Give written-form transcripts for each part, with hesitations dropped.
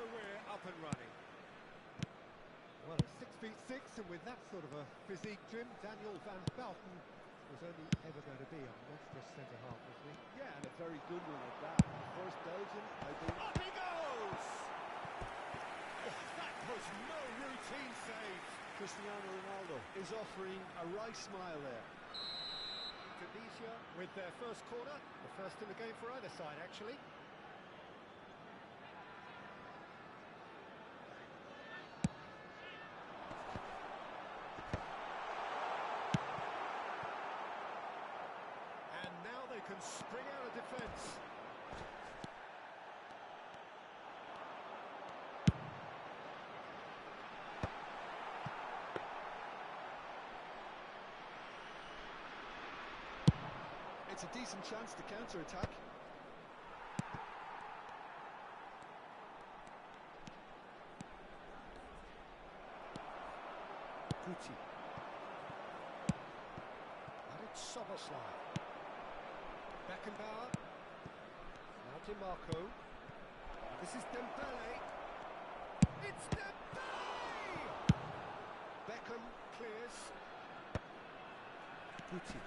So we're up and running. Well, at 6'6", and with that sort of a physique, Jim, Daniel van Bouten was only ever going to be a monstrous centre-half, wasn't he? Yeah, and a very good one at that. First Belgian, I think. Up he goes! Oh, that was no routine save. Cristiano Ronaldo is offering a wry smile there. Tunisia with their first corner, the first in the game for either side, actually. And now they can spring out of defence. It's a decent chance to counter-attack. Guti. And it's Soboslai. Beckenbauer. Now DiMarco. This is Dembele. It's Dembele! Beckham clears. Guti.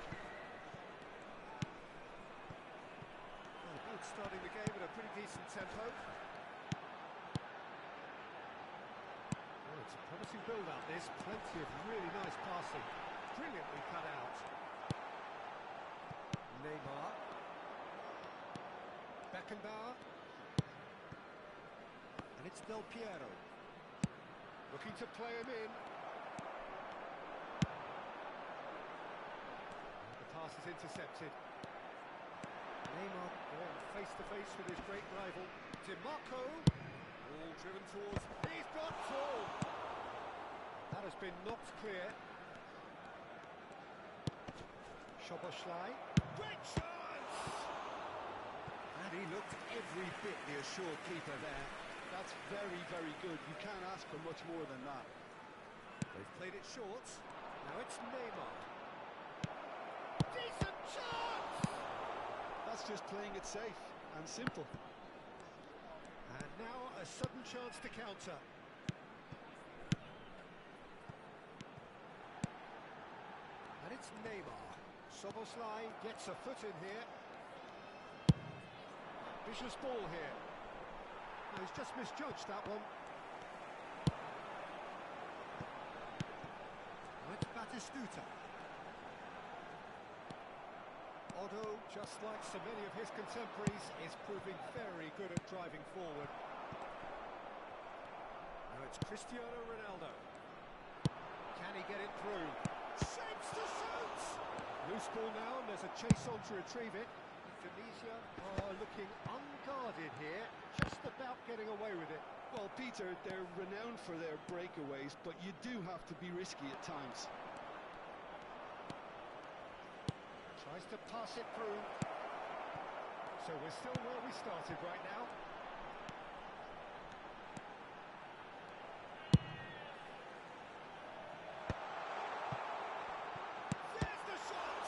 Both starting the game at a pretty decent tempo. Well, it's a promising build-up, this. Plenty of really nice passing. Brilliantly cut out. Neymar. Beckenbauer. And it's Del Piero. Looking to play him in. And the pass is intercepted. Neymar going face-to-face with his great rival. DiMarco. All driven towards... He's got full! That has been knocked clear. Soboslai. Great chance! And he looked every bit the assured keeper there. That's very, very good. You can't ask for much more than that. They've played it short. Now it's Neymar. Decent chance! That's just playing it safe and simple. And now a sudden chance to counter. And it's Neymar. Soboslai gets a foot in here. Vicious ball here. No, he's just misjudged that one. And it's Batistuta. Otto, just like so many of his contemporaries, is proving very good at driving forward. Now it's Cristiano Ronaldo. Can he get it through? Shapes to shoot! Loose ball now, and there's a chase on to retrieve it. Tunisia are looking unguarded here, just about getting away with it. Well, Peter, they're renowned for their breakaways, but you do have to be risky at times. Tries to pass it through. So we're still where we started right now. There's the shot!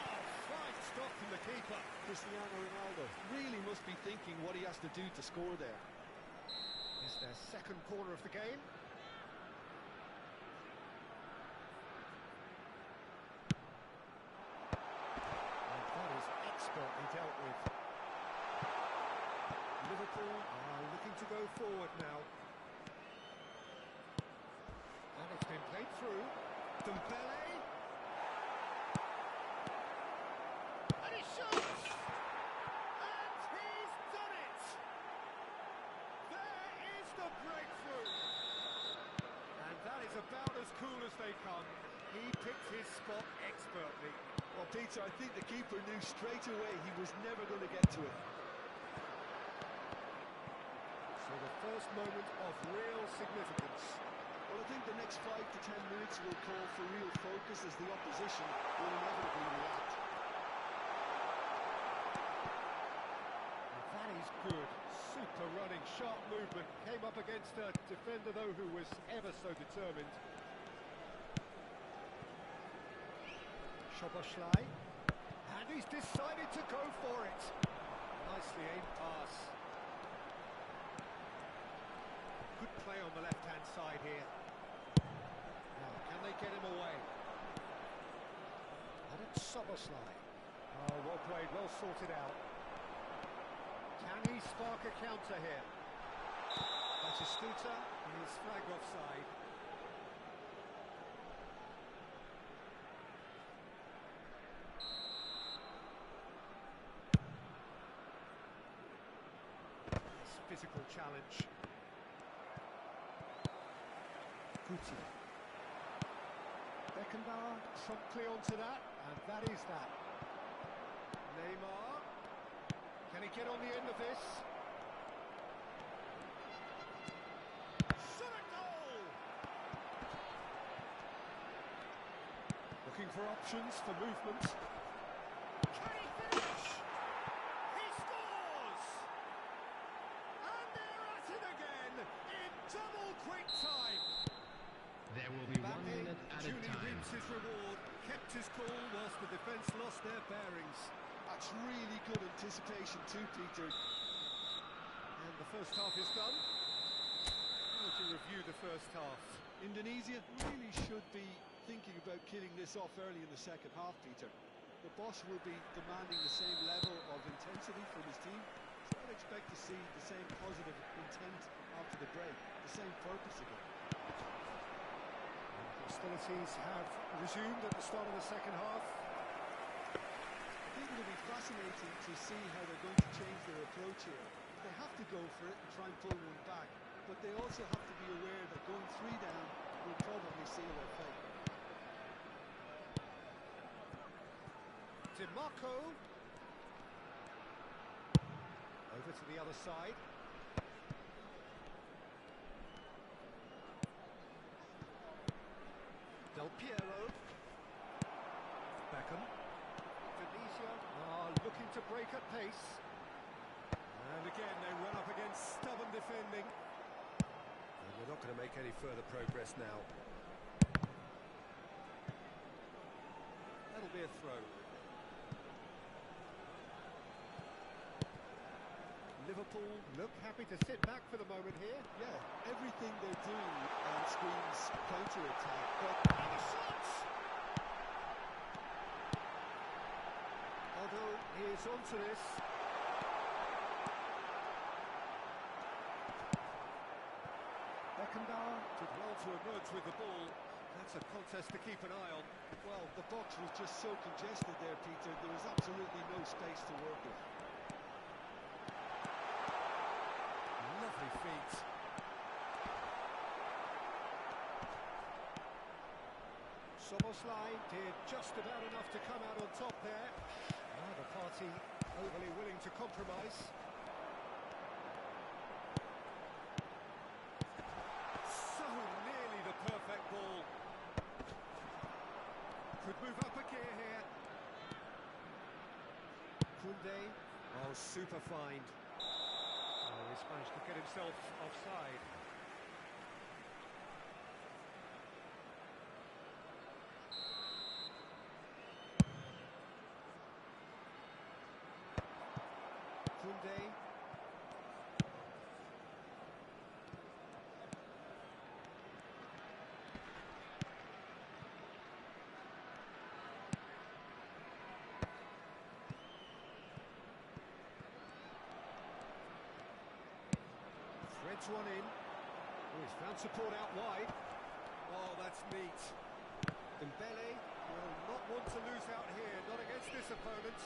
Oh, fine stop from the keeper. Cristiano Ronaldo really must be thinking what he has to do to score there. It's their second corner of the game. Expertly dealt with. Liverpool are looking to go forward now. And it's been played through. Dembele. And he shoots! And he's done it! There is the breakthrough! And that is about as cool as they come. He picked his spot expertly. Well, Peter, I think the keeper knew straight away he was never going to get to it. So the first moment of real significance. Well, I think the next 5 to 10 minutes will call for real focus as the opposition will inevitably react. And that is good. Super running, sharp movement. Came up against a defender, though, who was ever so determined. Soboslai, and he's decided to go for it. Nicely aimed pass. Good play on the left-hand side here. Now, can they get him away? And it's Soboslai. Oh, well played, well sorted out. Can he spark a counter here? Batistuta is flagged offside. Nice physical challenge. Guti. Beckenbauer promptly onto that, and that is that. Neymar. Can he get on the end of this? Shot a goal! Looking for options for movement. Can he finish? He scores! And they're at it again in double quick time. There will be 1 minute at a Julie time. reaps his reward, kept his cool whilst the defence lost their bearings. That's really good anticipation too, Peter. And the first half is done. How would you review the first half? Indonesia really should be thinking about killing this off early in the second half, Peter. The boss will be demanding the same level of intensity from his team, so I'd expect to see the same positive intent after the break, the same purpose again. Hostilities have resumed at the start of the second half. I think it'll be fascinating to see how they're going to change their approach here. They have to go for it and try and pull one back, but they also have to be aware that going 3 down will probably seal their fate. DiMarco. Over to the other side. Del Piero. Beckham. Tunisia are looking to break at pace. And again, they run up against stubborn defending. And they're not going to make any further progress now. That'll be a throw. Liverpool look happy to sit back for the moment here. Yeah, everything they're doing screams counter-attack, but... And the shots! Although he is onto this. Beckenbauer did well to emerge with the ball. That's a contest to keep an eye on. Well, the box was just so congested there, Peter. There was absolutely no space to work with. Lovely feet. Soboslai did just about enough to come out on top there. The party overly willing to compromise. So nearly the perfect ball. Could move up a gear here. Koundé. Oh, super find. Oh, he's managed to get himself offside. Koundé. Threads one in. Oh, he's found support out wide. Oh, that's neat. Dembele will not want to lose out here, not against this opponent.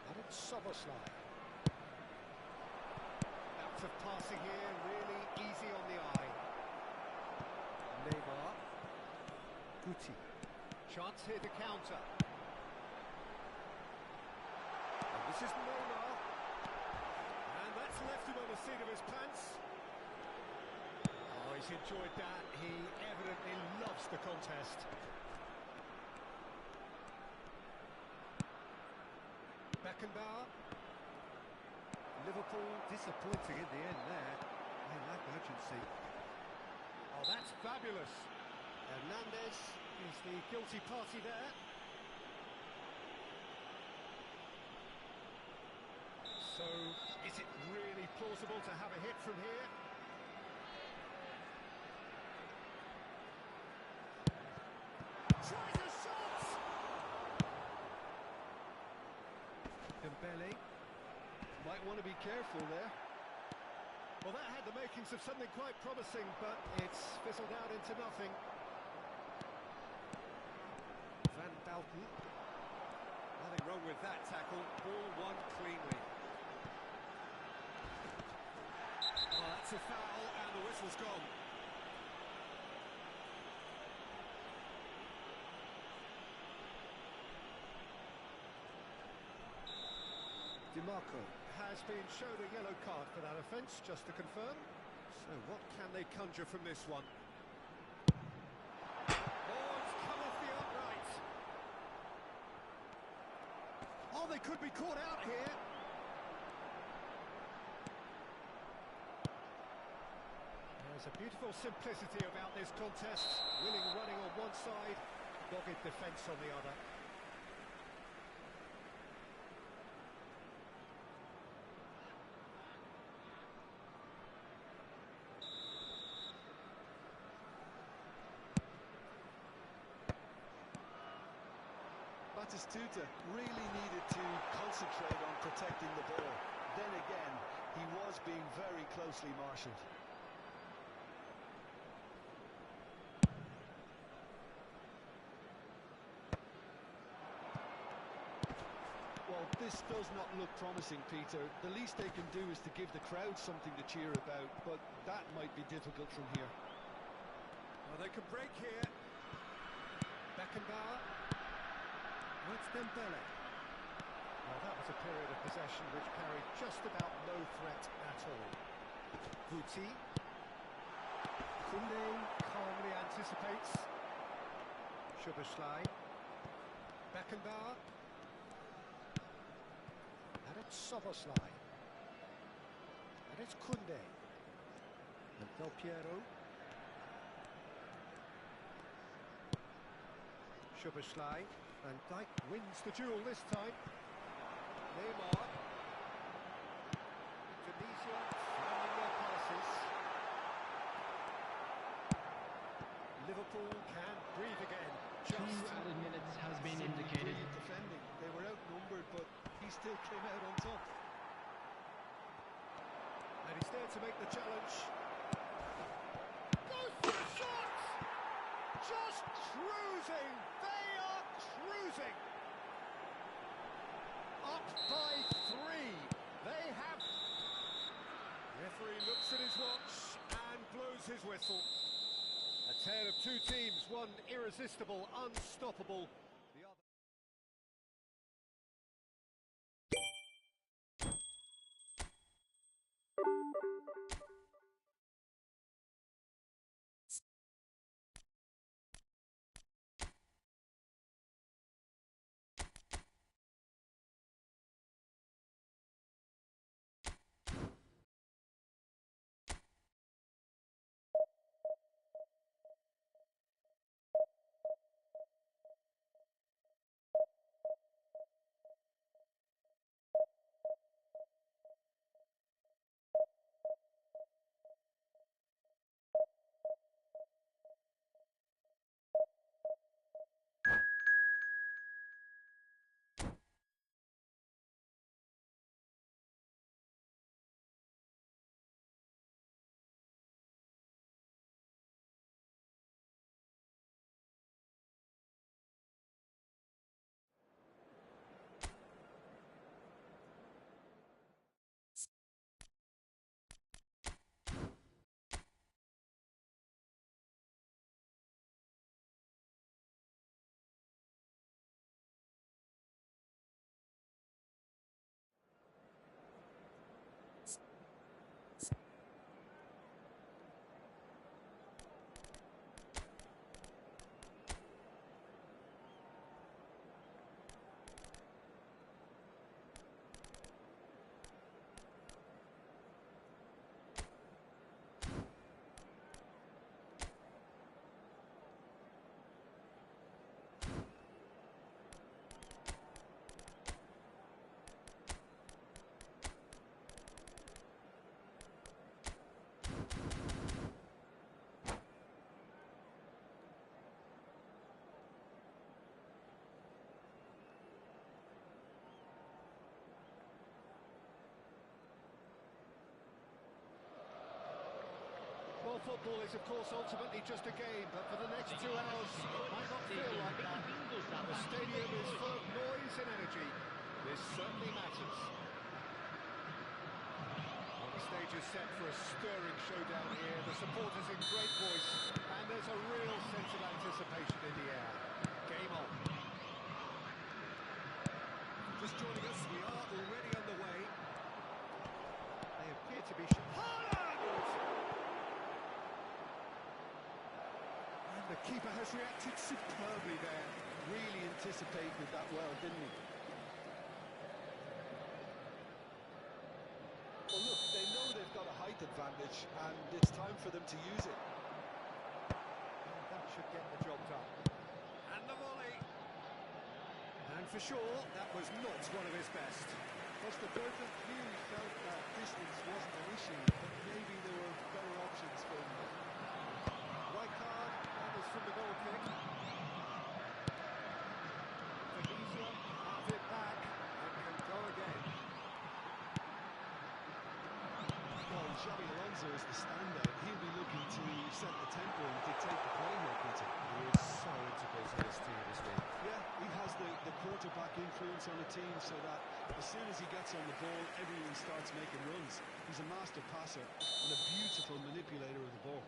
And it's Soboslai. Out of passing here, really easy on the eye. Neymar. Guti. Chance here to counter. And this is Neymar. And that's left him on the seat of his pants. Oh, he's enjoyed that. He evidently loves the contest. Beckenbauer. Liverpool disappointing in the end there. They lack urgency. Oh, that's fabulous. Hernandez is the guilty party there. So, is it really plausible to have a hit from here? Tries a shot! Dembele. Might want to be careful there. Well, that had the makings of something quite promising, but it's fizzled out into nothing. Van Balten. Nothing wrong with that tackle. Ball won cleanly. Oh, that's a foul, and the whistle's gone. DiMarco has been shown a yellow card for that offence, just to confirm. So what can they conjure from this one? Oh, it's come off the upright. Oh, they could be caught out here. There's a beautiful simplicity about this contest. Willing running on one side, dogged defence on the other. Batistuta really needed to concentrate on protecting the ball. Then again, he was being very closely marshalled. Well, this does not look promising, Peter. The least they can do is to give the crowd something to cheer about, but that might be difficult from here. Well, they could break here. Beckenbauer. It's Dembele. Well, that was a period of possession which carried just about no threat at all. Guti. Koundé calmly anticipates. Szoboszlai. Beckenbauer. And it's Szoboszlai. And it's Koundé. And Del Piero. Szoboszlai. Van Dijk wins the duel this time. Neymar. Tunisia finding their passes. Liverpool can breathe again. Two added minutes has been indicated. Brilliant defending. They were outnumbered, but he still came out on top. And he's there to make the challenge. Goes for the shot! Just cruising! They are cruising! Up by 3. They have... Referee looks at his watch and blows his whistle. A tale of two teams, one irresistible, unstoppable. Football is, of course, ultimately just a game, but for the next 2 hours, it might not feel like that. The stadium is full of noise and energy. This certainly matters. Well, the stage is set for a stirring showdown here. The supporters in great voice, and there's a real sense of anticipation in the air. Game on. Just joining us, we are already underway. They appear to be... And the keeper has reacted superbly there. Really anticipated that well, didn't he? Well, look, they know they've got a height advantage, and it's time for them to use it. That should get the job done. And the volley. And for sure, that was not one of his best. Plus, the Burton clearly felt that distance wasn't an issue, but maybe there were better options for him. Right card, that was from the goal kick. Tunisia has it back and can go again. Well, Xabi Alonso is the standout. He'll be looking to set the tempo and dictate the play here, Peter. He is so integral to this team this week. Yeah, he has the quarterback influence on the team so that as soon as he gets on the ball, everyone starts making runs. He's a master passer and a beautiful manipulator of the ball.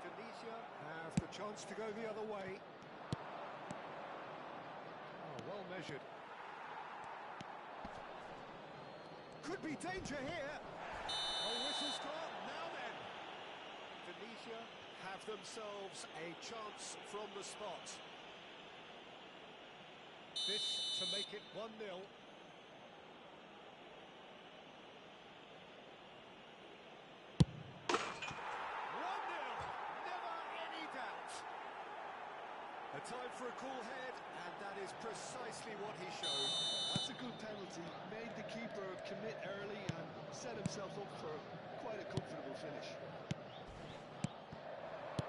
Tunisia have the chance to go the other way. Oh, well measured. Could be danger here. Oh, whistle's gone. Now then. Tunisia have themselves a chance from the spot. This to make it 1-0. 1-0. Never any doubt. A time for a cool head, and that is precisely what he showed. That's a good penalty. Made the keeper commit early and set himself up for quite a comfortable finish.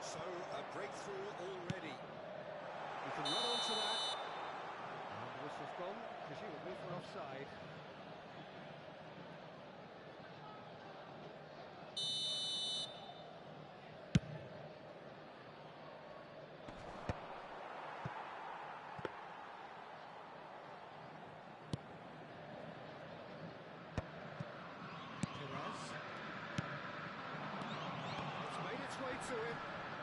So, a breakthrough already. We can run on to that. And the whistle's gone, presumably for offside. It's made its way to him.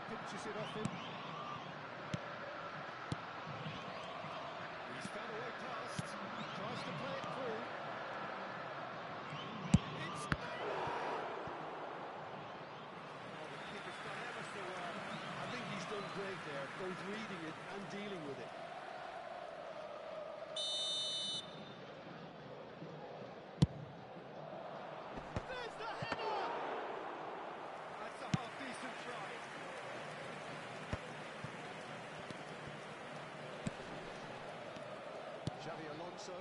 Pinches it off him. He's found a way past. Tries to play it through. It's the keeper's done ever so well. I think he's done great there, both reading it and dealing with it. There's the header! That's a half-decent try. Xabi Alonso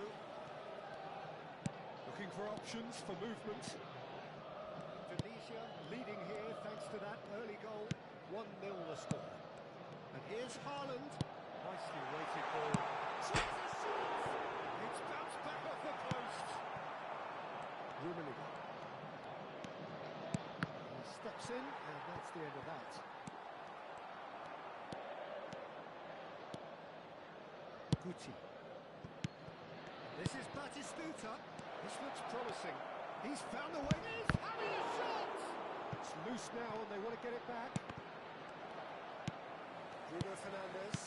looking for options for movement. Tunisia leading here thanks to that early goal. 1-0 the score. And here's Haaland. Nicely weighted ball. It's bounced back off the post. Rummenigge. He steps in, and that's the end of that. Guti. This is Batistuta. This looks promising. He's found the way. He's having a shot! It's loose now, and they want to get it back. Bruno Fernandes.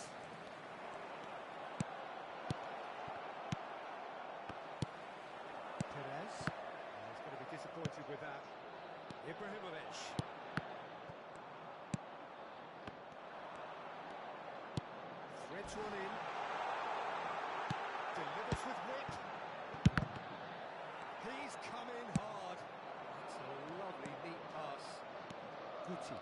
Perez. He's going to be disappointed with that. Ibrahimovic. Threads one in. Delivers with wit. He's come in hard. It's a lovely, neat pass. Guti.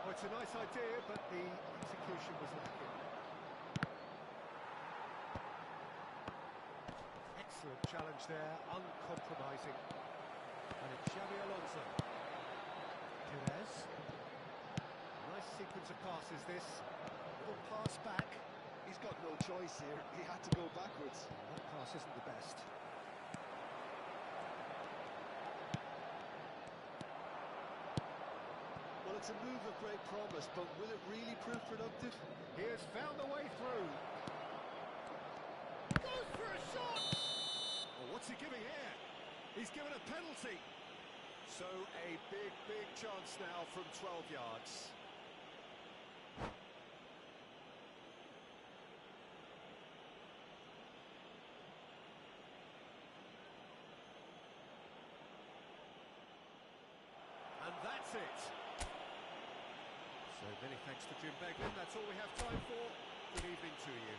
Well, it's a nice idea, but the execution was lacking. Excellent challenge there, uncompromising. And it's Xabi Alonso. Perez. Nice sequence of passes this. Little pass back He's got no choice here. He had to go backwards. That pass isn't the best. Well, it's a move of great promise, but will it really prove productive? He has found the way through. Goes for a shot! Well, what's he giving here? He's given a penalty. So a big chance now from 12 yards. And that's it. So many thanks to Jim Beglin. That's all we have time for. Good evening to you.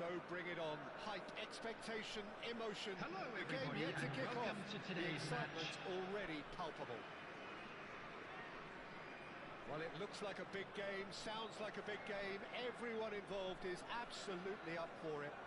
So bring it on. Hype, expectation, emotion. Hello, The game everybody, yet to and kick off. welcome to The today's excitement match. already palpable. Well, it looks like a big game, sounds like a big game. Everyone involved is absolutely up for it.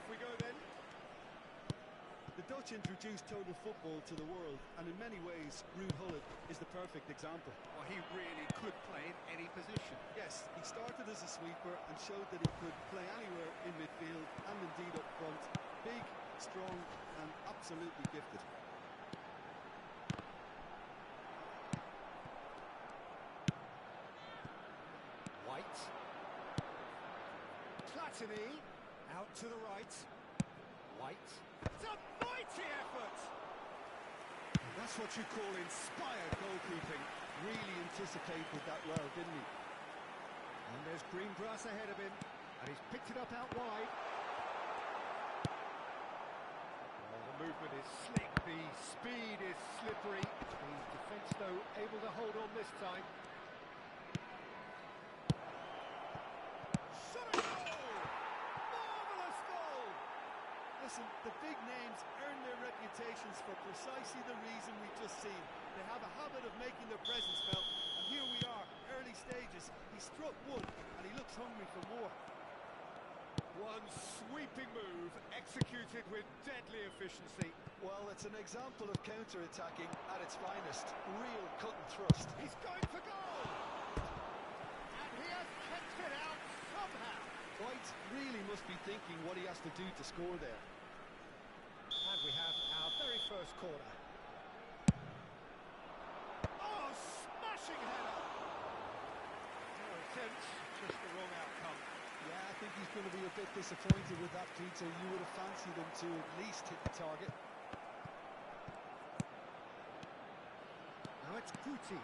We go then. The Dutch introduced total football to the world, and in many ways, Ruud Gullit is the perfect example. Well, he really could play in any position. Yes, he started as a sweeper and showed that he could play anywhere in midfield and indeed up front. Big, strong, and absolutely gifted. White. Platini. Out to the right. White. It's a mighty effort! That's what you call inspired goalkeeping. Really anticipated that well, didn't he? And there's green grass ahead of him. And he's picked it up out wide. Well, the movement is slick. The speed is slippery. The defence, though, able to hold on this time. Listen, the big names earn their reputations for precisely the reason we've just seen. They have a habit of making their presence felt, and here we are, early stages. He struck one, and he looks hungry for more. One sweeping move, executed with deadly efficiency. Well, it's an example of counter-attacking at its finest. Real cut and thrust. He's going for goal! And he has kept it out somehow. White really must be thinking what he has to do to score there. And we have our very first corner. Oh, smashing header! No attempt, just the wrong outcome. Yeah, I think he's going to be a bit disappointed with that, Peter. You would have fancied him to at least hit the target. Now it's Kuti.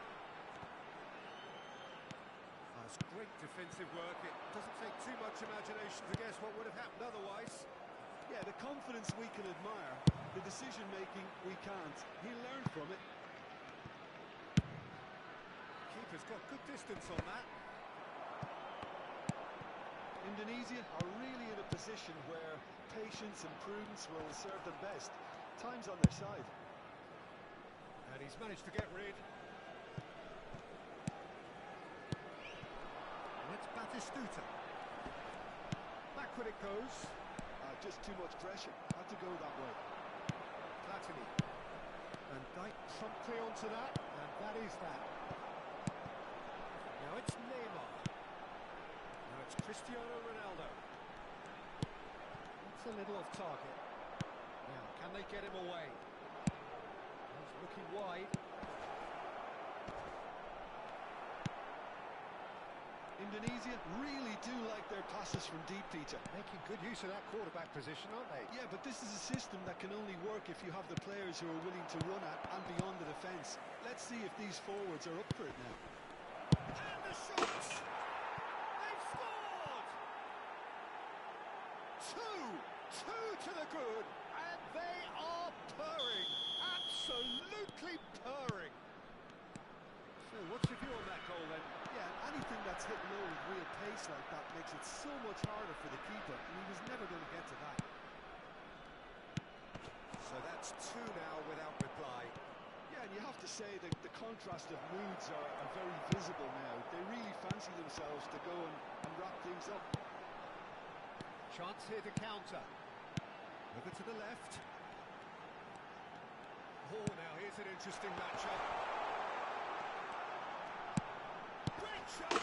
That's great defensive work. It doesn't take too much imagination to guess what would have happened otherwise. Yeah, the confidence we can admire, the decision-making we can't. He'll learn from it. Keeper's got good distance on that. Indonesia are really in a position where patience and prudence will serve them best. Time's on their side. And he's managed to get rid. And it's Batistuta. Backward it goes. Just too much pressure. Had to go that way. Platini. And Dyke promptly onto that. And that is that. Now it's Neymar. Now it's Cristiano Ronaldo. That's a little off target. Now, can they get him away? He's looking wide. Indonesia really do like their passes from deep, Peter. Making good use of that quarterback position, aren't they? Yeah, but this is a system that can only work if you have the players who are willing to run at and beyond the defence. Let's see if these forwards are up for it now. And the shots! They've scored! Two to the good, and they are purring. Absolutely purring. So what's your view on that goal then? Yeah, anything that's hit low with real pace like that makes it so much harder for the keeper, and he was never going to get to that. So that's two now without reply. Yeah, and you have to say that the contrast of moods are very visible now. They really fancy themselves to go and wrap things up. Chance here to counter. Over to the left. Oh, now here's an interesting matchup. Great chance!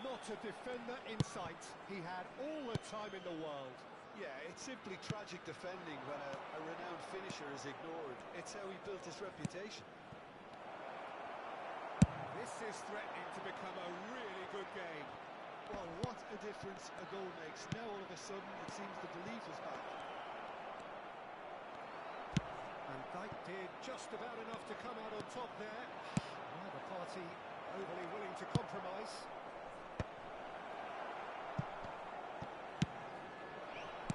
Not a defender in sight. He had all the time in the world. Yeah, it's simply tragic defending when a renowned finisher is ignored. It's how he built his reputation. This is threatening to become a really good game. Well, what a difference a goal makes. Now all of a sudden it seems the belief is back. And Dijk did just about enough to come out on top there. Neither party overly willing to compromise.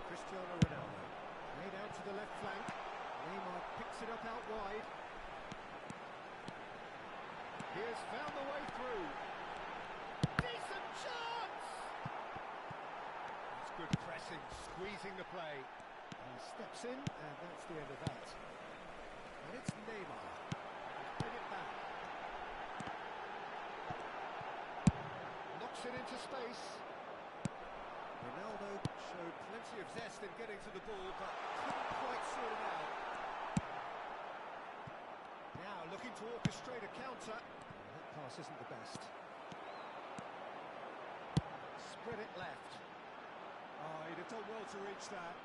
Cristiano Ronaldo, laid out to the left flank. Neymar picks it up out wide. He has found the way through. Decent chance! It's good pressing, squeezing the play. He steps in, and that's the end of that. And it's Neymar. He's playing it back. Knocks it into space. Ronaldo showed plenty of zest in getting to the ball, but couldn't quite sort it out. Now looking to orchestrate a counter. That pass isn't the best. Spread it left. Oh, he'd have done well to reach that.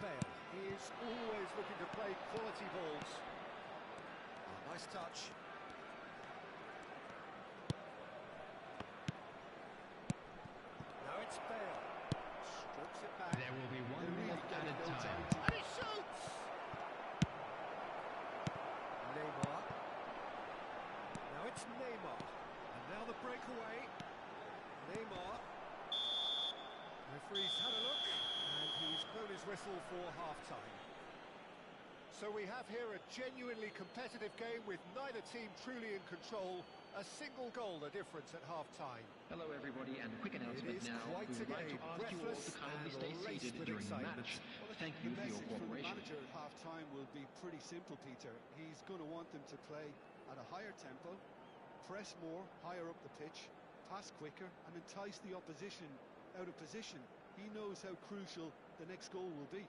Bale, he is always looking to play quality balls. Oh, nice touch. Now it's Bale. Strokes it back. There will be 1 minute added time. And he shoots! Neymar. Now it's Neymar. And now the breakaway. Neymar. Referee's had a look, and he's blown his whistle for half-time. So we have here a genuinely competitive game with neither team truly in control. A single goal the difference at half-time. Hello everybody, and quick announcement now. Quite We would like to a ask you all breathless to kindly and stay laced seated with during the excitement. match. Thank you for your The message from the cooperation. manager at half-time will be pretty simple, Peter. He's going to want them to play at a higher tempo, press more, higher up the pitch, pass quicker, and entice the opposition out of position. He knows how crucial the next goal will be.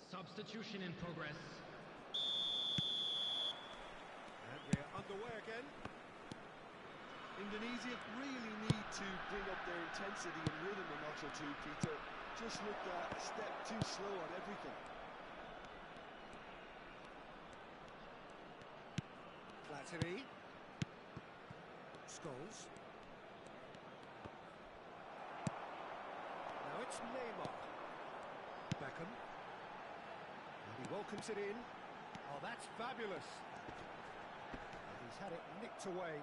Substitution in progress. And we're underway again. Indonesia really need to bring up their intensity and rhythm a notch or two, Peter. Just looked a step too slow on everything. Platini. Scholes. Now it's Neymar. Beckham. And he welcomes it in. Oh, that's fabulous. And he's had it nicked away.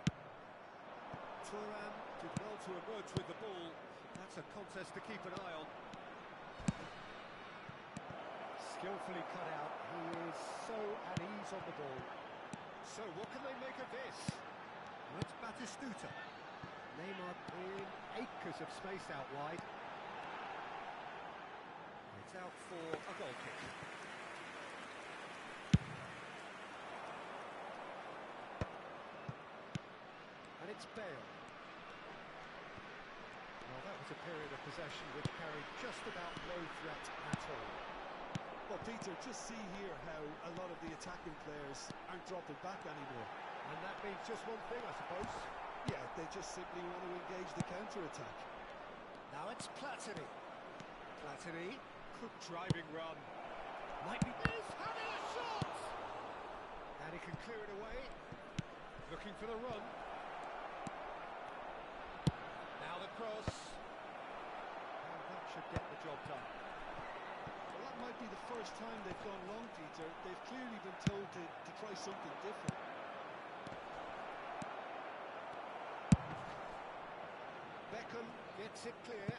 Thuram did well to emerge with the ball. That's a contest to keep an eye on. Skillfully cut out. He is so at ease on the ball. So what can they make of this? Well, it's Batistuta. Neymar in acres of space out wide. It's out for a goal kick. And it's Bale. Well, that was a period of possession which carried just about no threat at all. Well, Peter, just see here how a lot of the attacking players aren't dropping back anymore. And that means just one thing, I suppose. Yeah, they just simply want to engage the counter-attack. Now it's Platini. Platini, good driving run. Might be this, having a shot! And he can clear it away. Looking for the run. Now the cross. And that should get the job done. Well, that might be the first time they've gone long, Peter. They've clearly been told to try something different. Beckham gets it clear.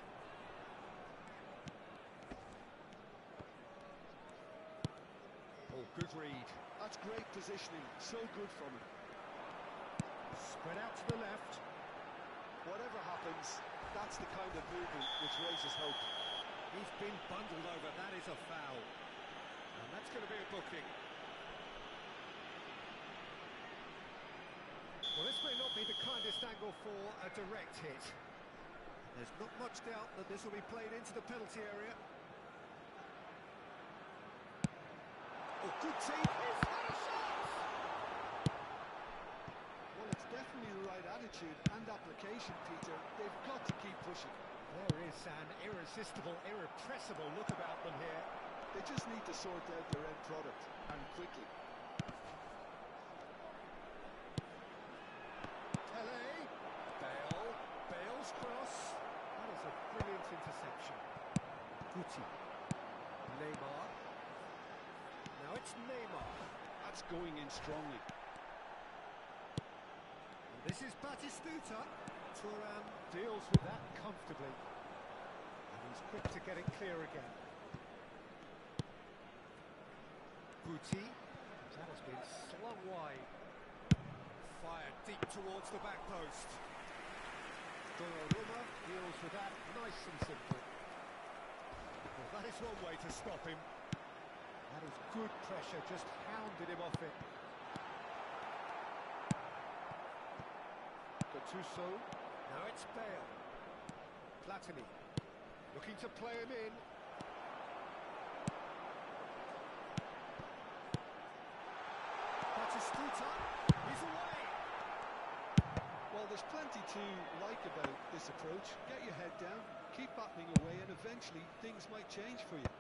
Oh, good read. That's great positioning. So good from him. Spread out to the left. Whatever happens, that's the kind of movement which raises hope. He's been bundled over. That is a foul. And that's going to be a booking. Well, this may not be the kindest angle for a direct hit. There's not much doubt that this will be played into the penalty area. Oh, good save. He's had a shot! Well, it's definitely the right attitude and application, Peter. They've got to keep pushing. There is an irresistible, irrepressible look about them here. They just need to sort out their end product, and quickly. Pele, Bale, Bale's cross. That is a brilliant interception. Guti, Neymar. Now it's Neymar. That's going in strongly. And this is Batistuta. Thuram deals with that comfortably. And he's quick to get it clear again. Guti. That has been slung wide. Fired deep towards the back post. Donnarumma deals with that nice and simple. Well, that is one way to stop him. That is good pressure, just hounded him off it. Gattuso. Now it's Bale. Platini. Looking to play him in. Batistuta. He's away. Well, there's plenty to like about this approach. Get your head down, keep battling away, and eventually things might change for you.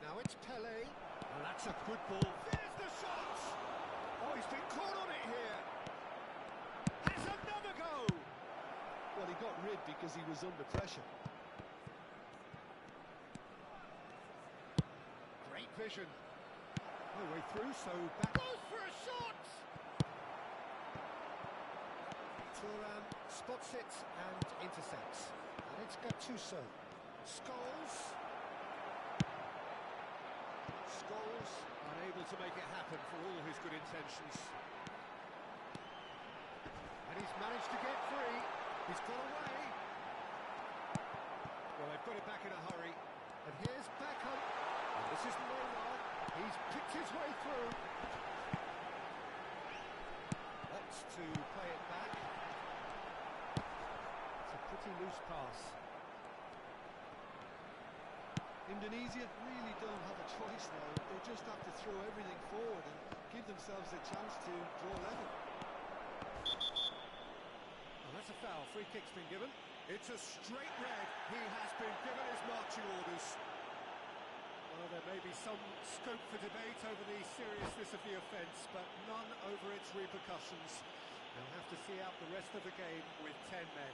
Now it's Pele. And that's a good ball. There's the shot! Oh, he's been caught on it here. Has another go! Well, he got rid because he was under pressure. Great vision. No way through, so back. Goes for a shot! Thuram spots it and intercepts. And it's Gattuso. Scholes. Scholes unable to make it happen for all his good intentions. And he's managed to get free. He's got away. Well, they've got it back in a hurry. And here's Beckham. And this is Neymar. He's picked his way through. Opts to play it back. It's a pretty loose pass. Indonesia really don't have a choice now. They just have to throw everything forward and give themselves a chance to draw level. And that's a foul. Free kick's been given. It's a straight red. He has been given his marching orders. Well, there may be some scope for debate over the seriousness of the offence, but none over its repercussions. They'll have to see out the rest of the game with 10 men.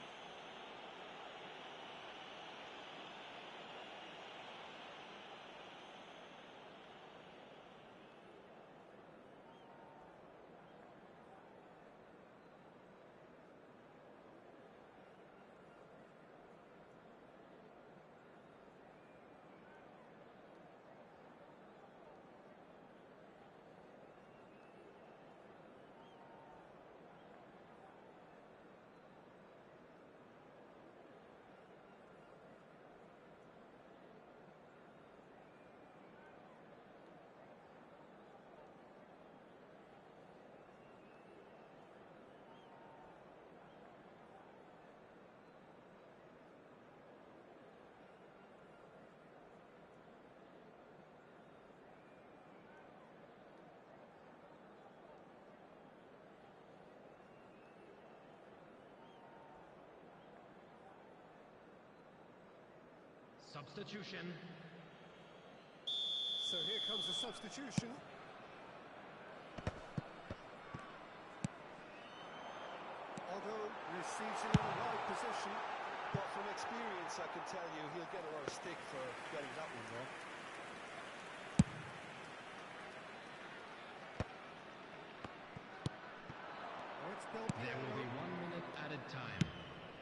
Substitution. So here comes a substitution. Although receives him in the right position. But from experience, I can tell you he'll get a lot of stick for getting that one wrong. Oh, it's Del There will be Piero. 1 minute added time.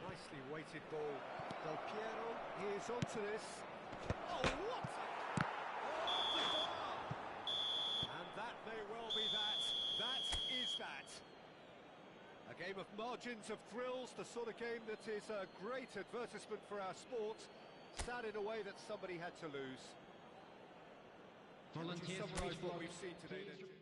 Nicely weighted ball. Del Piero, he is onto this. Oh, what? Oh, the bar! And that may well be that. That is that. A game of margins of thrills, the sort of game that is a great advertisement for our sport. Sad in a way that somebody had to lose. Would you Volunteers for summarise each what block. we've seen today then? Please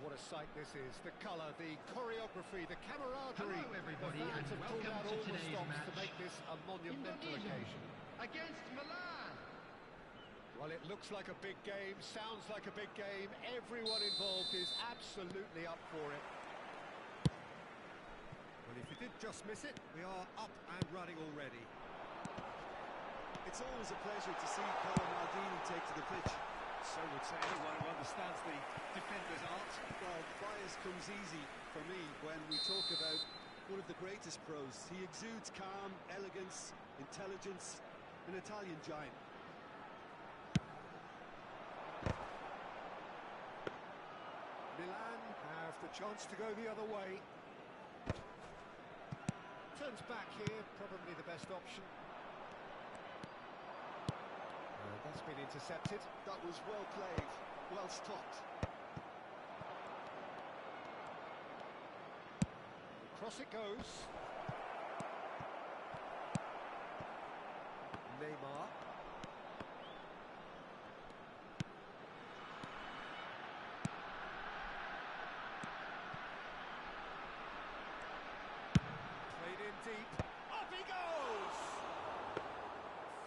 what a sight this is. The colour, the choreography, the camaraderie. Hello everybody, The fans and have pulled welcome out to all the today's stops match. to make this a monumental Indonesia occasion. against Milan. Well, it looks like a big game, sounds like a big game. Everyone involved is absolutely up for it. Well, if you did just miss it, we are up and running already. It's always a pleasure to see Paolo Maldini take to the pitch. So would say anyone who understands the defender's art. Well, bias comes easy for me when we talk about one of the greatest pros. He exudes calm, elegance, intelligence, an Italian giant. Milan have the chance to go the other way. Turns back here, probably the best option. That's been intercepted. That was well played, well stopped. Across it goes. Neymar. Played in deep. Up he goes!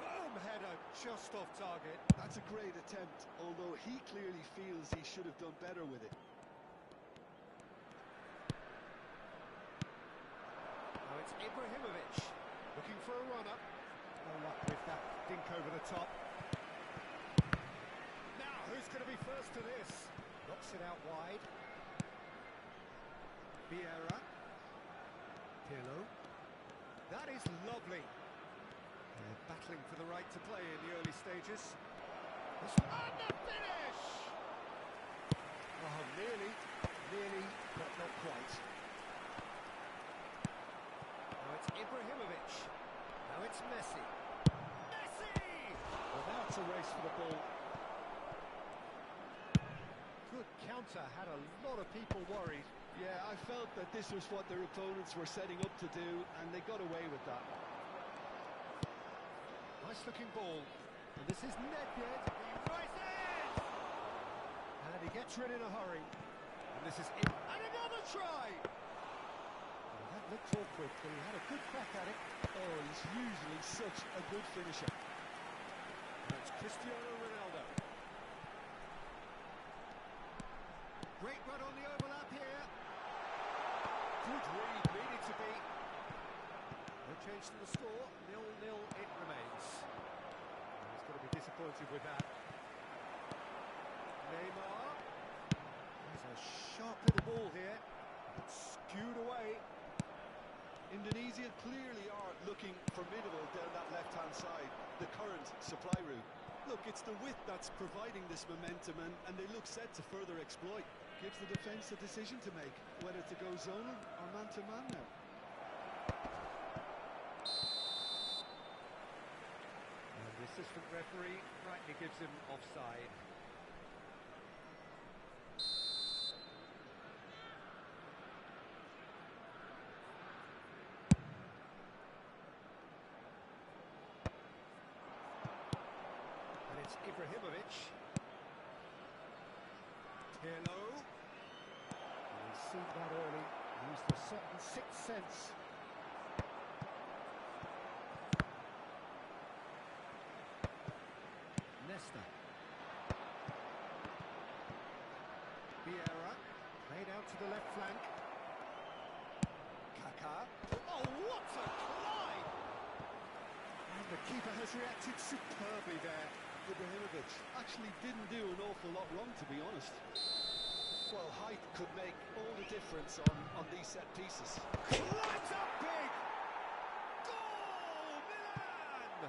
Firm header, just off target. That's a great attempt, although he clearly feels he should have done better with it. Now it's Ibrahimovic, looking for a run-up. No luck with that dink over the top. Now, who's going to be first to this? Knocks it out wide. Vieira. Pirlo. That is lovely. They're battling for the right to play in the early stages. And the finish! Oh, nearly, but not quite. Now it's Ibrahimovic. Now it's Messi. Messi! Well, now it's a race for the ball. Good counter, had a lot of people worried. Yeah, I felt that this was what their opponents were setting up to do, and they got away with that. Nice looking ball. And this is Nedved. He rises! And he gets rid in a hurry. And this is it. And another try! Well, that looked awkward, but he had a good crack at it. Oh, he's usually such a good finisher. That's Cristiano Ronaldo. Great run on the overlap here. Good read, needed to be. No change to the score, 0-0 it remains. And he's going to be disappointed with that. Neymar. There's a sharp little ball here. It's skewed away. Indonesia clearly are looking formidable down that left-hand side, the current supply route. Look, it's the width that's providing this momentum, and they look set to further exploit. Gives the defence a decision to make, whether to go zonal or man-to-man now. And the assistant referee rightly gives him offside. And it's Ibrahimovic. Pirlo. And he's seen that early. Used a certain sixth sense. Nesta. Vieira. Played out to the left flank. Kaká. Oh, what a collide! And the keeper has reacted superbly there. Ibrahimovic actually didn't do an awful lot wrong, to be honest. Well, height could make all the difference on these set pieces. Climbs up big! Goal! Milan!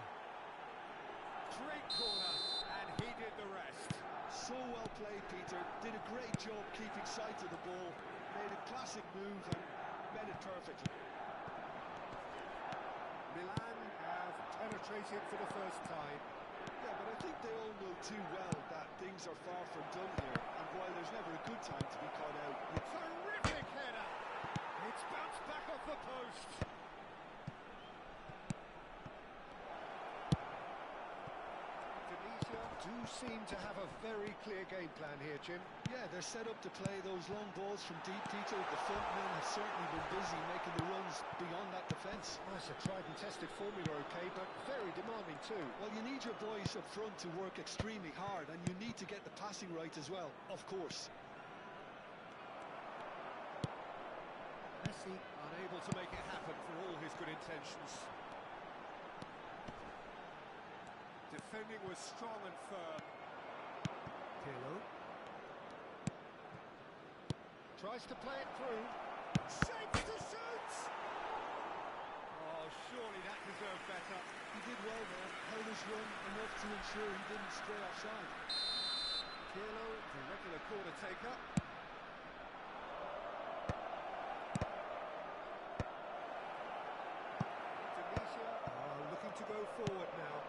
Great corner, and he did the rest. So well played, Peter. Did a great job keeping sight of the ball. Made a classic move and made it perfectly. Milan have penetrated for the first time. Yeah, but I think they all know too well that things are far from done here, and while there's never a good time to be caught out, Terrific header! It's bounced back off the post. Tunisia do seem to have a very clear game plan here, Jim. Yeah, they're set up to play those long balls from deep, Peter. The front men have certainly been busy making the runs beyond that defence. That's a tried and tested formula, okay, but very demanding too. Well, you need your boys up front to work extremely hard, and you need to get the passing right as well, of course. Messi unable to make it happen for all his good intentions. Defending was strong and firm. Pirlo tries to play it through. Shapes to shoot! Oh, surely that deserved better. He did well there, held his run enough to ensure he didn't stray offside. Pirlo, the regular corner taker. DIVISI looking to go forward now.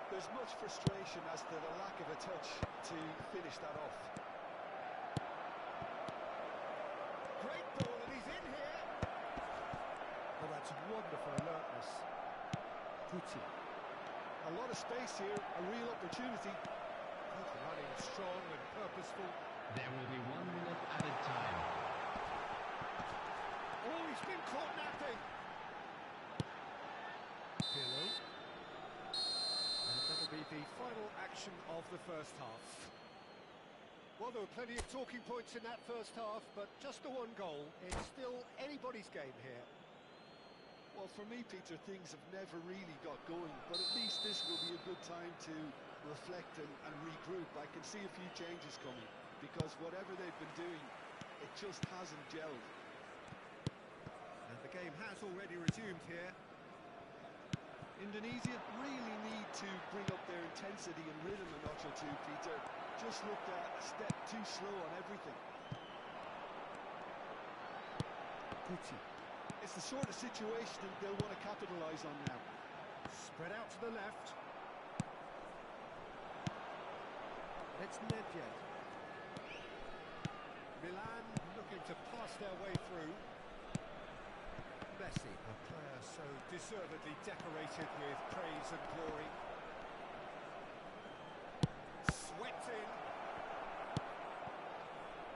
There's much frustration as to the lack of a touch to finish that off. Great ball, and he's in here. Oh, that's wonderful alertness. Guti. A lot of space here, a real opportunity. Good running, strong and purposeful. There will be 1 minute added time. Oh, he's been caught napping. Pirlo. And that'll be the final action of the first half. Well, there were plenty of talking points in that first half, but just the one goal. It's still anybody's game here. Well, for me, Peter, things have never really got going, but at least this will be a good time to reflect and regroup. I can see a few changes coming, because whatever they've been doing, it just hasn't gelled. And the game has already resumed here. Indonesia really need to bring up their intensity and rhythm a notch or two, Peter. Just looked a step too slow on everything. Guti. It's the sort of situation they'll want to capitalise on now. Spread out to the left. It's Nedved. Milan looking to pass their way through. Messi, a player so deservedly decorated with praise and glory. Swept in.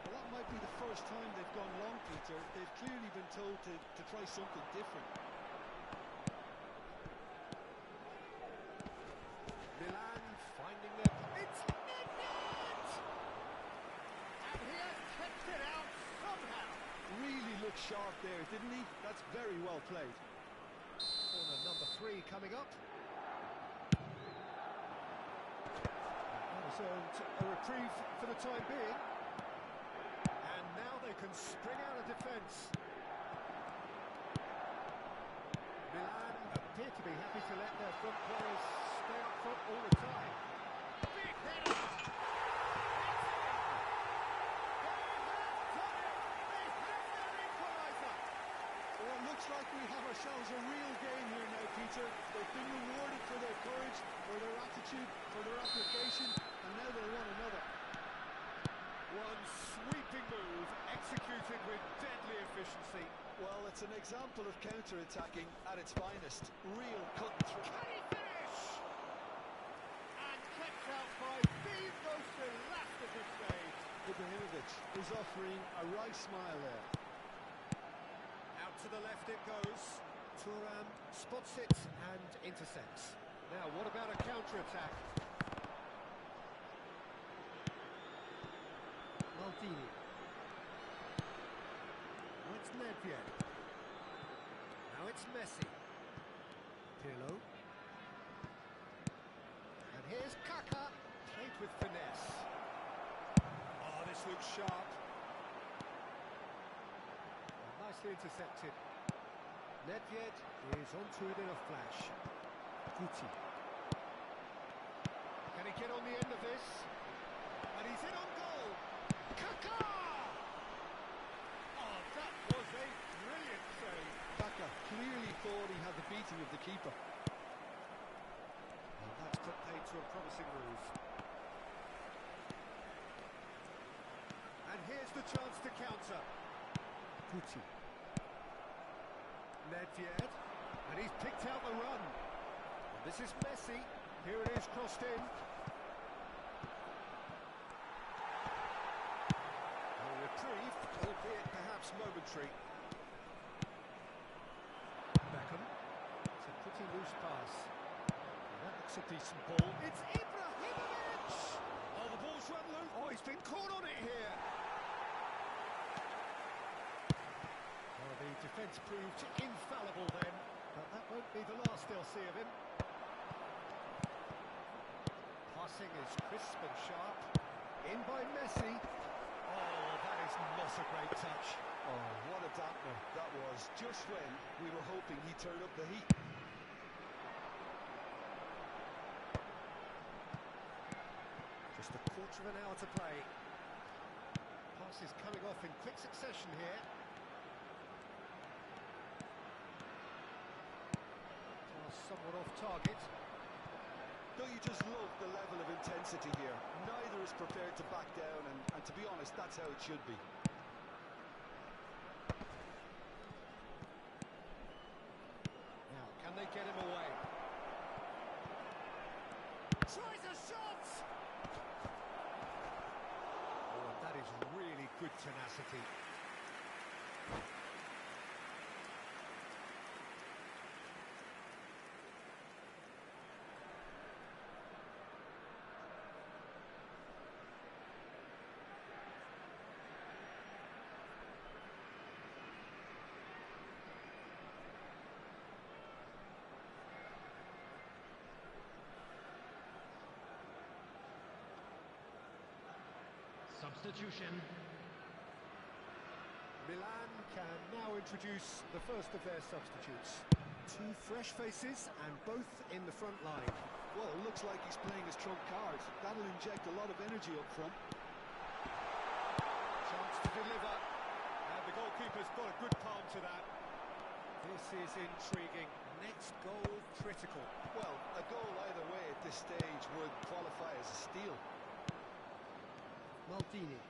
Well, that might be the first time they've gone long, Peter. They've clearly been told to try something different. Milan finding their... It's Nedved! And he has kept it out somehow. Really looked sharp there, didn't he? That's very well played. Corner number 3 coming up. That has earned a reprieve for the time being. And now they can spring out of defence. Milan appear to be happy to let their front players stay up front all the time. Big header! Looks like we have ourselves a real game here now, Peter. They've been rewarded for their courage, for their attitude, for their application, and now they want another. One sweeping move, executed with deadly efficiency. Well, it's an example of counter-attacking at its finest. Real cut and through. Can he finish? And kept out by the most elastic of saves. Ibrahimovic is offering a right smile there. Out to the left it goes. Thuram spots it and intercepts. Now, what about a counter-attack? Maldini. Now it's Nedved. Now it's Messi. Pirlo. And here's Kaka. Played with finesse. Oh, this looks sharp. Nicely intercepted. Nedved is onto it in a flash. Guti. Can he get on the end of this? And he's in on goal. Kaka! Oh, that was a brilliant save. Kaka clearly thought he had the beating of the keeper. Well, that's put paid to a promising move. And here's the chance to counter. Guti. Nedved, and he's picked out the run. And this is Messi. Here it is, crossed in. A reprieve, albeit perhaps momentary. Beckham. It's a pretty loose pass. That looks a decent ball. It's Ibrahimovic! Oh, the ball's run loose. Oh, he's been caught on it here. Well, the defence proved infallible then, but that won't be the last they'll see of him. Passing is crisp and sharp. In by Messi. Oh, that is not a great touch. Oh, what a dampener that was, just when we were hoping he'd turn up the heat. Just a quarter of an hour to play. Passes coming off in quick succession here. Pass somewhat off target. Don't you just love the level of intensity here? Neither is prepared to back down, and to be honest, that's how it should be. Now, can they get him away? Tries a shot! Oh, and that is really good tenacity. Substitution. Milan can now introduce the first of their substitutes. Two fresh faces and both in the front line. Well, it looks like he's playing his trump card. That'll inject a lot of energy up front. Chance to deliver. And the goalkeeper's got a good palm to that. This is intriguing. Next goal critical. Well, a goal either way at this stage would qualify as a steal. Maldini.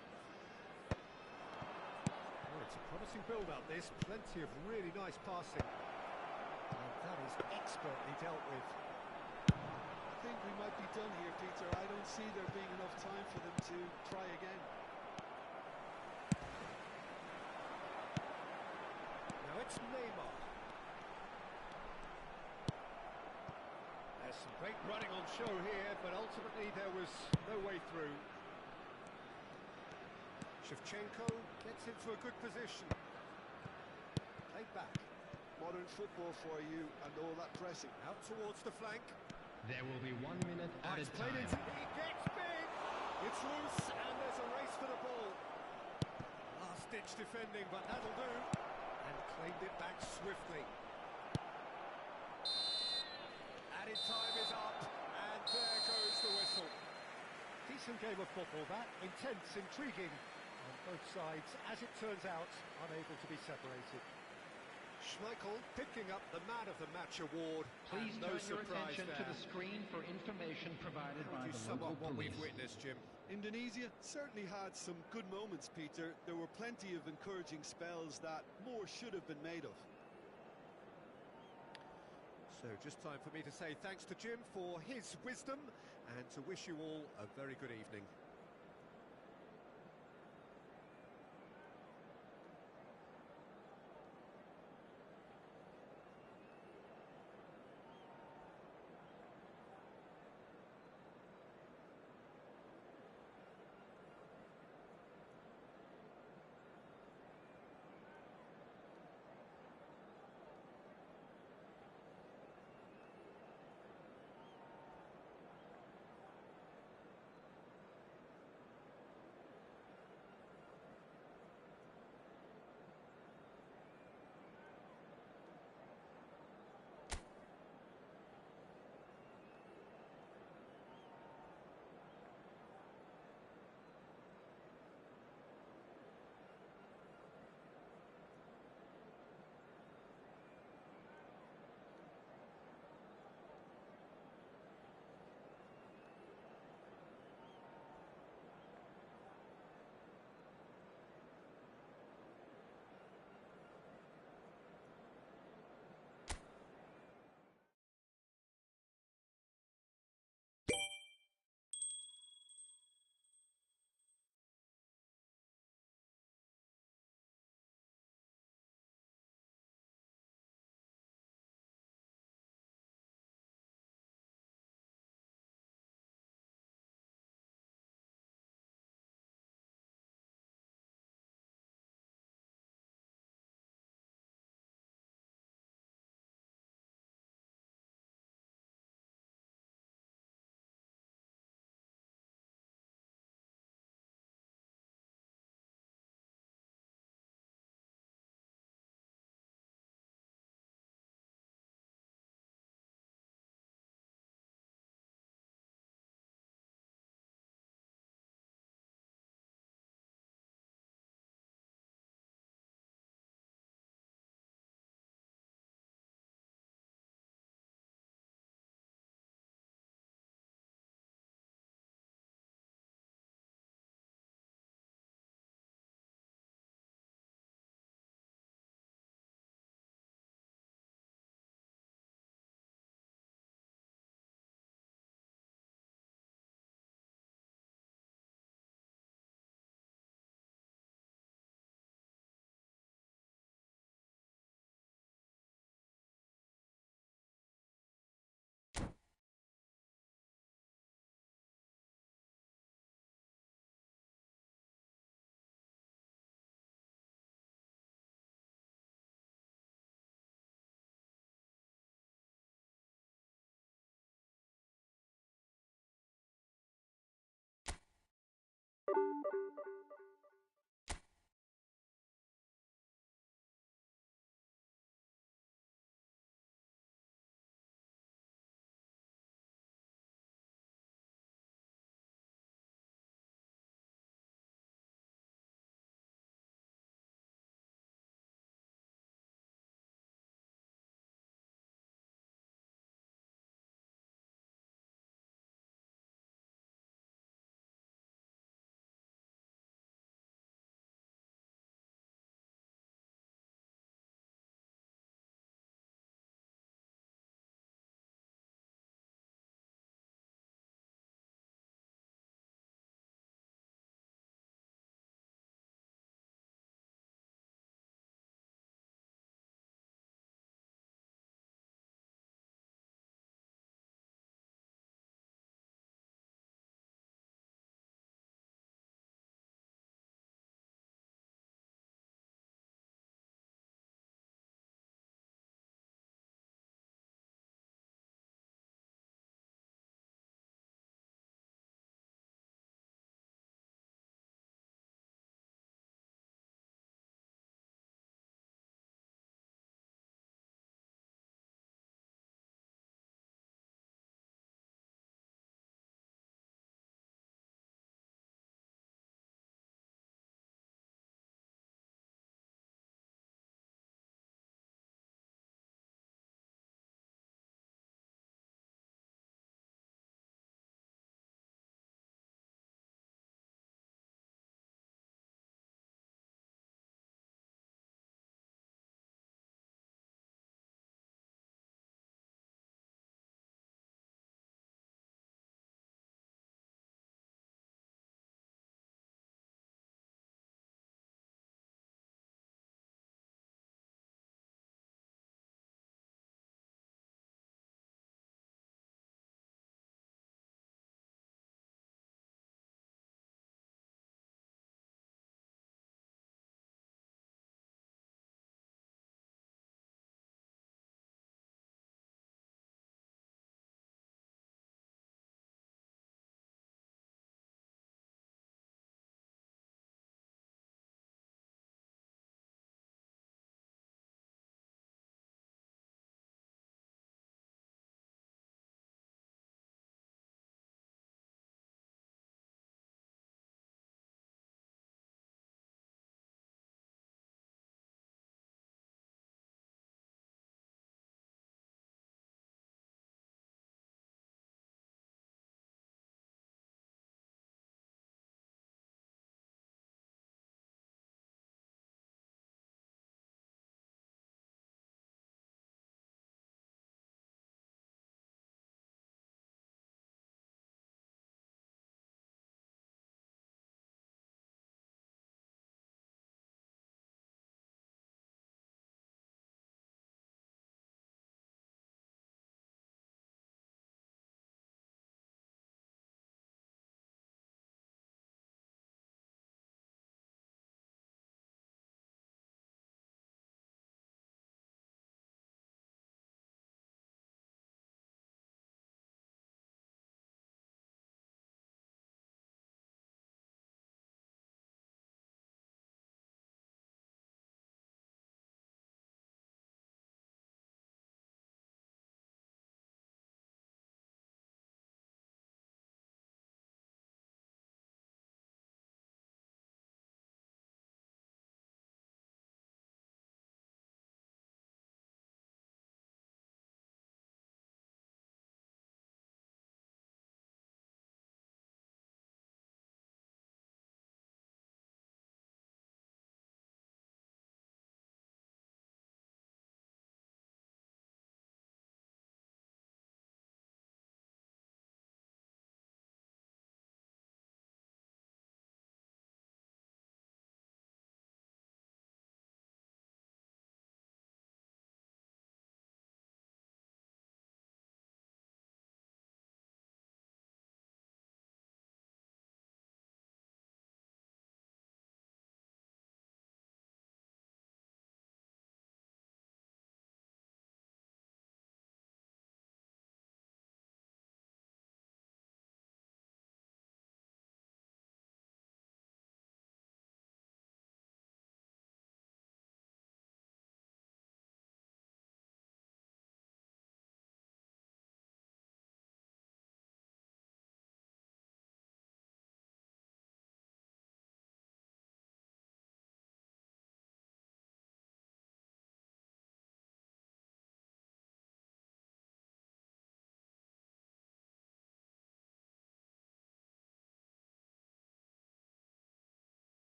Well, it's a promising build-up, this. Plenty of really nice passing. And that is expertly dealt with. I think we might be done here, Peter. I don't see there being enough time for them to try again. Now it's Neymar. There's some great running on show here, but ultimately there was no way through. Shevchenko gets into a good position. Played back. Modern football for you and all that pressing. Out towards the flank. There will be 1 minute added It's played into. time. He gets big. It's loose, and there's a race for the ball. Last-ditch defending, but that'll do. And claimed it back swiftly. Added time is up, and there goes the whistle. Decent game of football, that. Intense, intriguing. On both sides, as it turns out, unable to be separated. Schmeichel picking up the Man of the Match award. Please and no turn your surprise attention there. to the screen for information provided How by would you the sum local up what police. we've witnessed, Jim? Indonesia certainly had some good moments, Peter. There were plenty of encouraging spells that more should have been made of. So just time for me to say thanks to Jim for his wisdom and to wish you all a very good evening.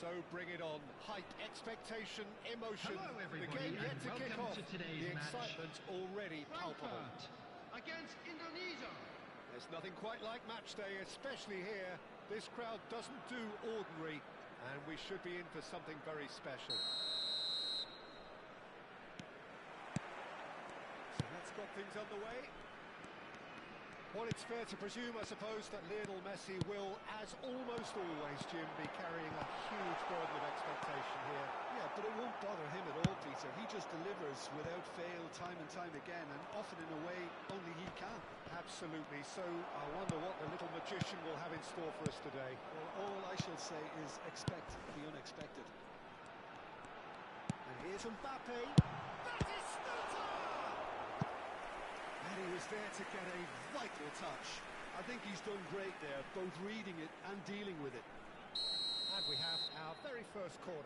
So bring it on. Hype, expectation, emotion. Hello, The everybody, game yet and to kick welcome off. to today's The match. excitement already palpable. Frankfurt against Indonesia. There's nothing quite like match day, especially here. This crowd doesn't do ordinary, and we should be in for something very special. So let's get things underway. Well, it's fair to presume, I suppose, that Lionel Messi will, as almost always, Jim, be carrying a huge burden of expectation here. Yeah, but it won't bother him at all, Peter. He just delivers without fail time and time again, and often in a way only he can. Absolutely. So I wonder what the little magician will have in store for us today. Well, all I shall say is expect the unexpected. And here's Mbappe. And he was there to get a vital touch. I think he's done great there, both reading it and dealing with it. And we have our very first corner.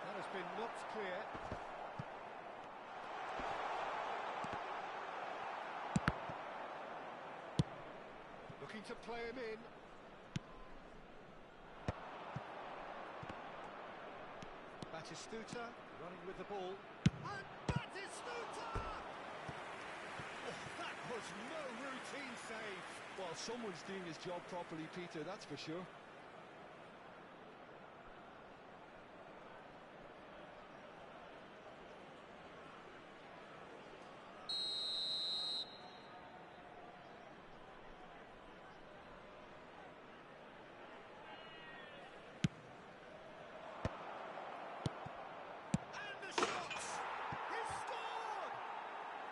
That has been knocked clear. Looking to play him in. Batistuta running with the ball. And Batistuta! Oh, that was no routine save. Well, someone's doing his job properly, Peter, that's for sure.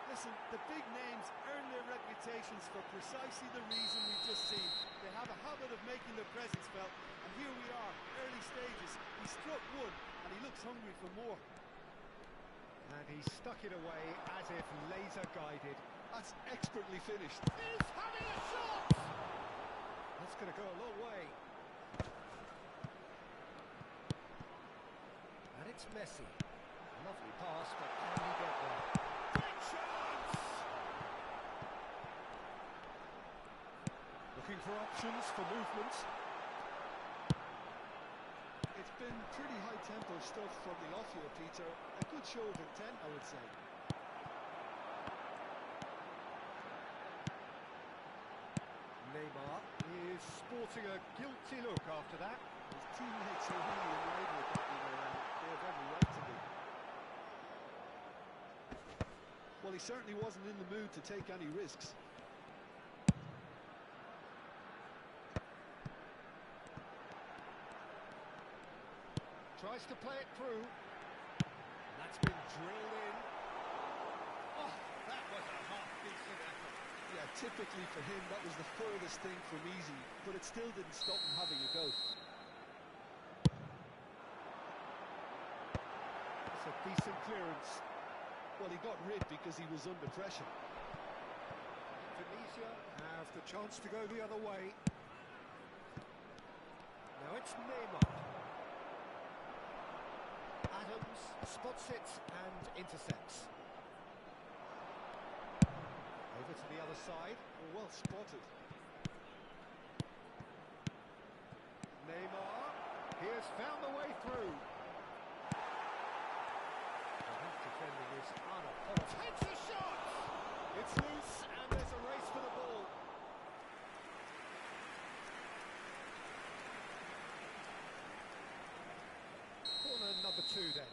Listen, the big names earn their reputations for precisely the reason we've just seen. They have a habit of making their presence felt, and here we are, early stages. He struck one, and he looks hungry for more. And he stuck it away as if laser-guided. That's expertly finished. He's having a shot! That's going to go a long way. And it's Messi. Lovely pass, but can he get there? Great chance! Looking for options for movement. It's been pretty high-tempo stuff from the off here, Peter. A good show of intent, I would say. Neymar is sporting a guilty look after that. His teammates are really annoyed with that, you know, and they have every right to be. Well, he certainly wasn't in the mood to take any risks. Tries to play it through. That's been drilled in. Oh, that was a half-decent effort. Yeah, typically for him, that was the furthest thing from easy, but it still didn't stop him having a go. It's a decent clearance. Well, he got rid because he was under pressure. Tunisia have the chance to go the other way. Now it's Neymar. Adams spots it and intercepts. Over to the other side. Well spotted. Neymar. He has found the way through. His defending is unapologetic. Takes a shot! It's loose and there's a race for the ball. Corner number 2 then.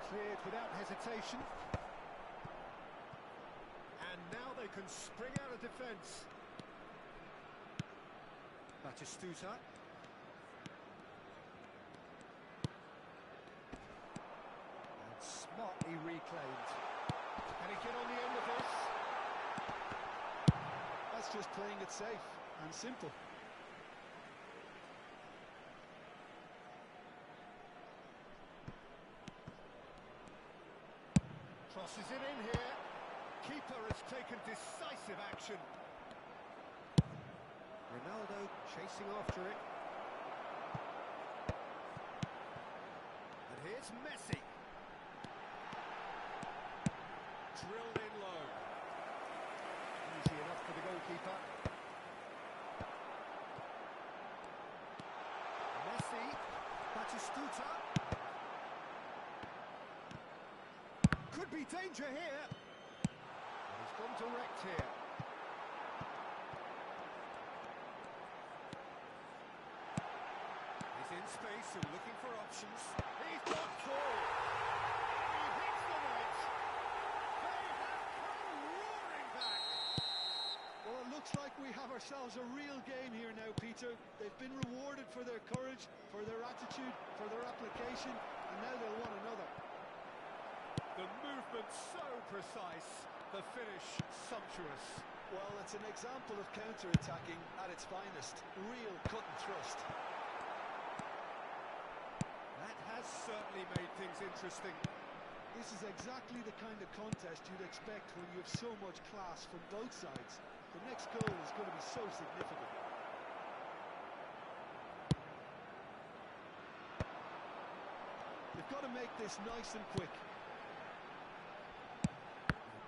Cleared without hesitation. And now they can spring out of defence. Batistuta. And smartly reclaimed. Can he get on the end of this? That's just playing it safe and simple. Crosses it in here. Keeper has taken decisive action. Ronaldo chasing after it. And here's Messi. Drilled in low. Easy enough for the goalkeeper. Messi. Batistuta. Could be danger here. And he's gone direct here. He's in space and looking for options. He's got two. He hits the net. They have come roaring back. Well, it looks like we have ourselves a real game here now, Peter. They've been rewarded for their courage, for their attitude, for their application, and now they'll want another. The movement so precise, the finish sumptuous. Well, it's an example of counter-attacking at its finest. Real cut and thrust. That has certainly made things interesting. This is exactly the kind of contest you'd expect when you have so much class from both sides. The next goal is going to be so significant. They've got to make this nice and quick.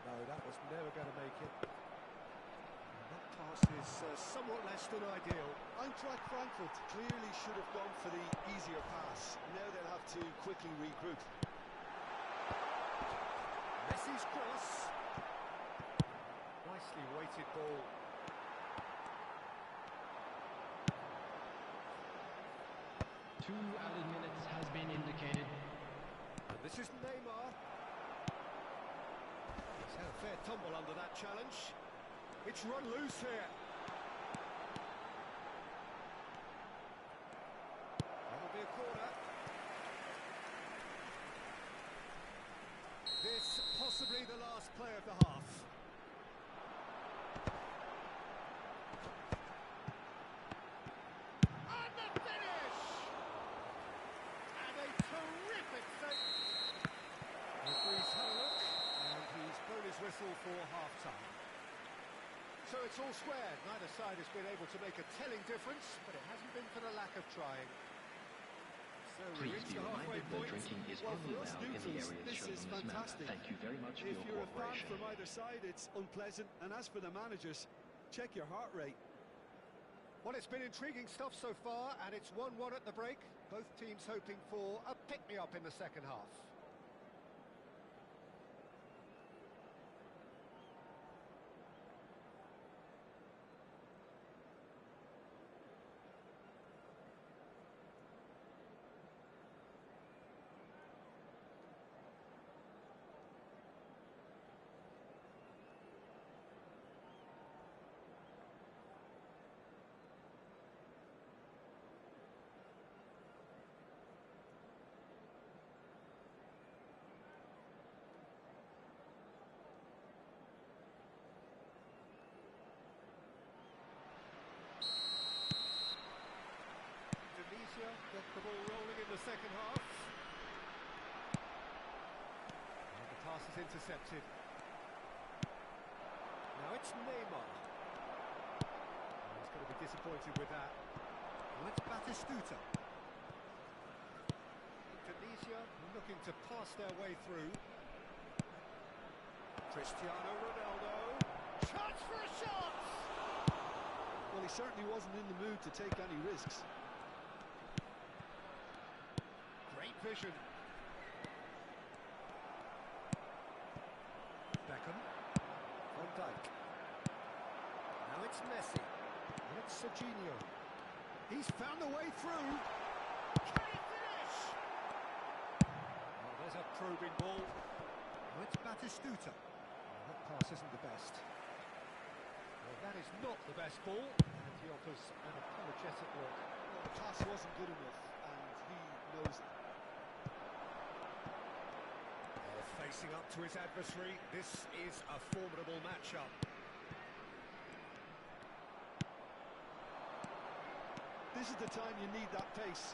No, that was never going to make it. And that pass is somewhat less than ideal. Eintracht Frankfurt clearly should have gone for the easier pass. Now they'll have to quickly regroup. Messi's cross. Nicely weighted ball. Two added minutes has been indicated. And this is Neymar. He's had a fair tumble under that challenge. It's run loose here. That'll be a corner. This possibly the last play of the half. And the finish! And a terrific save. Referee's had a look, and he's blown his whistle for half-time. So it's all squared. Neither side has been able to make a telling difference, but it hasn't been for the lack of trying. So we Please reach be the halfway reminded that point. drinking is Well, only for us allowed in the neutrals, areas this shown is on this map. fantastic. Thank you very much for If your you're a fan cooperation. from either side, it's unpleasant. And as for the managers, check your heart rate. Well, it's been intriguing stuff so far, and it's 1-1 at the break. Both teams hoping for a pick-me-up in the second half. Got the ball rolling in the second half. And the pass is intercepted. Now it's Neymar. He's going to be disappointed with that. Well, it's Batistuta. Tunisia looking to pass their way through. Cristiano Ronaldo. Chance for a shot! Well, he certainly wasn't in the mood to take any risks. Vision. Beckham. Van Dijk. Now it's Messi. And it's Serginho. He's found a way through. Can he finish? Oh, there's a probing ball. Now it's Batistuta. Oh, that pass isn't the best. Well, that is not the best ball. And he offers an apologetic look. Well, the pass wasn't good enough, and he knows it. Facing up to his adversary, this is a formidable matchup. This is the time you need that pace.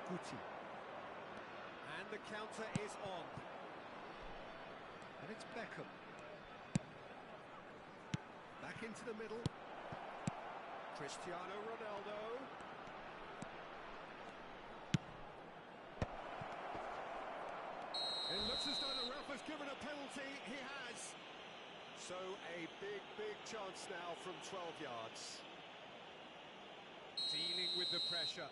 Guti. And the counter is on. And it's Beckham. Back into the middle. Cristiano Ronaldo. It looks as though the ref has given a penalty. He has. So a big chance now from 12 yards. Dealing with the pressure.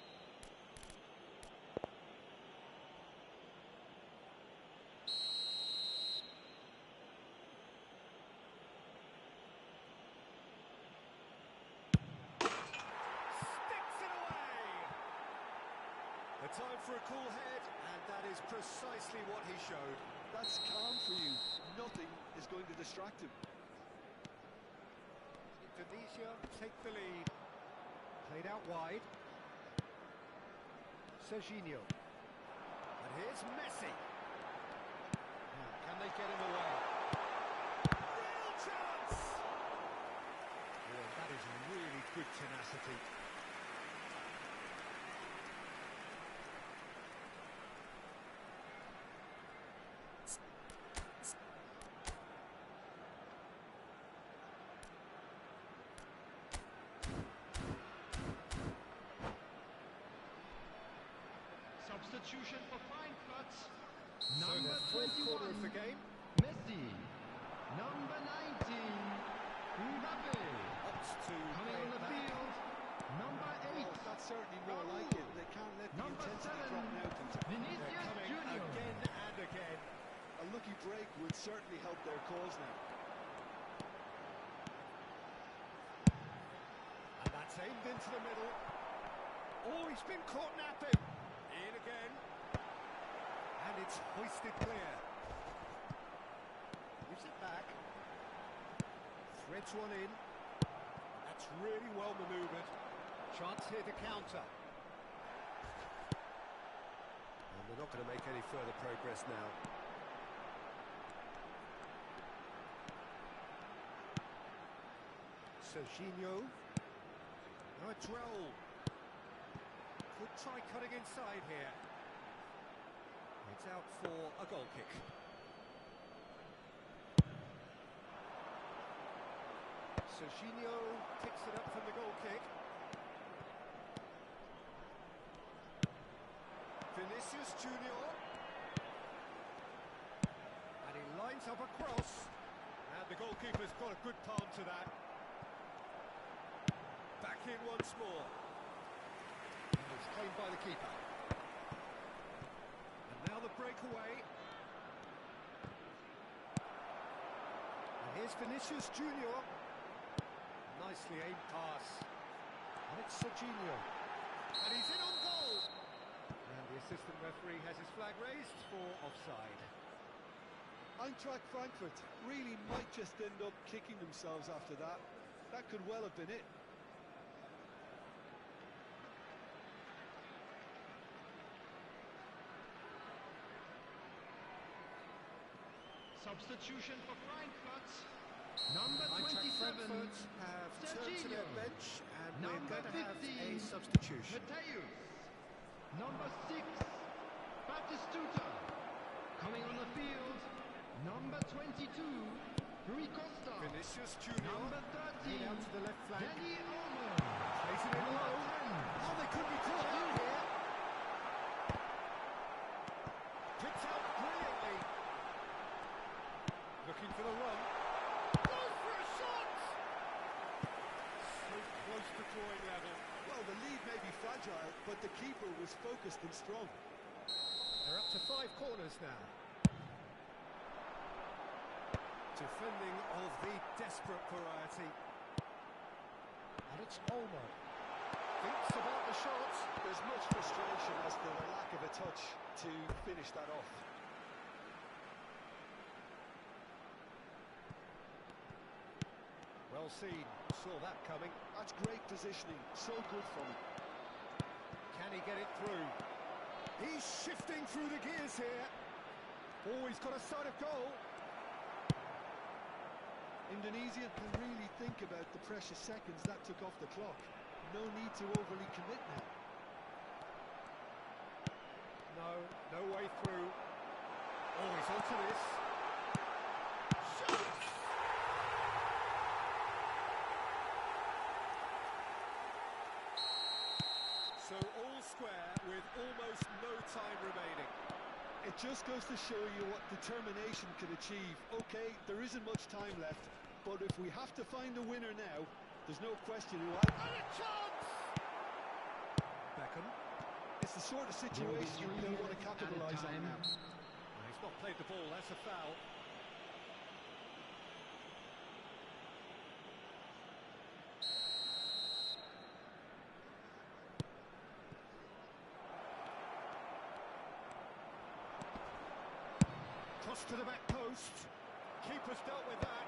Time for a cool head, and that is precisely what he showed. That's calm for you. Nothing is going to distract him. Indonesia take the lead. Played out wide. Serginho. And here's Messi. Now, can they get him away? Real chance! Well, that is really good tenacity. Substitution for Frankfurt. So Number the fourth 21, quarter of the game. Messi. Number 19, Mbappe. Opts to Coming play on the back. field, number 8. Well, that's certainly more Raul. like it. They can't let the Number intensity 7, drop now. They're Vinicius coming Junior. again and again. A lucky break would certainly help their cause now. And that's aimed into the middle. Oh, he's been caught napping. In again. And it's hoisted clear. Gives it back. Threads one in. That's really well manoeuvred. Chance here to counter. And they're not going to make any further progress now. Serginho. Now it's Raul. Could try cutting inside here. It's out for a goal kick. Serginho picks it up from the goal kick. Vinicius Junior. And he lines up a cross. And the goalkeeper's got a good palm to that. Back in once more. And it's claimed by the keeper. And now the breakaway. And here's Vinicius Junior. Nicely aimed pass. And it's Serginho. And he's in on goal. And the assistant referee has his flag raised for offside. Eintracht Frankfurt really might just end up kicking themselves after that. That could well have been it. Substitution for Frankfurt. Number Eintracht 27, Frankfurt have turned to their Serginho. bench, and we're Number going to have a 15, substitution. Mateus. Number 6, Batistuta. Coming on the field, number 22, Rui Costa. Vinicius Junior. Number Laid 13, out to the left flank. Danny Olmo. Plays it in Number low. 10, Oh, they could be caught out here. Picked out brilliantly. Looking for the run. Goes for a shot! So close to drawing level. Well, the lead may be fragile, but the keeper was focused and strong. They're up to 5 corners now. Defending of the desperate variety. And it's Olmo. Thinks about the shot. There's much frustration as to the lack of a touch to finish that off. Well seen. Saw that coming. That's great positioning. So good from him. Can he get it through? He's shifting through the gears here. Oh, he's got a sight of goal. Indonesia can really think about the precious seconds that took off the clock. No need to overly commit now. No way through. Oh, he's onto this. Shoots! square with almost no time remaining. It just goes to show you what determination can achieve. Okay, there isn't much time left, but if we have to find a winner now, there's no question who And a chance! Beckham. It's the sort of situation they want to capitalise on now. He's not played the ball, that's a foul. Toss to the back post. Keeper's dealt with that.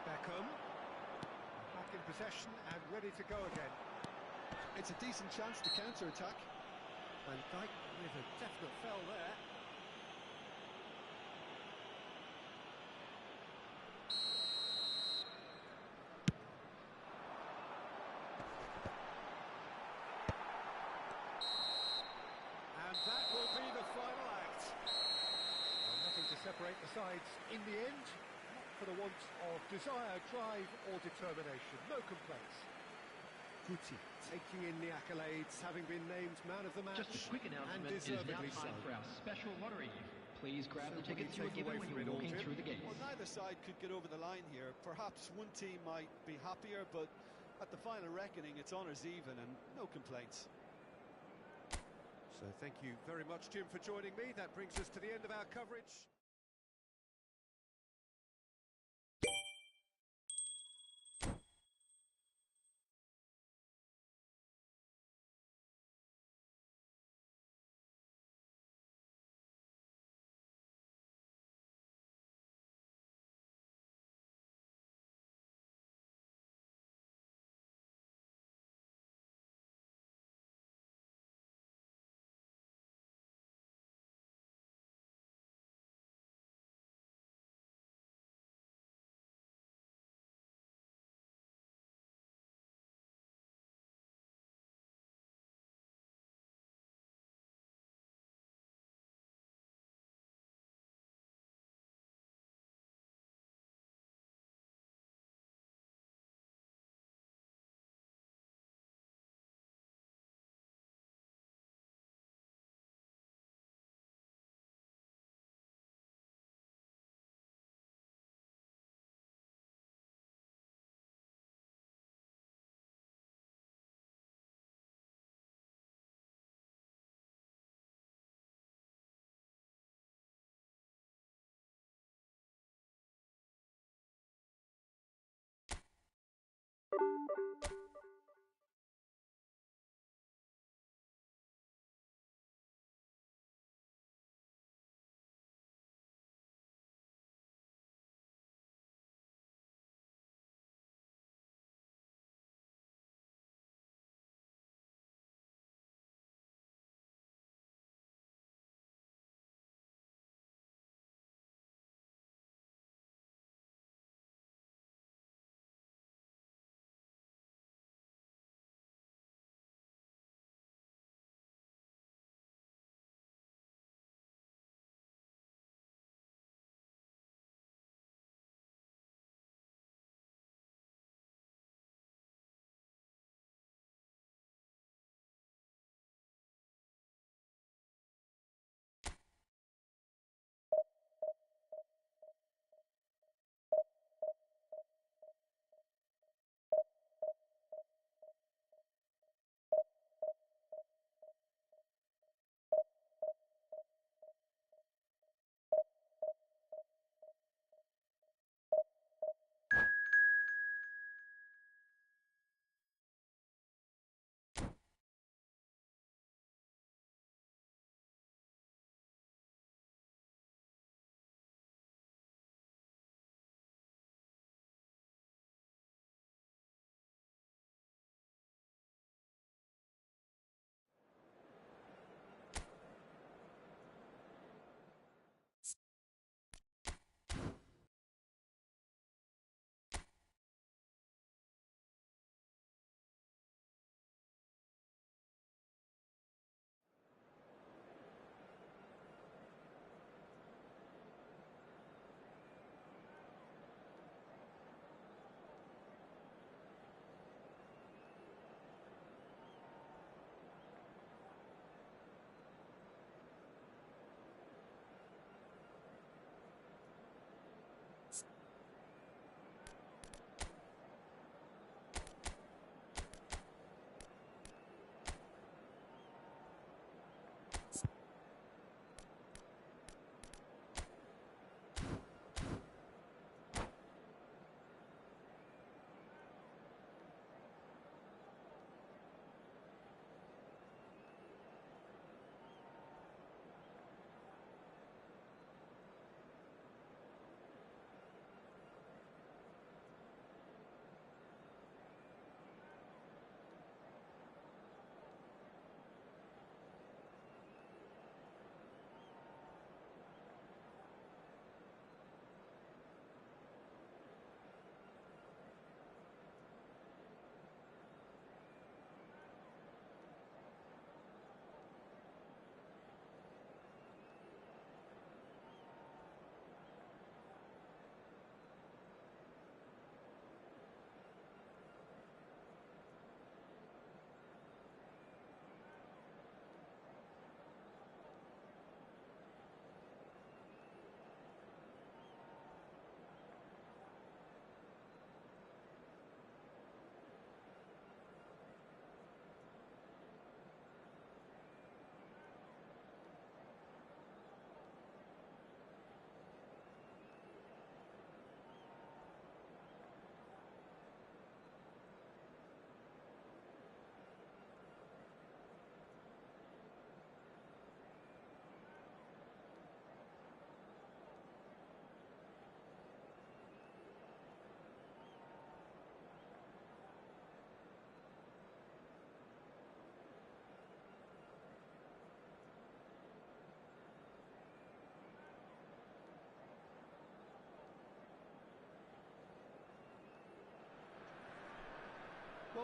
Beckham. Back in possession and ready to go again. It's a decent chance to counter-attack. Van Dijk with a definite foul there. And that will be the final act. Well, nothing to separate the sides in the end. Not for the want of desire, drive or determination. No complaints. Guti taking in the accolades, having been named man of the match. Just a quick announcement, and it is now deservedly time so. for our special lottery. Please grab the So what do tickets you you were take given away when from you it were all, walking Jim? through the gates. Well, neither side could get over the line here. Perhaps one team might be happier, but at the final reckoning, it's honours even and no complaints. So thank you very much, Jim, for joining me. That brings us to the end of our coverage.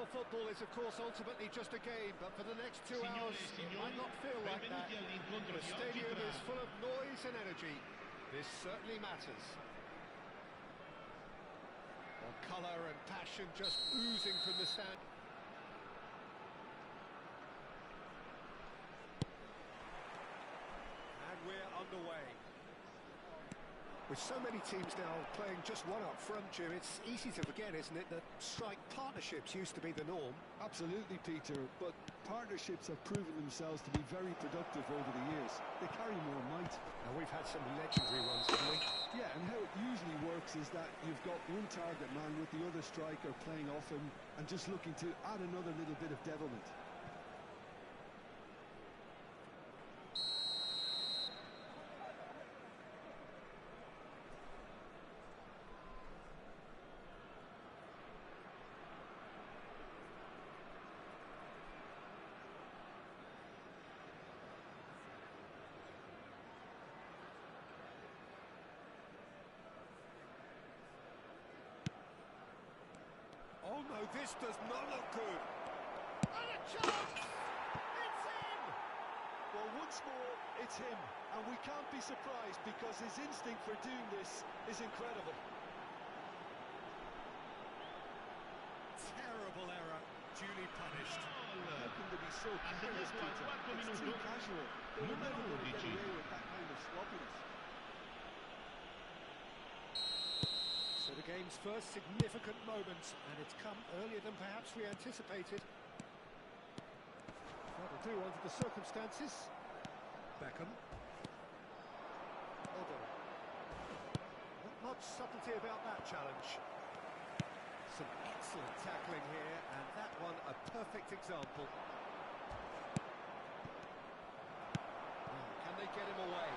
Well, football is, of course, ultimately just a game, but for the next 2 hours, it might not feel like that. The stadium is full of noise and energy. This certainly matters. Well, colour and passion just oozing from the stand. And we're underway. With so many teams now playing just one up front, Jim, it's easy to forget, isn't it, that strike partnerships used to be the norm. Absolutely, Peter, but partnerships have proven themselves to be very productive over the years. They carry more might. And we've had some legendary ones, haven't we? Yeah, and how it usually works is that you've got one target man with the other striker playing off him and just looking to add another little bit of devilment. Oh no, this does not look good. And a chance! It's him! Well, once more, it's him, and we can't be surprised because his instinct for doing this is incredible. Terrible error, duly punished. How can they be so careless, Peter? It's too casual. They will never get away with that kind of sloppiness. So the game's first significant moment, and it's come earlier than perhaps we anticipated. That'll do under the circumstances. Beckham. Odo. Not much subtlety about that challenge. Some excellent tackling here, and that one a perfect example. Oh, can they get him away?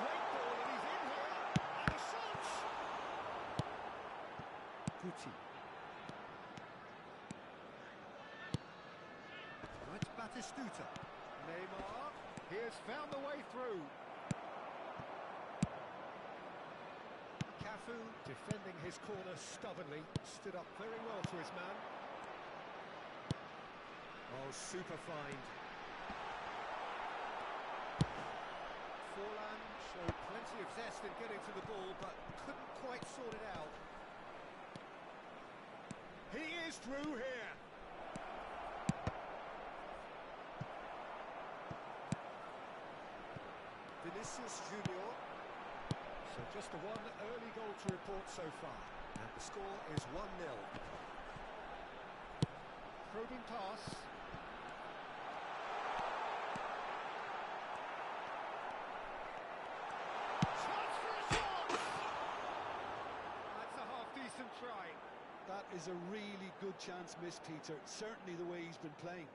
Great ball, and he's in here, and a shot! Guti. Right, Batistuta. Neymar. He has found the way through. Cafu, defending his corner stubbornly, stood up very well to his man. Oh, super find. Forlan showed plenty of zest in getting to the ball, but couldn't quite sort it out. He is through here. Vinicius Junior. So just the one early goal to report so far. And the score is 1-0. Probing pass. Chance for a shot! That's a half-decent try. That is a really good chance missed, Peter. Certainly the way he's been playing.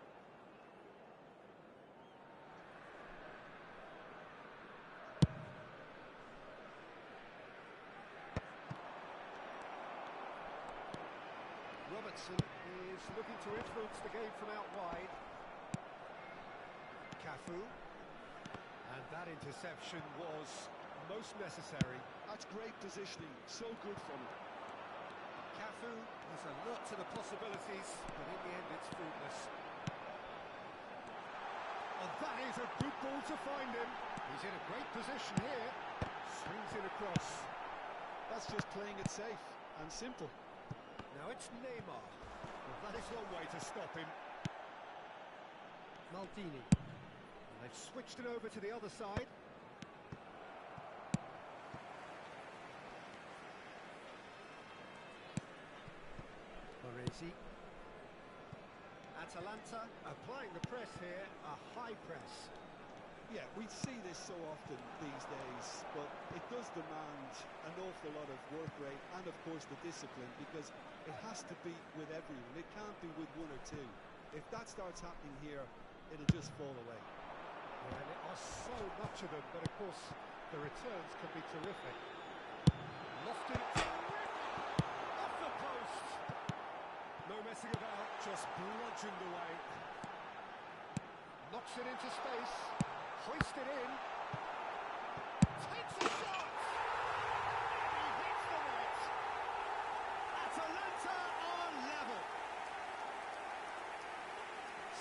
Robertson is looking to influence the game from out wide. Cafu. And that interception was most necessary. That's great positioning. So good from him. Cafu has alert to the possibilities, but in the end it's fruitless. And that is a good ball to find him. He's in a great position here. Swings it across. That's just playing it safe and simple. Now it's Neymar. Well, that is one way to stop him. Maldini. And they've switched it over to the other side. Baresi. Atalanta applying the press here, a high press. Yeah, we see this so often these days, but it does demand an awful lot of work rate and, of course, the discipline, because it has to be with everyone. It can't be with one or two. If that starts happening here, it'll just fall away. Yeah, and there are so much of them, but of course the returns can be terrific. Lofted, terrific! Off the post! No messing about, just bludgeoned away. Knocks it into space. Hoisted in. Takes a shot! He hits the net. Atalanta are level.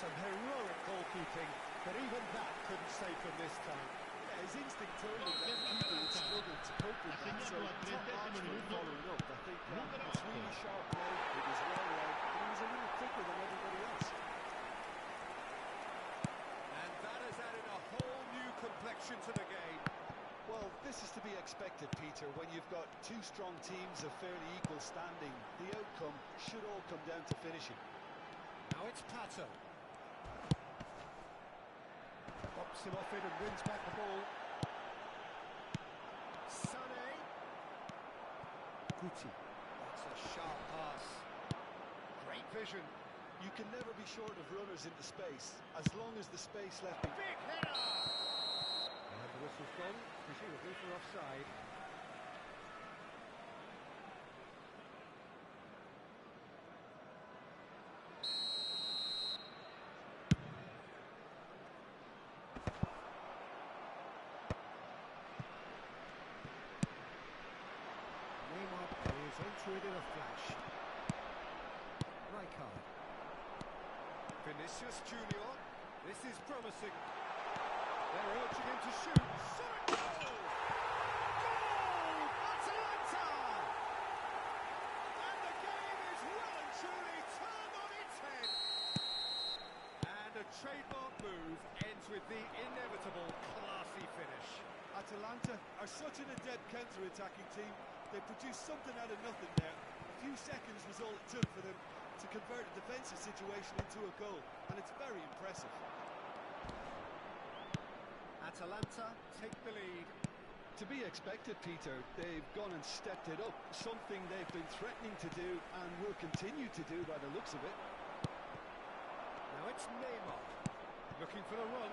Some heroic goalkeeping, but even that couldn't save them this time. Yeah, his instinct told him that people would struggle to cope with that, so top marks for him following up. I think it's really sharp play, it was well read, and he was a little quicker than everybody else. And that has added a whole new complexion to the game. Well, this is to be expected, Peter. When you've got two strong teams of fairly equal standing, the outcome should all come down to finishing. Now it's Pato. Pops him off it and wins back the ball. Sané. Guti. That's a sharp pass. Great vision. You can never be short of runners into space, as long as the space left... Big header! And the whistle's gone, presumably for offside. Is into it in a flash. Rijkaard. Vinicius Junior. This is promising. They're urging him to shoot. Shot! Goal! Goal! Atalanta! And the game is well and truly turned on its head. And a trademark move ends with the inevitable classy finish. Atalanta are such an adept counter-attacking team. They produced something out of nothing there. A few seconds was all it took for them to convert a defensive situation into a goal, and it's very impressive. Atalanta take the lead. To be expected, Peter. They've gone and stepped it up, something they've been threatening to do and will continue to do by the looks of it. Now it's Neymar, looking for the run.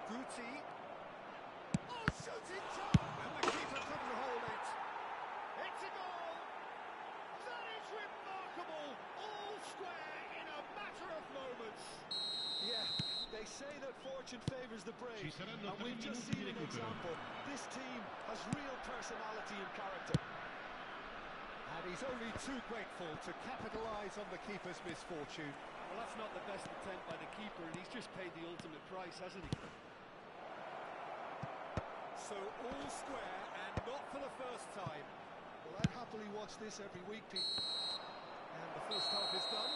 Guti. Oh, shooting shot! And the keeper couldn't hold it. It's a goal! That is remarkable! All square in a matter of moments. Yeah, they say that fortune favours the brave, and we've just seen an example. This team has real personality and character. And he's only too grateful to capitalise on the keeper's misfortune. Well, that's not the best attempt by the keeper, and he's just paid the ultimate price, hasn't he? So all square, and not for the first time. Well, I'd happily watch this every week, Pete. And the first half is done.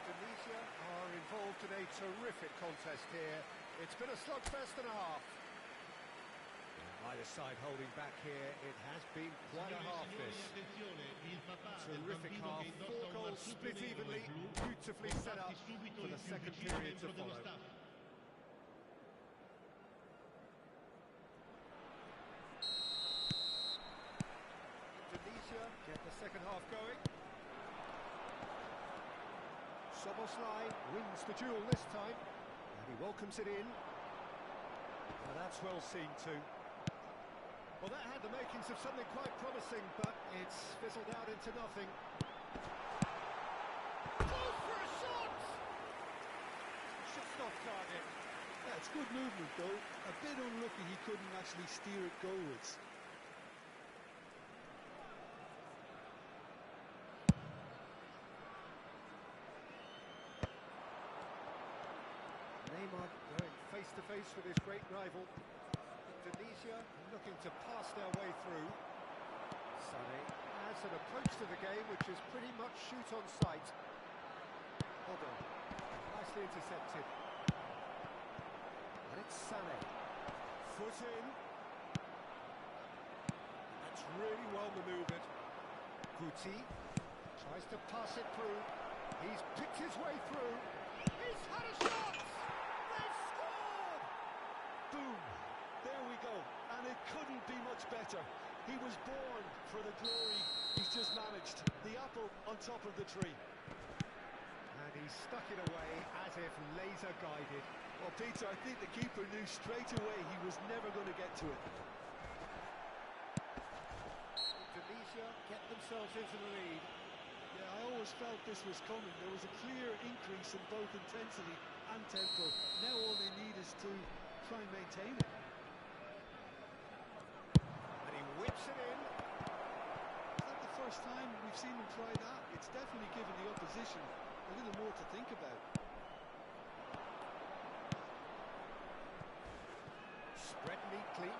Indonesia are involved in a terrific contest here. It's been a slugfest and a half. Either side holding back here. It has been quite a half this. Terrific half. 4 goals split evenly. Beautifully set up for the second period to follow. Get the second half going. Soboslai wins the duel this time, and he welcomes it in. Well, that's well seen too. Well, that had the makings of something quite promising, but it's fizzled out into nothing. Goes for a shot! Shot's off target. Yeah, it's good movement though. A bit unlucky he couldn't actually steer it goalwards. Neymar going face-to-face with his great rival. Indonesia looking to pass their way through. Sané has an approach to the game which is pretty much shoot on sight. Hold on. Nicely intercepted. And it's Sané. Foot in. That's really well manoeuvred. Guti tries to pass it through. He's picked his way through. He's had a shot! They've scored! Boom! There we go. And it couldn't be much better. He was born for the glory he's just managed. The apple on top of the tree. And he stuck it away as if laser guided. Well, Peter, I think the keeper knew straight away he was never going to get to it. Indonesia get themselves into the lead. Yeah, I always felt this was coming. There was a clear increase in both intensity and tempo. Now all they need is to try and maintain it. And he whips it in. Is that the first time we've seen them try that? It's definitely given the opposition a little more to think about. Spread neatly.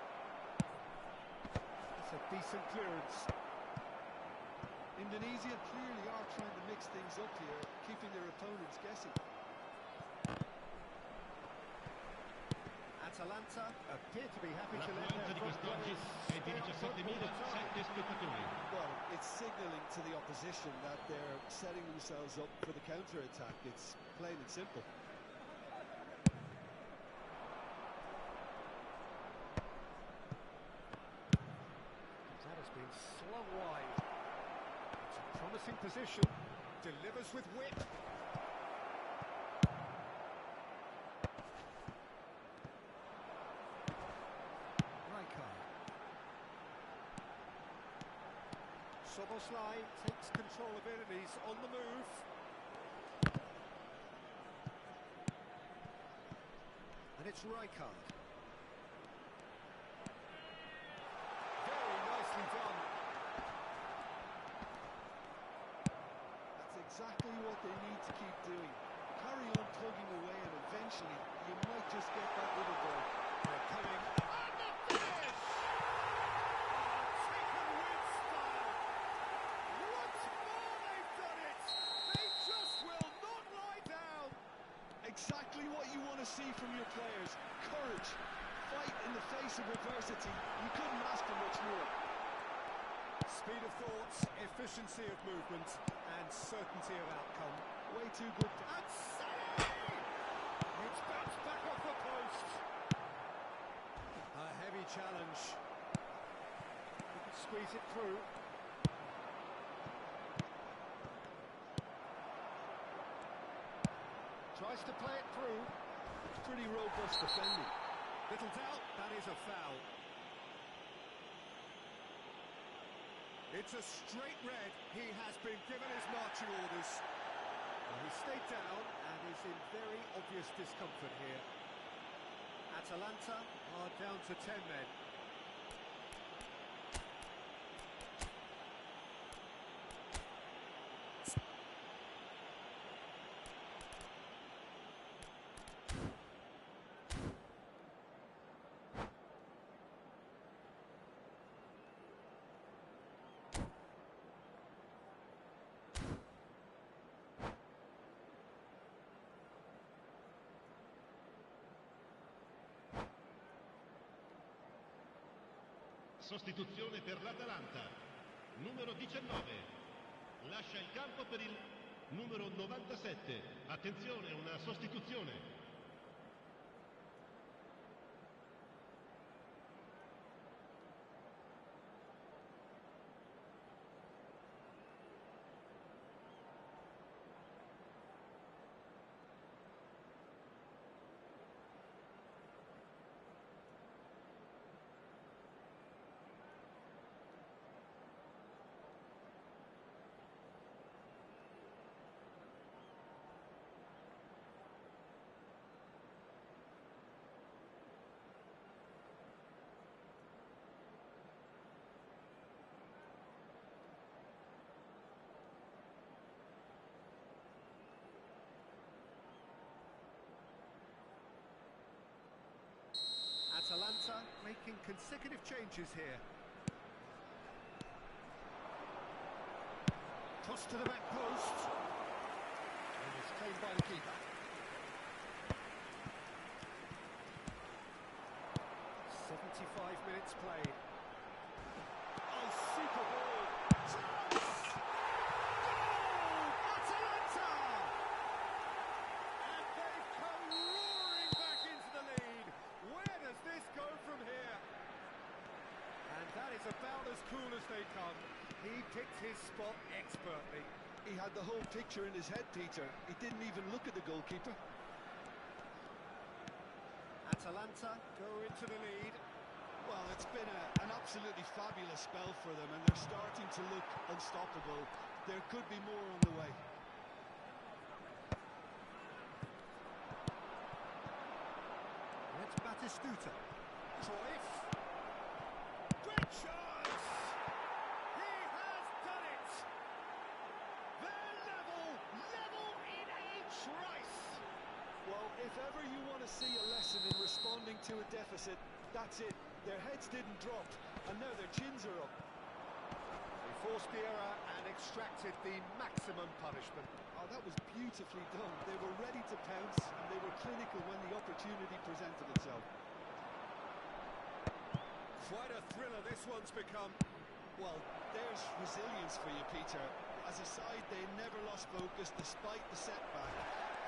That's a decent clearance. Indonesia clearly are trying to mix things up here, keeping their opponents guessing. Atalanta appear to be happy to let L'affluenza their di front quest'oggi players è di stay on top all the time. 17.007 spettatori. Well, it's signalling to the opposition that they're setting themselves up for the counter-attack. It's plain and simple. That has been slung wide. It's a promising position. Delivers with wit. Soboslai takes control of it and he's on the move. And it's Rijkaard. Very nicely done. That's exactly what they need to keep doing. Carry on tugging away and eventually you might just get that little goal. They're coming. And the finish! Taken with style. Once more they've done it. They just will not lie down. Exactly what you want to see from your players. Courage, fight in the face of adversity. You couldn't ask for much more. Speed of thought, efficiency of movement, and certainty of outcome. Way too good to... And save! It's bounced back off the post. A heavy challenge. He can squeeze it through. Tries to play it through. Pretty robust defending. Little doubt, that is a foul. It's a straight red. He has been given his marching orders. Well, he stayed down and is in very obvious discomfort here. Atalanta are down to 10 men. Sostituzione per l'Atalanta. Numero 19. Lascia il campo per il numero 97. Attenzione, una sostituzione. Atalanta making consecutive changes here. Toss to the back post. And it's claimed by the keeper. 75 minutes played. Oh, super ball. Chance! Goal! Atalanta! And they've come roaring back into the lead. Where does this go from here? And that is about as cool as they come. He picked his spot expertly. He had the whole picture in his head, Peter. He didn't even look at the goalkeeper. Atalanta go into the lead. Well, it's been an absolutely fabulous spell for them, and they're starting to look unstoppable. There could be more on the way. It's Batistuta. Cruyff. Great chance! He has done it! They're level in a trice! Well, if ever you want to see a lesson in responding to a deficit, That's it. Their heads didn't drop, and now their chins are up. They forced the error and extracted the maximum punishment. Oh, that was beautifully done. They were ready to pounce, and they were clinical when the opportunity presented itself. Quite a thriller this one's become. Well, there's resilience for you, Peter. As a side, they never lost focus despite the setback,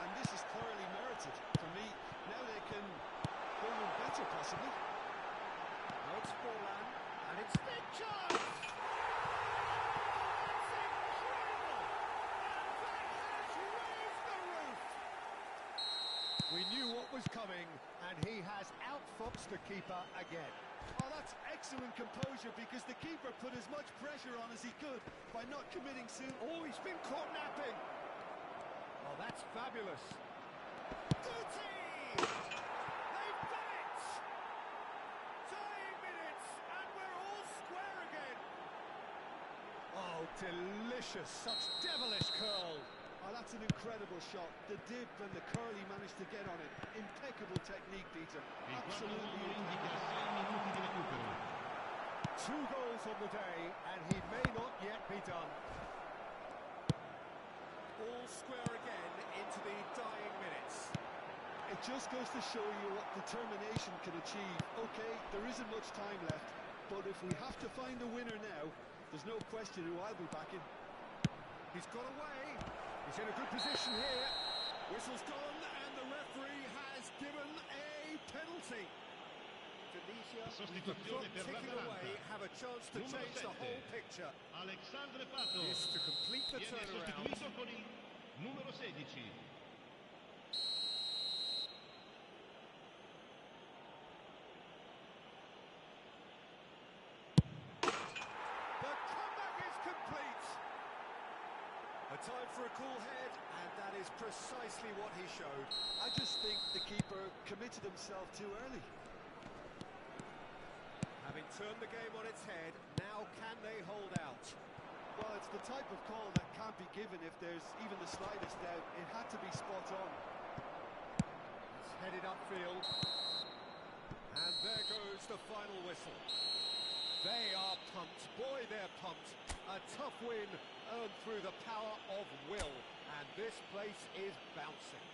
and this is thoroughly merited. For me, now they can go on better, possibly. Now it's Forlan, and it's big chance! That's incredible! And that has raised the roof! We knew what was coming, and he has outfoxed the keeper again. Oh, that's excellent composure, because the keeper put as much pressure on as he could by not committing soon. Oh, he's been caught napping! Oh, that's fabulous! Guti! They've done it! Dying minutes, and we're all square again! Oh, delicious! Such devilish curl! Oh, that's an incredible shot. The dip and the curl he managed to get on it. Impeccable technique, Peter. Absolutely impeccable. 2 goals on the day, and he may not yet be done. All square again into the dying minutes. It just goes to show you what determination can achieve. Okay, there isn't much time left, but if we have to find a winner now, there's no question who I'll be backing. He's got away. He's in a good position here. Whistle's gone, and the referee has given a penalty. Tunisia, Sostituzione per ticking away, l'Atalanta. have a chance to Numero change the 7. whole picture. Alexandre Pato This to complete the viene turnaround. sostituito con il numero 16. The comeback is complete. A time for a cool head, and that is precisely what he showed. I just think the keeper committed himself too early. Having turned the game on its head, now can they hold out? Well, it's the type of call that can't be given if there's even the slightest doubt. It had to be spot on. He's headed upfield. And there goes the final whistle. They are pumped. Boy, they're pumped. A tough win earned through the power of will. And this place is bouncing.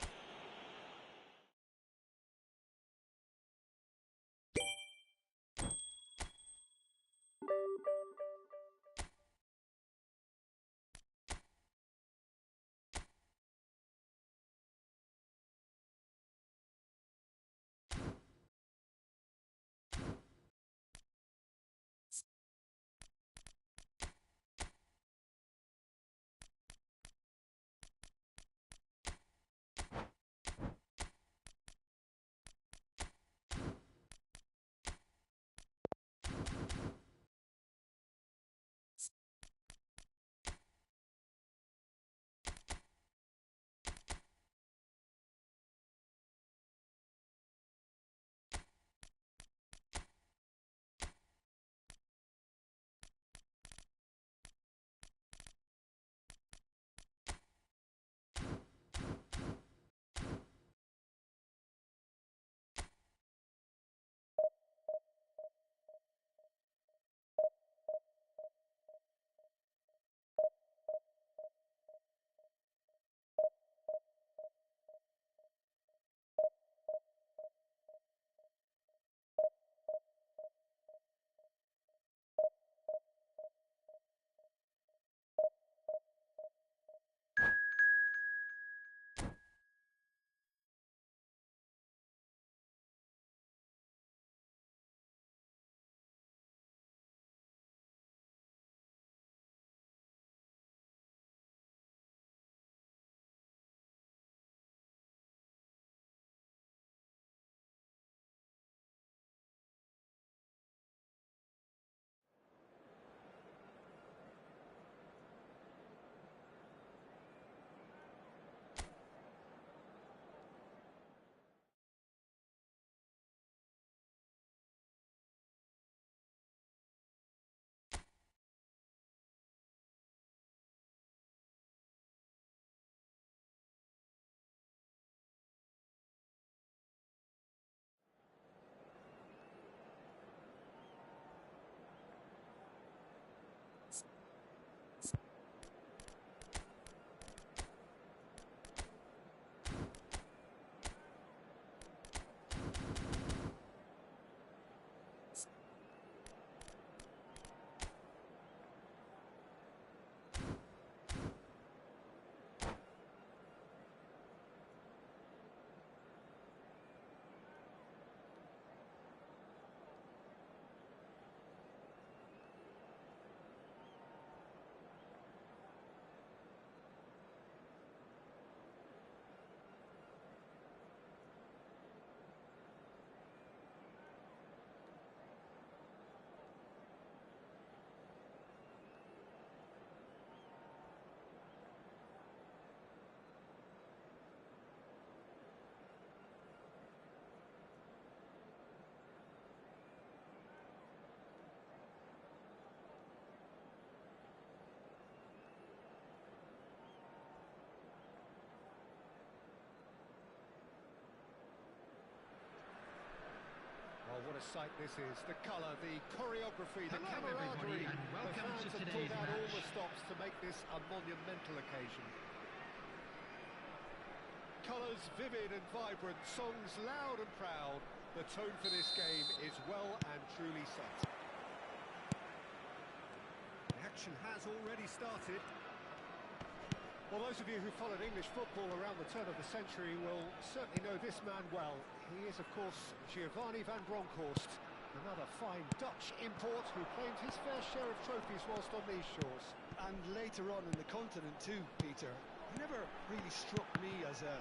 a sight this is. The colour, the choreography, the Hello, camaraderie. everybody, and The welcome fans to have today's pulled out all match. the stops to make this a monumental occasion. Colours vivid and vibrant, songs loud and proud. The tone for this game is well and truly set. The action has already started. Well, those of you who followed English football around the turn of the century will certainly know this man well. He is, of course, Giovanni van Bronckhorst, another fine Dutch import who claimed his fair share of trophies whilst on these shores. And later on in the continent too, Peter. He never really struck me as a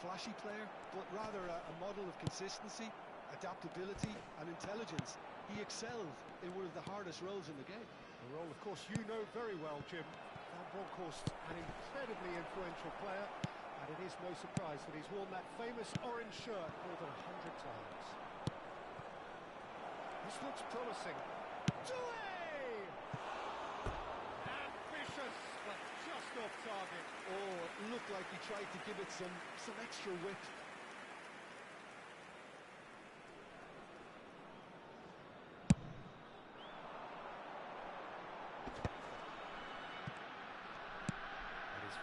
flashy player, but rather a model of consistency, adaptability and intelligence. He excelled in one of the hardest roles in the game. A role, of course, you know very well, Jim. Van Bronckhorst, an incredibly influential player, and it is no surprise that he's worn that famous orange shirt more than 100 times. This looks promising. Doué! Ambitious, but just off target. Oh, it looked like he tried to give it some extra whip.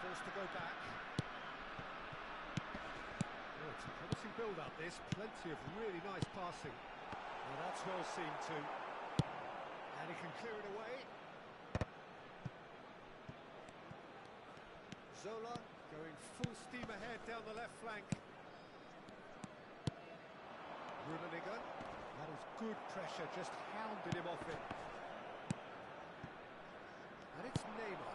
Forced to go back. Oh, it's a promising build-up, this. Plenty of really nice passing. Well, that's well seen too. And he can clear it away. Zola going full steam ahead down the left flank. Rummenigge. That is good pressure, just hounded him off it. And it's Neymar.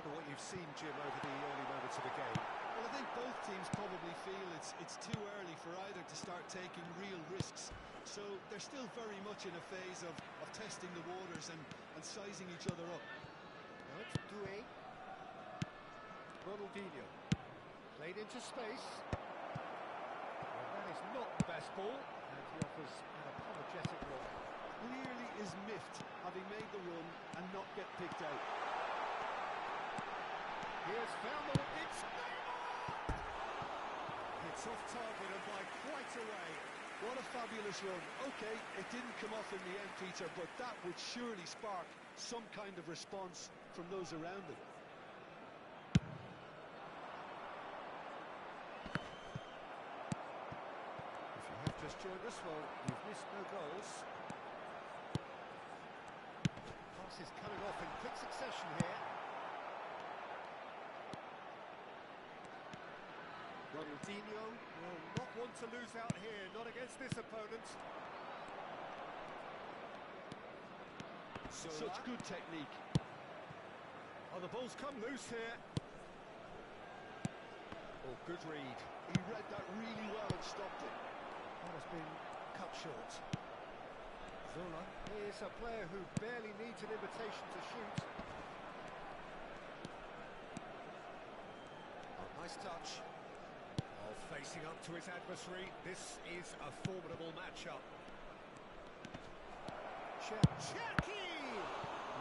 What you've seen, Jim, over the early moments of the game. Well, I think both teams probably feel it's too early for either to start taking real risks. So they're still very much in a phase of testing the waters and sizing each other up. Now it's Doué. Ronaldinho. Played into space. Well, that is not the best ball, and he offers an apologetic look. Clearly is miffed, having made the run and not get picked out. He has found the... It's Neymar! It's off target and by quite a way. What a fabulous run. OK, it didn't come off in the end, Peter, but that would surely spark some kind of response from those around him. If you have just joined us, well, you've missed no goals. Pass is coming off in quick succession here. Ronaldinho will not want to lose out here, not against this opponent. Zola. Such good technique. Oh, the ball's come loose here. Oh, good read. He read that really well and stopped it. That has been cut short. Zola is a player who barely needs an invitation to shoot. Oh, nice touch. Facing up to his adversary, this is a formidable matchup. Cherki!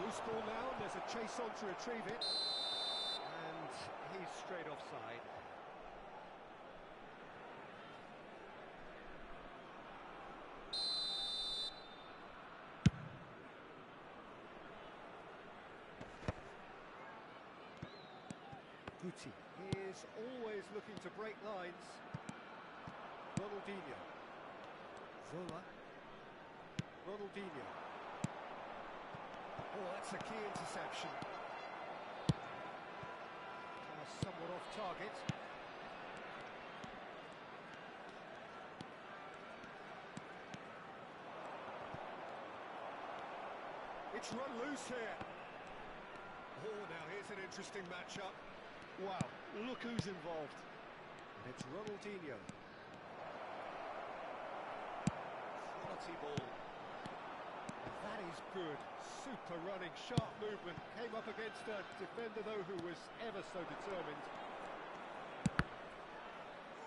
Loose ball now, and there's a chase on to retrieve it. And he's straight offside. Guti is always looking to break lines. Ronaldinho. Zola. Ronaldinho. Oh, that's a key interception. Pass somewhat off target. It's run loose here. Oh, now here's an interesting matchup. Wow, look who's involved. And it's Ronaldinho. Quality ball. And that is good. Super running, sharp movement. Came up against a defender, though, who was ever so determined.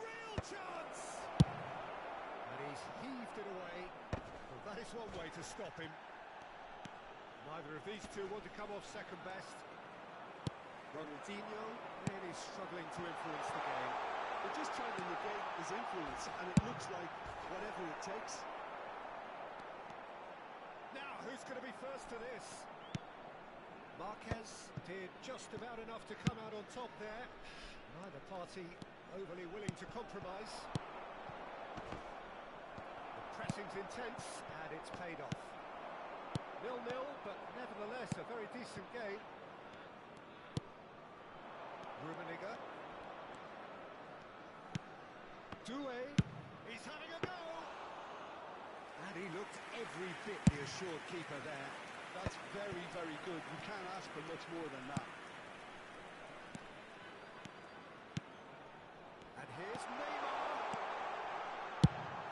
Real chance! And he's heaved it away. Well, that is one way to stop him. Neither of these two want to come off second best. Ronaldinho really struggling to influence the game. They're just trying to negate his influence, and it looks like whatever it takes. Who's going to be first to this? Marquez did just about enough to come out on top there. Neither party overly willing to compromise. The pressing's intense, and it's paid off. 0-0, but nevertheless a very decent game. Rummenigge. Doué. He's having a go! And he looked every bit the assured keeper there. That's very, very good. You can't ask for much more than that. And here's Neymar.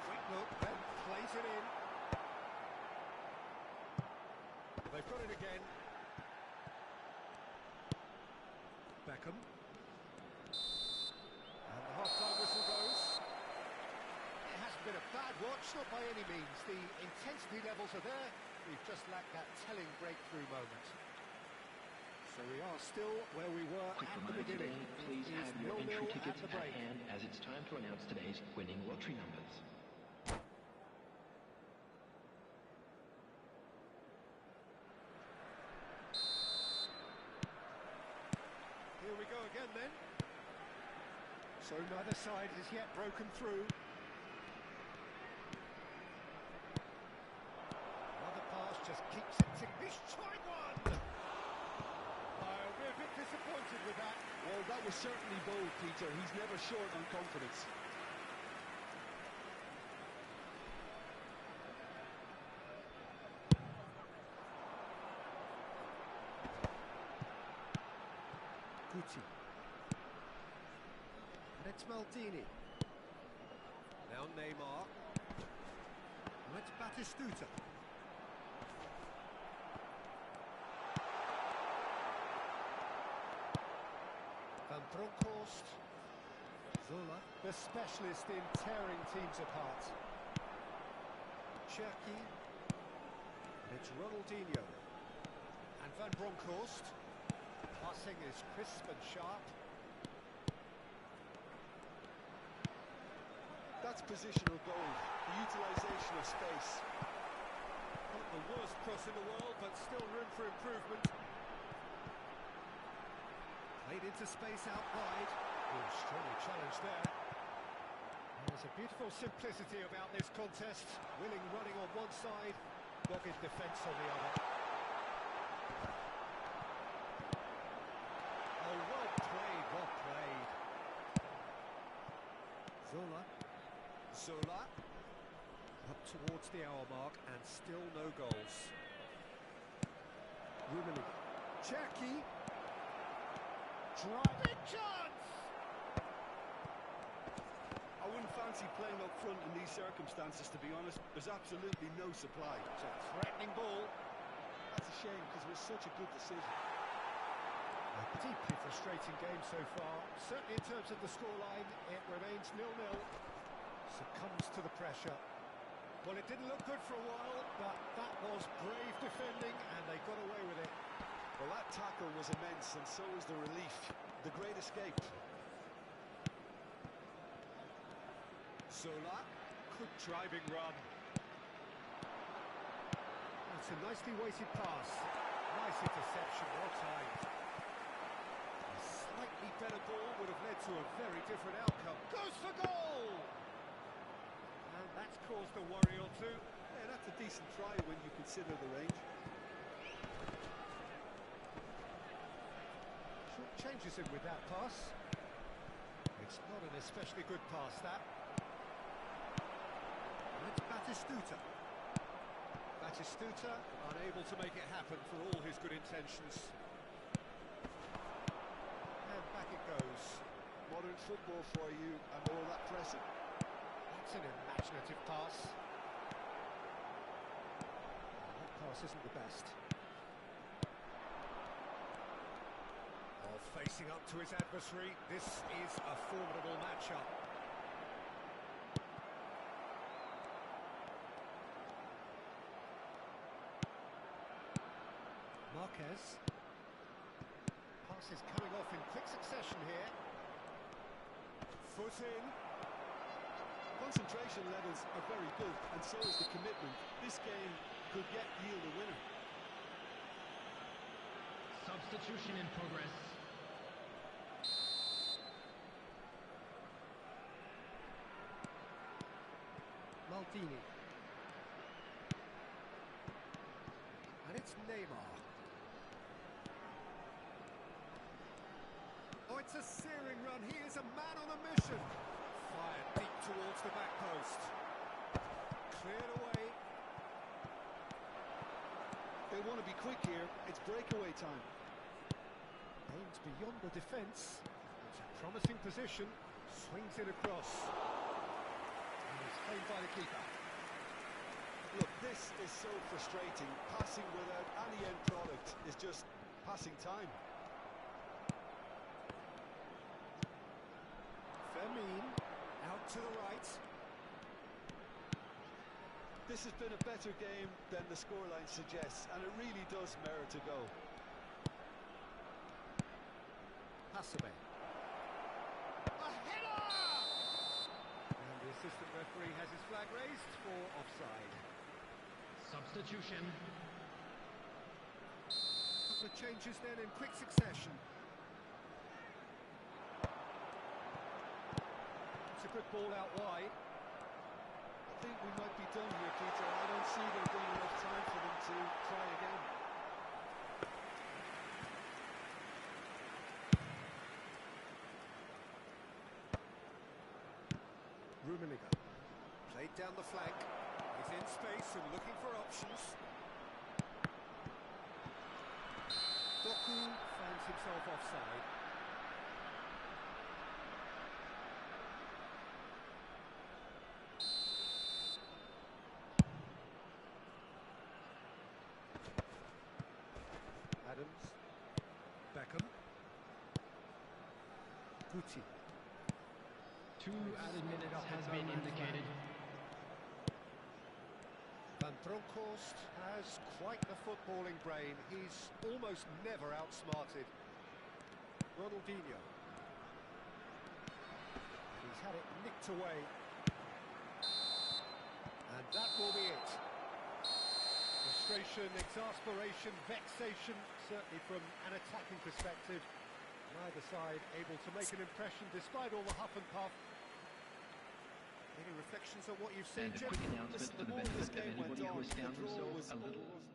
Quick look, then plays it in. They've got it again. Beckham. And the half-time whistle goes. It hasn't been a bad watch, not by any means. The intensity levels are there. We've just lacked that telling breakthrough moment. So we are still where we were Quick at the reminder beginning. today, please It is have your 0-0 entry at tickets the at break. hand as it's time to announce today's winning lottery numbers. Here we go again then. So neither side has yet broken through. Another pass just keeps it ticking. He's tried one! I'll be a bit disappointed with that. Well, that was certainly bold, Peter. He's never short on confidence. Guti. And it's Maldini. Now Neymar. And it's Batistuta. Van Bronckhorst. Zola, the specialist in tearing teams apart. Cherki. And it's Ronaldinho. And Van Bronckhorst. Passing is crisp and sharp. That's positional goal, the utilisation of space. Not the worst cross in the world, but still room for improvement. Played into space out wide. Oh, strongly challenged there. There's a beautiful simplicity about this contest. Willing running on one side, dogged defence on the other. Oh, well played, well played. Zola. Up towards the hour mark and still no goals. Rummenigge. Cherki. Driving chance! I wouldn't fancy playing up front in these circumstances, to be honest. There's absolutely no supply. It's a threatening ball. That's a shame, because it was such a good decision. A deeply frustrating game so far. Certainly in terms of the scoreline, it remains 0-0. Succumbs to the pressure. Well, it didn't look good for a while, but that was brave defending, and they got away with it. Well, that tackle was immense, and so was the relief. The great escape. Zola. Good driving run. That's a nicely weighted pass. Nice interception, well timed. A slightly better ball would have led to a very different outcome. Goes for goal! And that's caused a worry or two. Yeah, that's a decent try when you consider the range. Short changes him with that pass. It's not an especially good pass, that. And it's Batistuta. Batistuta unable to make it happen for all his good intentions. And back it goes. Modern football for you and all that pressing. That's an imaginative pass. That pass isn't the best. Oh, facing up to his adversary, this is a formidable matchup. Marquez. Pass is coming off in quick succession here. Foot in. Concentration levels are very good, and so is the commitment. This game could yet yield a winner. Substitution in progress. Maldini. And it's Neymar. Oh, it's a searing run. He is a man on a mission. Fired deep towards the back post. Cleared away. They want to be quick here. It's breakaway time. Aims beyond the defence. It's a promising position. Swings it across. And it's claimed by the keeper. Look, this is so frustrating. Passing without any end product is just passing time. Fermin out to the right. This has been a better game than the scoreline suggests, and it really does merit a goal. Hasebe. A header! And the assistant referee has his flag raised for offside. Substitution. Couple of changes then in quick succession. It's a good ball out wide. I think we might be done here, Peter. I don't see there being enough time for them to try again. Rummenigge. Played down the flank. He's in space and looking for options. Doku finds himself offside. Adams. Beckham. Guti. 2 added minutes has been indicated. Van Bronckhorst has quite the footballing brain. He's almost never outsmarted. Ronaldinho. And he's had it nicked away. And that will be it. Frustration, exasperation, vexation, certainly from an attacking perspective. Neither side able to make an impression despite all the huff and puff. Any reflections on what you've seen, And a Jim? quick announcement for the benefit of anybody who has found themselves a little lost.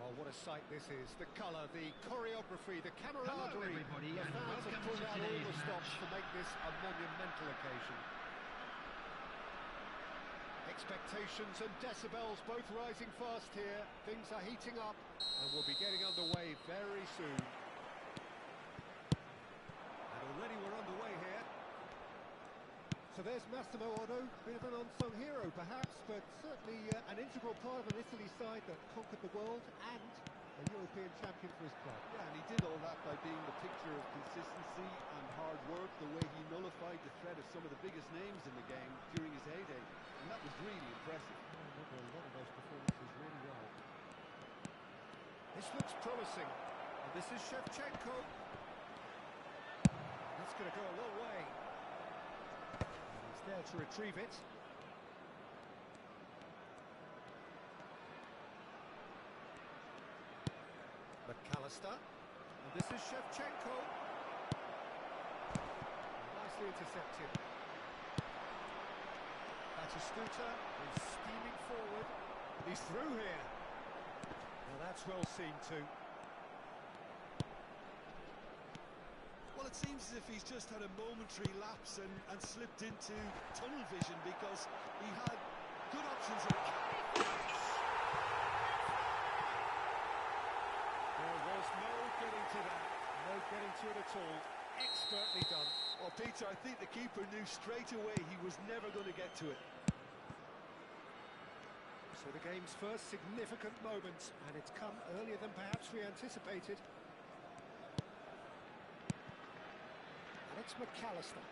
Oh, what a sight this is. The colour, the choreography, the camaraderie. Hello, everybody, The and fans have welcome pulled to out all today's the stops match. to make this a monumental occasion. Expectations and decibels both rising fast here. Things are heating up and we'll be getting underway very soon. And already we're underway here. So there's Massimo Otto, bit of an unsung hero perhaps, but certainly an integral part of an Italy side that conquered the world and a European champion for his club. Yeah, and he did all that by being the picture of consistency and hard work, the way he nullified the threat of some of the biggest names in the game during his heyday, and that was really impressive. I remember a lot of those performances really well. This looks promising. And this is Shevchenko. That's going to go a long way. And he's there to retrieve it. McAllister. And this is Shevchenko. Nicely intercepted. Batistuta is steaming forward. He's through here. Now that's well seen too. Well, it seems as if he's just had a momentary lapse and slipped into tunnel vision, because he had good options. There was no getting to that. No getting to it at all. Expertly done. Well, Peter, I think the keeper knew straight away he was never going to get to it. So the game's first significant moment, and it's come earlier than perhaps we anticipated. And it's McAllister.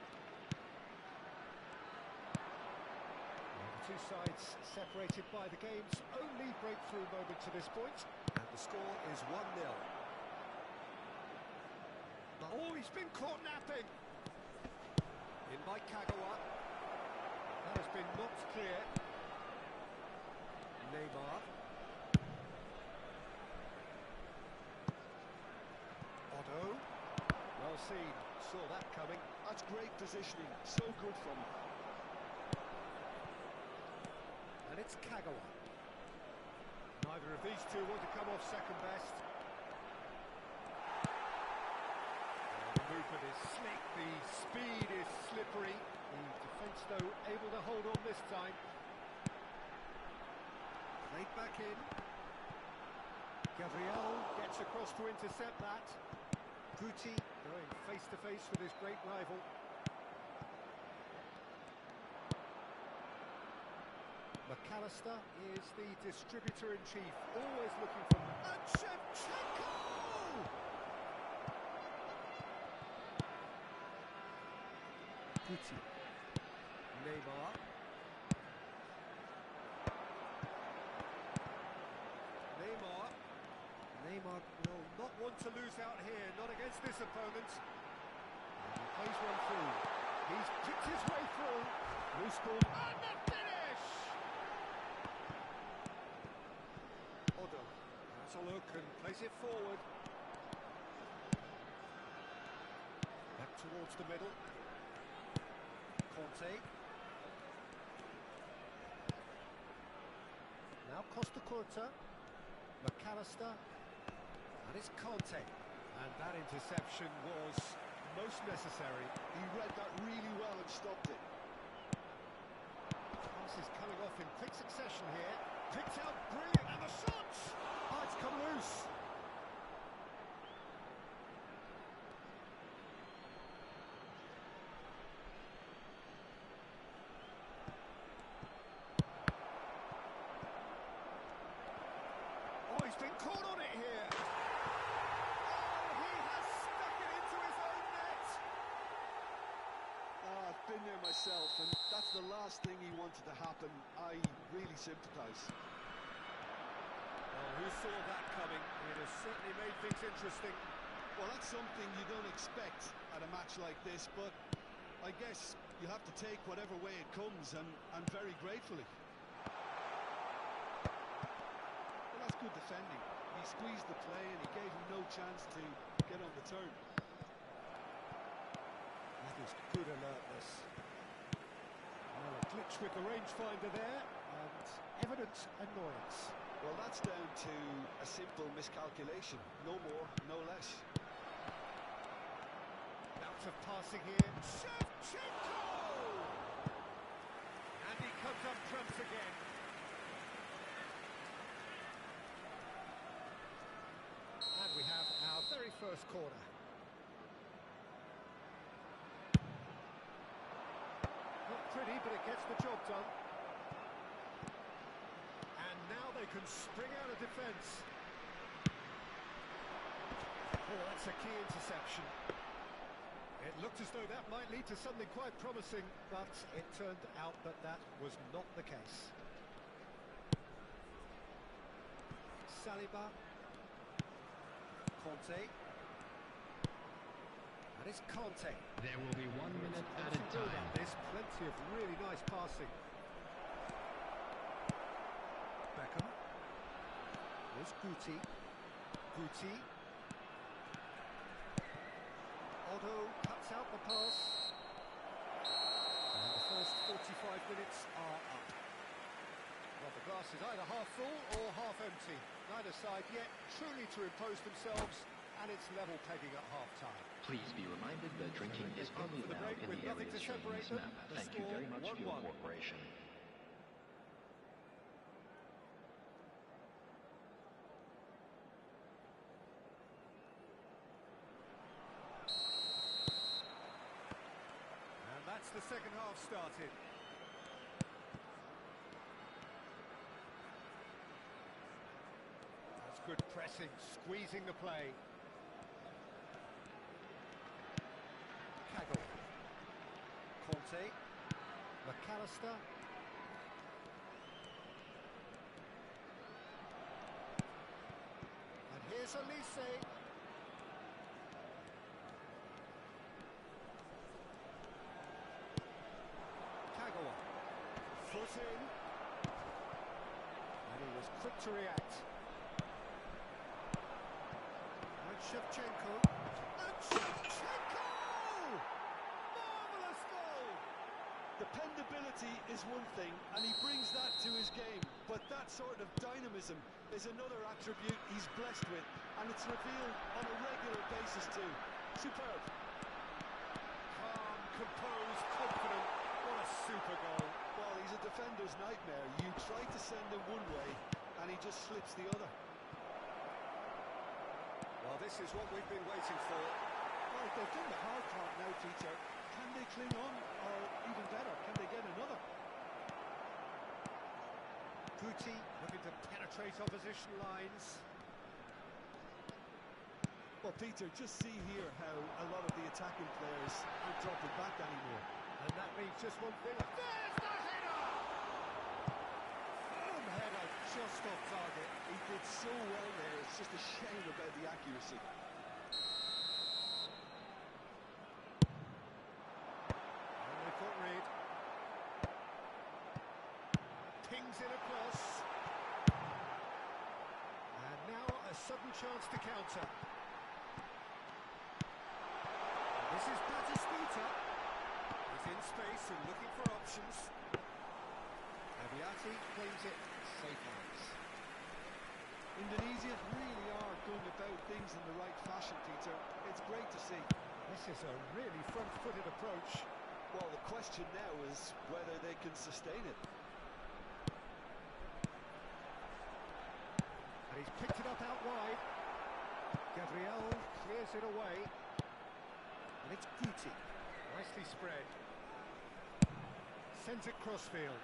And the two sides separated by the game's only breakthrough moment to this point. And the score is 1-0. Oh, he's been caught napping. In by Kagawa. That has been knocked clear. Neymar. Otto. Well seen. Saw that coming. That's great positioning. So good from him. And it's Kagawa. Neither of these two want to come off second best. The movement is slick, the speed is slippery. The defence, though, able to hold on this time. Played back in. Gabriel gets across to intercept that. Guti going face-to-face with his great rival. McAllister is the distributor-in-chief, always looking for... And Shevchenko! Guti. Neymar. Neymar will not want to lose out here, not against this opponent. And he plays one through. He's picked his way through. Loose ball. And the finish! Otto has a look and plays it forward. Back towards the middle. Conte. Now Costa Curta. McAllister. And it's Conte. And that interception was most necessary. He read that really well and stopped it. Pass is coming off in quick succession here. Picked out brilliant, and the shot! Oh, it's come loose. Oh, he's been caught on it here. Oh, he has stuck it into his own net. I've been there myself, and that's the last thing he wanted to happen. I really sympathise. Well, who saw that coming? It has certainly made things interesting. Well, that's something you don't expect at a match like this, but I guess you have to take whatever way it comes, and very gratefully. Well, that's good defending. He squeezed the play and he gave him no chance to get on the turn. That is good alertness. Well, a glitch with the rangefinder there, and evident annoyance. Well, that's down to a simple miscalculation. No more, no less. Out of passing here. Shevchenko! And he comes up trumps again. And we have our very first corner. Not pretty, but it gets the job done. And now they can spring out of defence. Oh, that's a key interception. It looked as though that might lead to something quite promising, but it turned out that that was not the case. Saliba. Conte. And it's Conte. There will be 1 minute added time. There's plenty of really nice passing. Beckham. There's Guti. Guti. Otto cuts out the pass. And the first 45 minutes are up. Well, the glass is either half full or half empty. Neither side yet truly to impose themselves, and it's level pegging at half-time. Please be reminded that drinking is only allowed in the areas shown in this map. Thank you very much for your cooperation. And that's the second half started. That's good pressing, squeezing the play. Kagel. Conte. McAllister. And here's Elise. Kagawa. Foot in. And he was quick to react. And Shevchenko. And Shevchenko! Marvellous goal! Dependability is one thing, and he brings that to his game. But that sort of dynamism is another attribute he's blessed with, and it's revealed on a regular basis too. Superb. Calm, composed, confident. What a super goal. Well, he's a defender's nightmare. You try to send him one way, and he just slips the other. Well, this is what we've been waiting for. Well, they've done the hard part now, Peter. Can they cling on, or even better, can they get another? Guti looking to penetrate opposition lines. Well, Peter, just see here how a lot of the attacking players aren't dropping back anymore. And that means just one thing. There's the header! Firm header, just off target. He did so well there, it's just a shame about the accuracy. And they caught Reed. Pings it across. And now a sudden chance to counter. And this is Batistuta. He's in space and looking for options. Abiati claims it safe hands. Indonesia really are going about things in the right fashion, Peter. It's great to see. This is a really front-footed approach. Well, the question now is whether they can sustain it. And he's picked it up out wide. Gabriel clears it away. And it's Guti. Nicely spread. Sends it crossfield.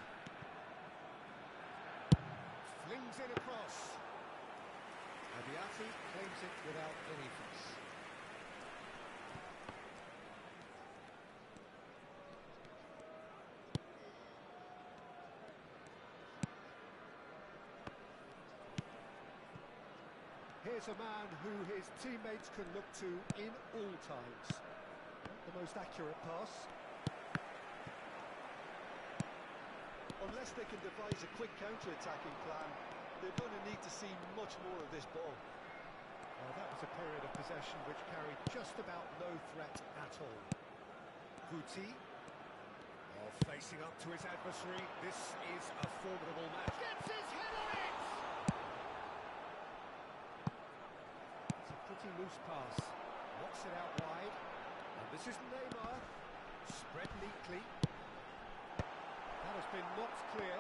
Flings it across. Abiati claims it without any fuss. Here's a man who his teammates can look to in all times. Not the most accurate pass. Unless they can devise a quick counter-attacking plan, they're going to need to see much more of this ball. Well, that was a period of possession which carried just about no threat at all. Guti, facing up to his adversary. This is a formidable match. Gets his head on it! pretty loose pass. Knocks it out wide. And this is Neymar. Spread neatly. That has been knocked clear.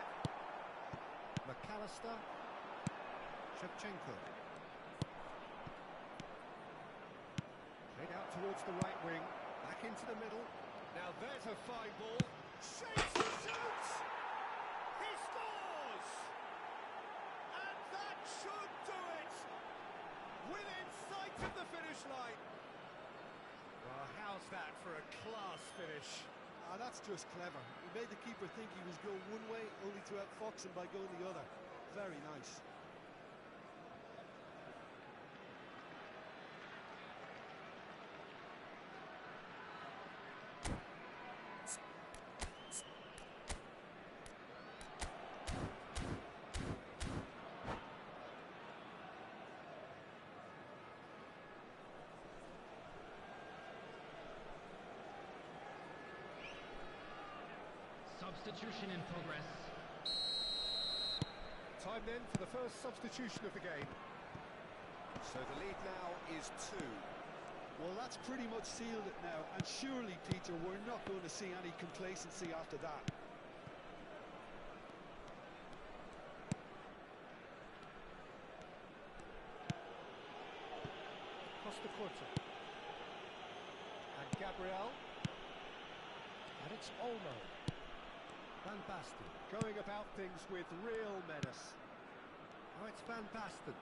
McAllister. Shevchenko. Played out towards the right wing. Back into the middle. Now there's a fine ball. Shapes and shoots! He scores! And that should do it! Within sight of the finish line. Well, how's that for a class finish? That's just clever. He made the keeper think he was going one way, only to outfox him by going the other. Very nice. Substitution in progress. Time then for the first substitution of the game. So the lead now is 2. Well, that's pretty much sealed it now, and surely, Peter, we're not going to see any complacency after that. Costa Curta. And Gabriel. And it's Olmo. Van Basten going about things with real menace. Oh, it's Van Basten.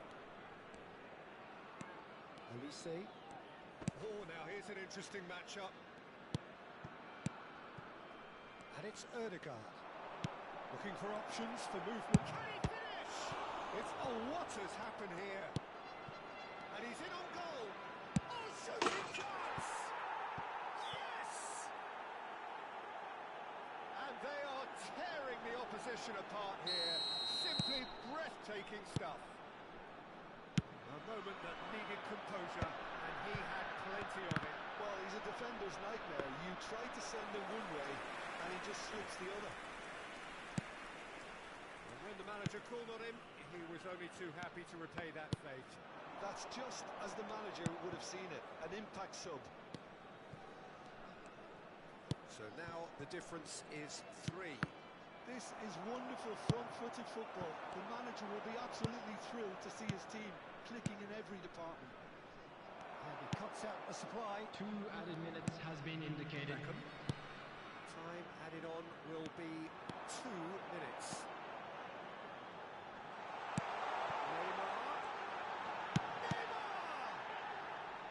Olise. Oh, now here's an interesting matchup. And it's Ødegaard. Looking for options for movement. Can he finish? It's, oh, what has happened here? And he's in on goal. Oh, shooting chance! Yes! And they are tearing the opposition apart here. Simply breathtaking stuff. A moment that needed composure, and he had plenty of it. Well, he's a defender's nightmare. You try to send him one way, and he just slips the other. And when the manager called on him, he was only too happy to repay that fate. That's just as the manager would have seen it, an impact sub. So now the difference is 3. This is wonderful front-footed football. The manager will be absolutely thrilled to see his team clicking in every department. And he cuts out the supply. 2 added minutes has been indicated. Time added on will be 2 minutes.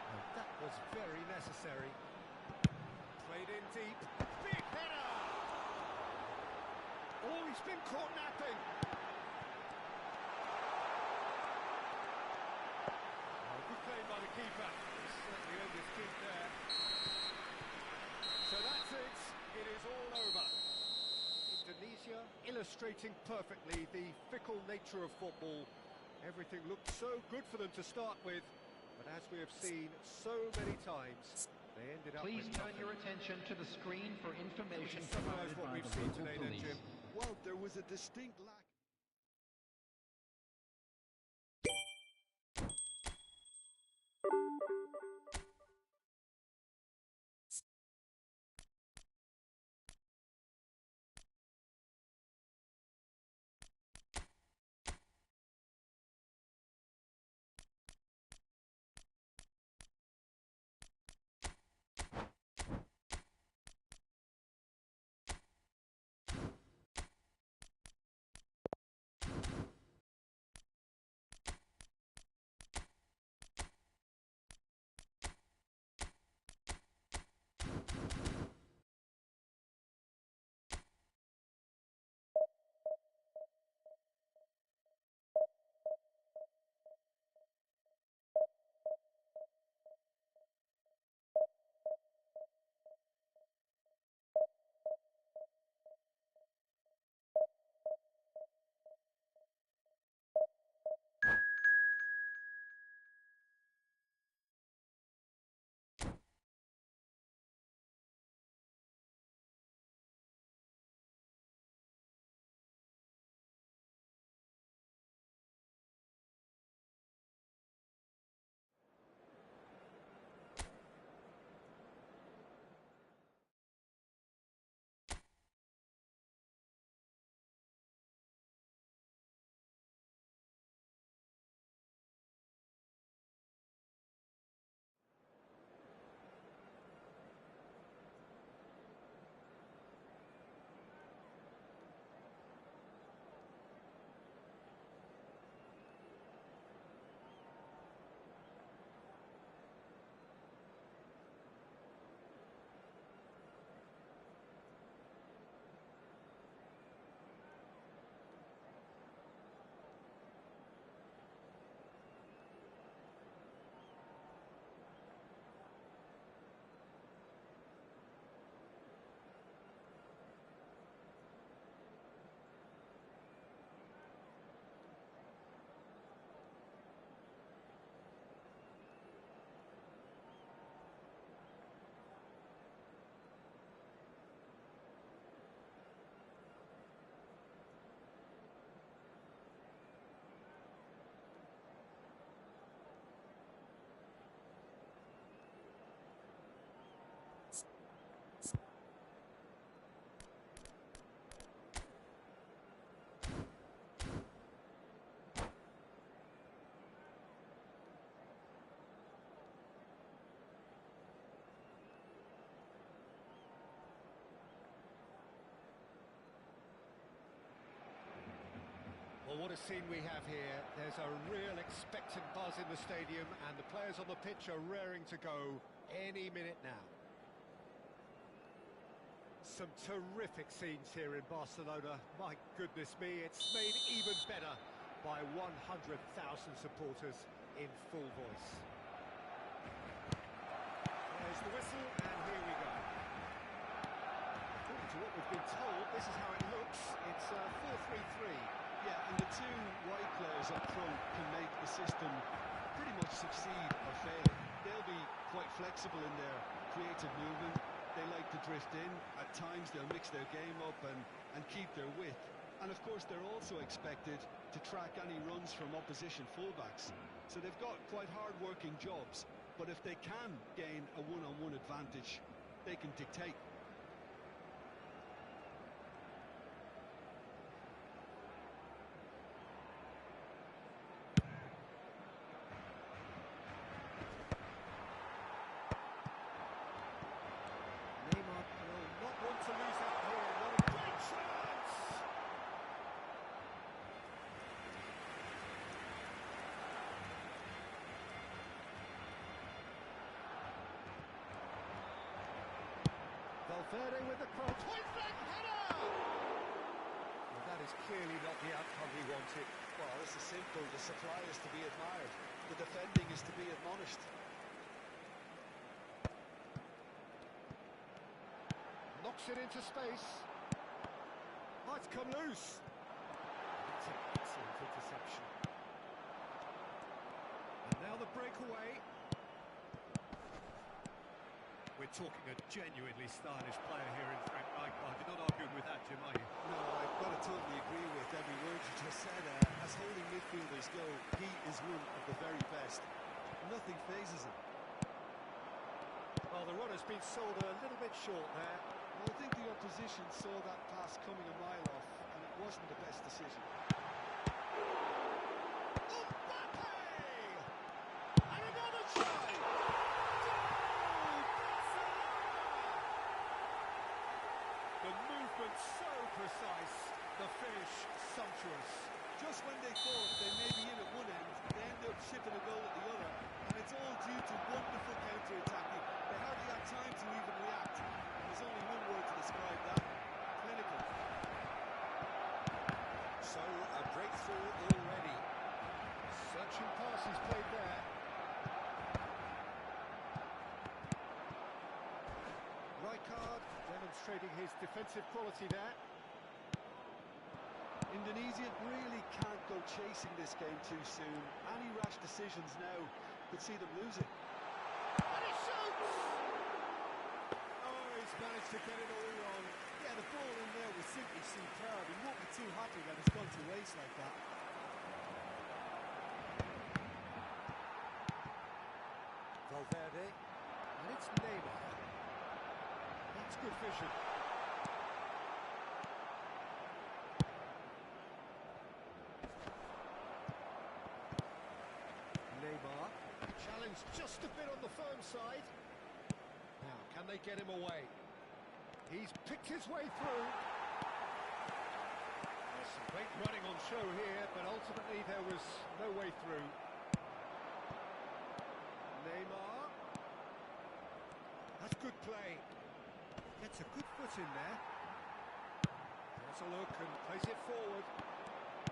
And that was very necessary. Played in deep. Big header! Oh, he's been caught napping. Oh, good play by the keeper. He's certainly earned his keep there. So that's it. It is all over. Indonesia illustrating perfectly the fickle nature of football. Everything looked so good for them to start with, but as we have seen so many times, they ended up Please with turn nothing. your attention to the screen for information Summarise provided what by we've the seen local today then, police. Jim. Well, there was a distinct lack. what a scene we have here. There's a real expectant buzz in the stadium, and the players on the pitch are raring to go any minute now. Some terrific scenes here in Barcelona. My goodness me, it's made even better by 100,000 supporters in full voice. There's the whistle, and here we go. According to what we've been told, this is how it looks. It's 4-3-3. Yeah, and the two wide players up front can make the system pretty much succeed or fail. They'll be quite flexible in their creative movement. They like to drift in. At times they'll mix their game up and keep their width. And of course they're also expected to track any runs from opposition fullbacks. So they've got quite hard-working jobs. But if they can gain a one-on-one advantage, they can dictate. Valverde with the cross. Point blank header! Well, that is clearly not the outcome he wanted. Well, this is simple. The supply is to be admired. The defending is to be admonished. Knocks it into space. Oh, it's come loose. It's an excellent interception. And now the breakaway. We're talking a genuinely stylish player here in Frank Rijkaard. You're not arguing with that, Jim, are you? No, I've got to totally agree with every word you just said. As holding midfielders go, he is one of the very best. Nothing phases him. Well, the runner's been sold a little bit short there. Well, I think the opposition saw that pass coming a mile off, and it wasn't the best decision. And another try! The movement so precise, the finish sumptuous. Just when they thought they may be in at one end, they end up shipping a goal at the other, and it's all due to wonderful counter-attacking. They hardly had time to even react. There's only one word to describe that: clinical. So, a breakthrough already. Searching passes played there. Rijkaard demonstrating his defensive quality there. Indonesia really can't go chasing this game too soon. Any rash decisions now could see them losing. And he shoots! Oh, he's managed to get it all wrong. Yeah, the ball in there was simply superb. He won't be too happy that it's gone to waste like that. Valverde, and it's Neymar. That's good vision. Neymar, challenged just a bit on the firm side. Now, can they get him away? He's picked his way through. There's some great running on show here, but ultimately there was no way through. Neymar. That's good play. Gets a good foot in there. Has a look and plays it forward.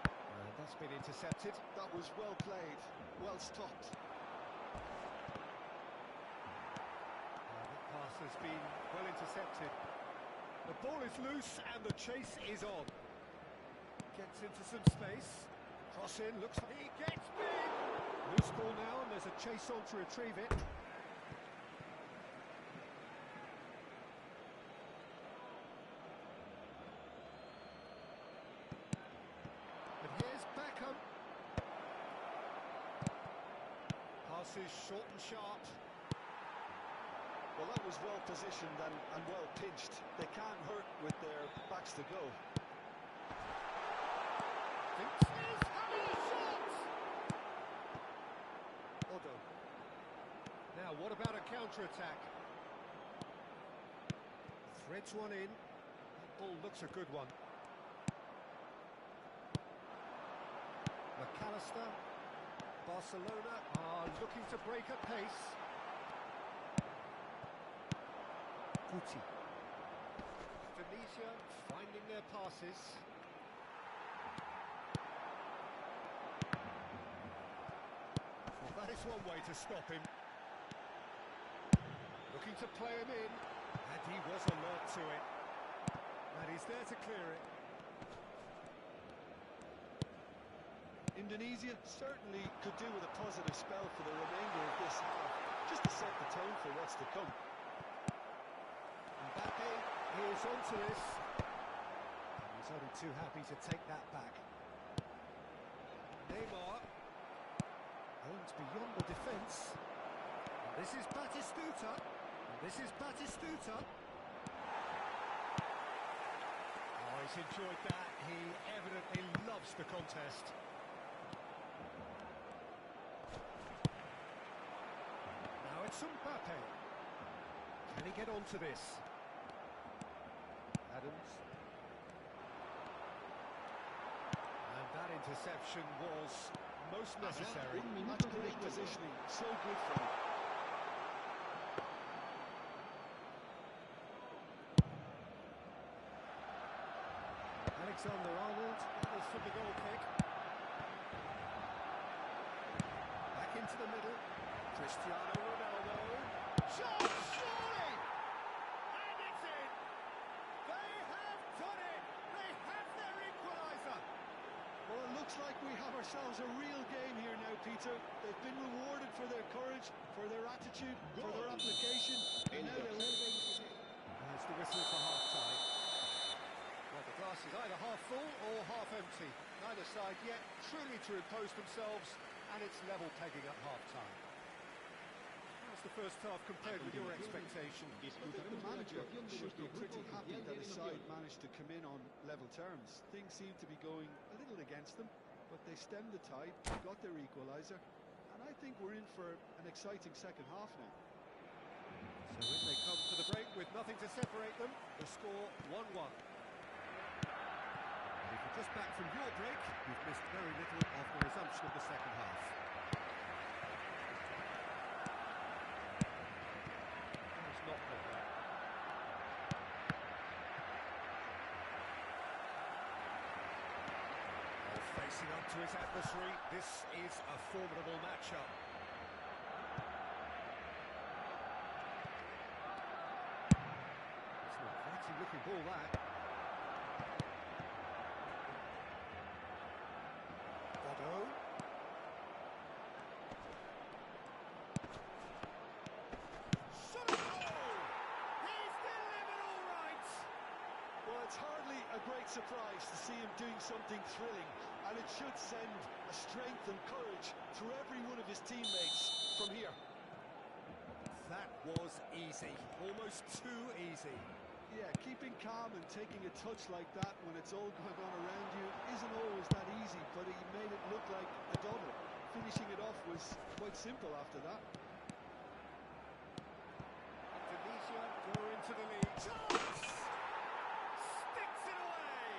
And that's been intercepted. That was well played, well stopped. That pass has been well intercepted. The ball is loose and the chase is on. Gets into some space. Cross in, looks like he gets big. Loose ball now and there's a chase on to retrieve it. But here's Beckham. Passes short and sharp. Well, that was well positioned and well pinched. They can't hurt with their backs to go. Thinks he's having a shot! Odo. Now, what about a counter-attack? Threads one in. That ball looks a good one. McAllister. Barcelona are looking to break at pace. Guti. Tunisia finding their passes. Well, that is one way to stop him. Looking to play him in, and he was alert to it. And he's there to clear it. Indonesia certainly could do with a positive spell for the remainder of this half, just to set the tone for what's to come. Mbappe is onto this. And he's only too happy to take that back. Neymar aims beyond the defence. And this is Batistuta. And this is Batistuta. Oh, he's enjoyed that. He evidently loves the contest. Now it's Mbappe. Can he get onto this? Adams. And that interception was most necessary. That's great positioning, so good for him. Alexander-Arnold, that was for the goal kick. Back into the middle. Cristiano Ronaldo. Shot, surely! And it's in! They have done it! They have their equaliser! Well, it looks like we have ourselves a real game here now, Peter. They've been rewarded for their courage, for their attitude, for their application, and now they're living. There's the whistle for half-time. Well, the glass is either half full or half empty. Neither side yet truly to impose themselves, and it's level pegging at half-time. How's the first half compared with your expectation? I think the manager should be pretty happy that his side managed to come in on level terms. Things seem to be going a little against them, but they stemmed the tide, got their equaliser, and I think we're in for an exciting second half now. So in they come for the break with nothing to separate them. The score 1-1. And if you're just back from your break, you've missed very little of the resumption of the second half. It's not good there. Well, facing up to his adversary, this is a formidable matchup. It's an inviting looking ball, that. It's hardly a great surprise to see him doing something thrilling, and it should send a strength and courage through every one of his teammates from here. That was easy, almost too easy. Yeah, keeping calm and taking a touch like that when it's all going on around you isn't always that easy, but he made it look like a double. Finishing it off was quite simple after that. Tunisia go into the lead. Chance! Sticks it away!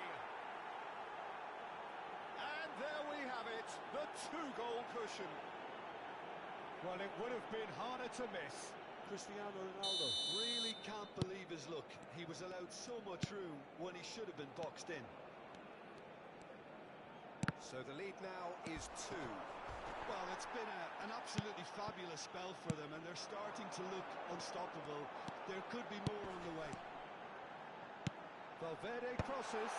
And there we have it, the two-goal cushion. Well, it would have been harder to miss. Cristiano Ronaldo really can't believe his luck. He was allowed so much room when he should have been boxed in. So the lead now is 2. Well, it's been an absolutely fabulous spell for them, and they're starting to look unstoppable. There could be more on the way. Valverde crosses.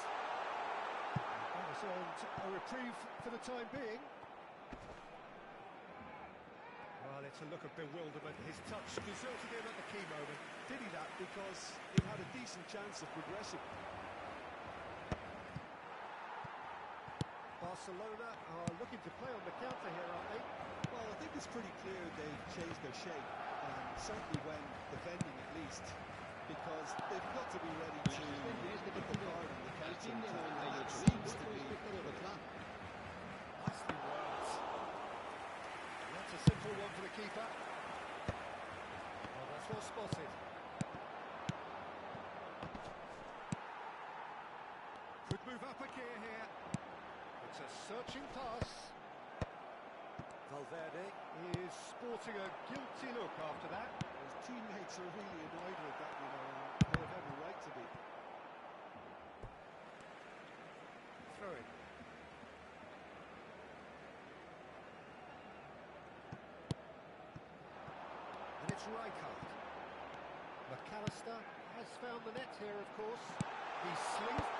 That has earned a reprieve for the time being. Well, it's a look of bewilderment. His touch deserted him at the key moment. Did he that because he had a decent chance of progressing? Barcelona are looking to play on the counter here, aren't they? Well, I think it's pretty clear they've changed their shape, certainly when defending at least, because they've got to be ready to put the card on the counter attack, and that seems to be the plan. Nicely worked. That's a simple one for the keeper. Well, that's well spotted. Could move up a gear here. It's a searching pass. Valverde is sporting a guilty look after that. His teammates are really annoyed with that, you know, and they have every right to be. Throw it. And it's Rijkaard. McAllister has found the net here, of course. He slings.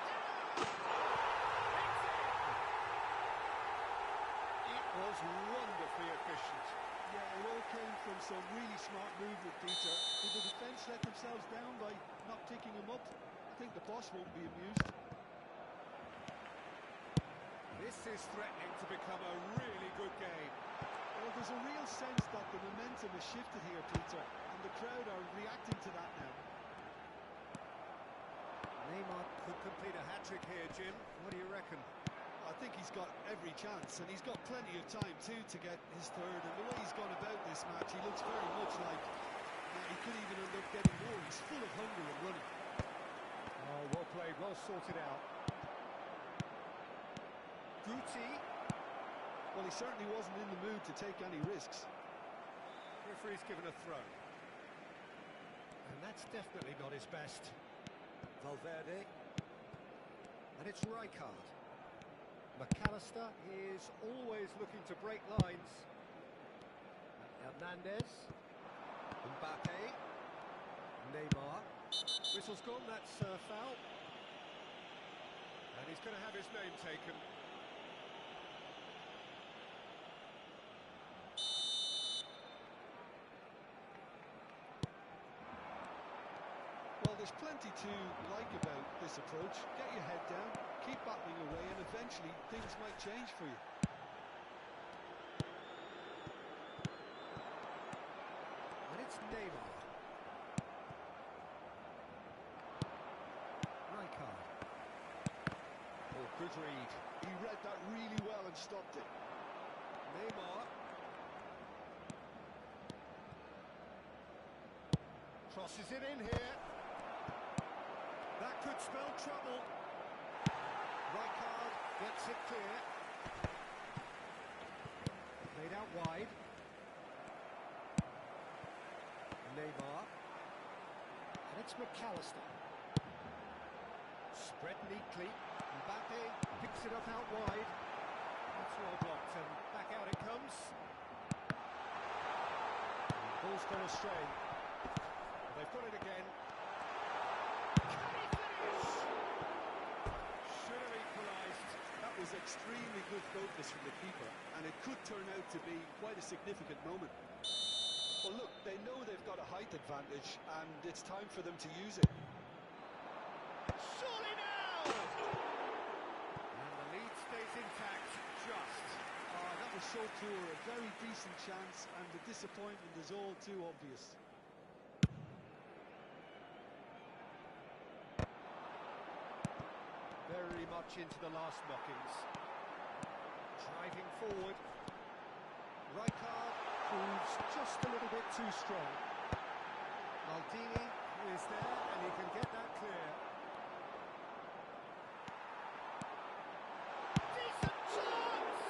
It was wonderfully efficient. Yeah, it all came from some really smart movement, Peter. Did the defence let themselves down by not picking him up? I think the boss won't be amused. This is threatening to become a really good game. Well, there's a real sense that the momentum has shifted here, Peter, and the crowd are reacting to that now. Neymar could complete a hat-trick here, Jim. What do you reckon? I think he's got every chance, and he's got plenty of time too to get his third. And the way he's gone about this match, he looks very much like he could even end up getting more. He's full of hunger and running. Oh, well played, well sorted out. Guti. Well, he certainly wasn't in the mood to take any risks. Referee's given a throw. And that's definitely not his best. Valverde. And it's Rijkaard. McAllister is always looking to break lines. Hernandez. Mbappe. Neymar. Whistle's gone, that's foul. And he's going to have his name taken. Well, there's plenty to like about this approach. Get your head down, keep battling away, and eventually things might change for you. And it's Neymar. Rijkaard. Oh, good read. He read that really well and stopped it. Neymar. Crosses it in here. That could spell trouble. Rijkaard gets it clear. Played out wide. Neymar. And it's McAllister. Spread neatly. Mbappe picks it up out wide. That's well blocked, and back out it comes. Ball's gone astray. They've got it again. Should have equalised. That was extremely good focus from the keeper, and it could turn out to be quite a significant moment. Well, look, they know they've got a height advantage, and it's time for them to use it. Surely now! And the lead stays intact, just. That was so poor, a very decent chance, and the disappointment is all too obvious. Very much into the last knockings. Driving forward. Rijkaard proves just a little bit too strong. Maldini is there, and he can get that clear. Decent chance!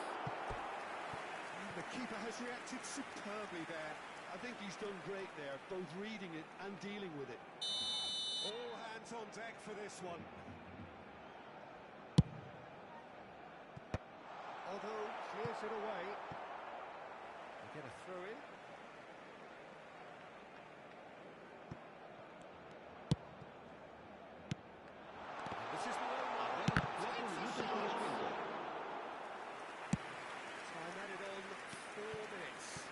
The keeper has reacted superbly there. I think he's done great there, both reading it and dealing with it. All hands on deck for this one. Although clears it away. They get a throw in. And this is time added on 4 minutes.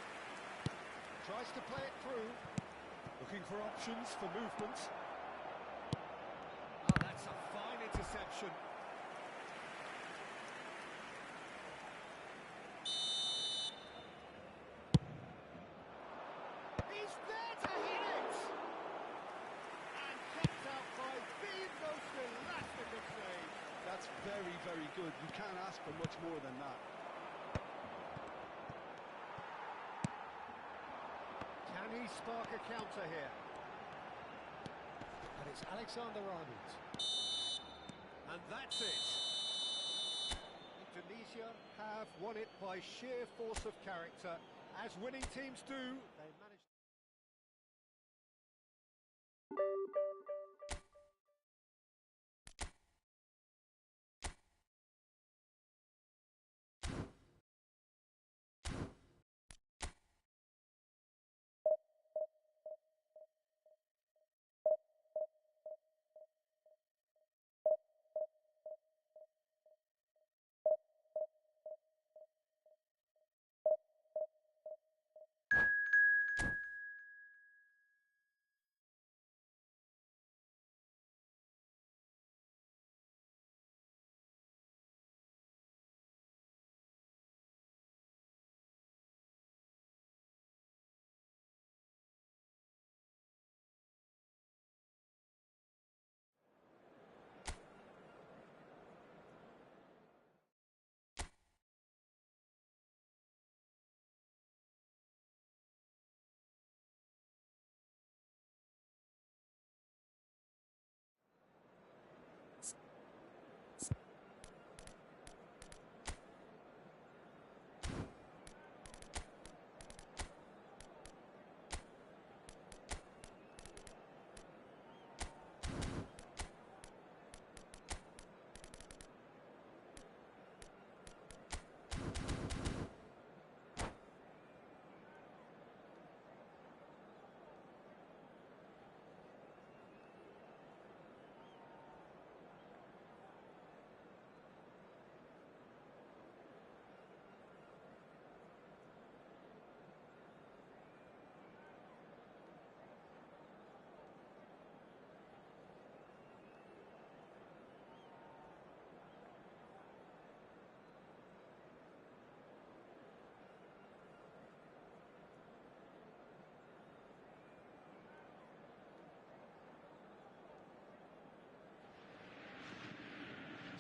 Tries to play it through. Looking for options for movement. Oh, that's a fine interception. He's there to hit it! And kept out by the most elastic of saves. That's very, very good. You can't ask for much more than that. Can he spark a counter here? And it's Alexander-Arnold. And that's it. Tunisia have won it by sheer force of character. As winning teams do, they managed.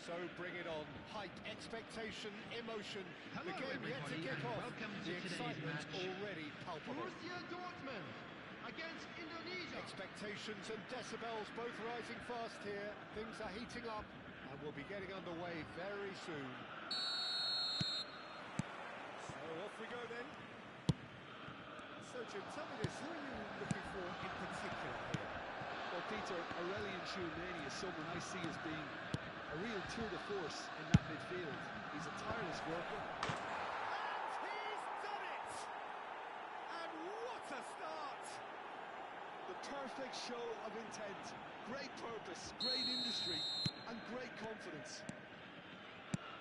So bring it on. Hype, expectation, emotion. Hello, the game yet to kick off. welcome to The today's excitement match. already palpable. Borussia Dortmund against Indonesia. Expectations and decibels both rising fast here. Things are heating up and we'll be getting underway very soon. So off we go then. So Jim, tell me this, who are you looking for in particular here? Well, Peter, Aurelian Tchouameni is someone I see as being a real tour de force in that midfield. He's a tireless worker. And he's done it! And what a start! The perfect show of intent, great purpose, great industry, and great confidence.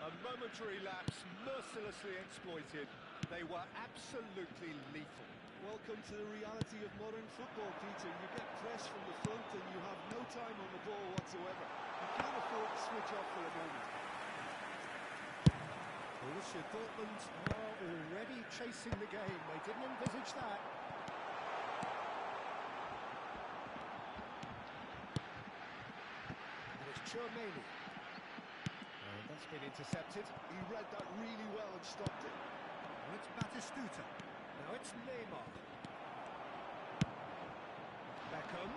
A momentary lapse, mercilessly exploited. They were absolutely lethal. Welcome to the reality of modern football, Peter. You get pressed from the front and you have no time on the ball whatsoever. You can't afford to switch off for a moment. Borussia Dortmund are already chasing the game. They didn't envisage that. And it's Tchouameni. And that's been intercepted. He read that really well and stopped it. Now it's Batistuta. Now it's Neymar. Beckham.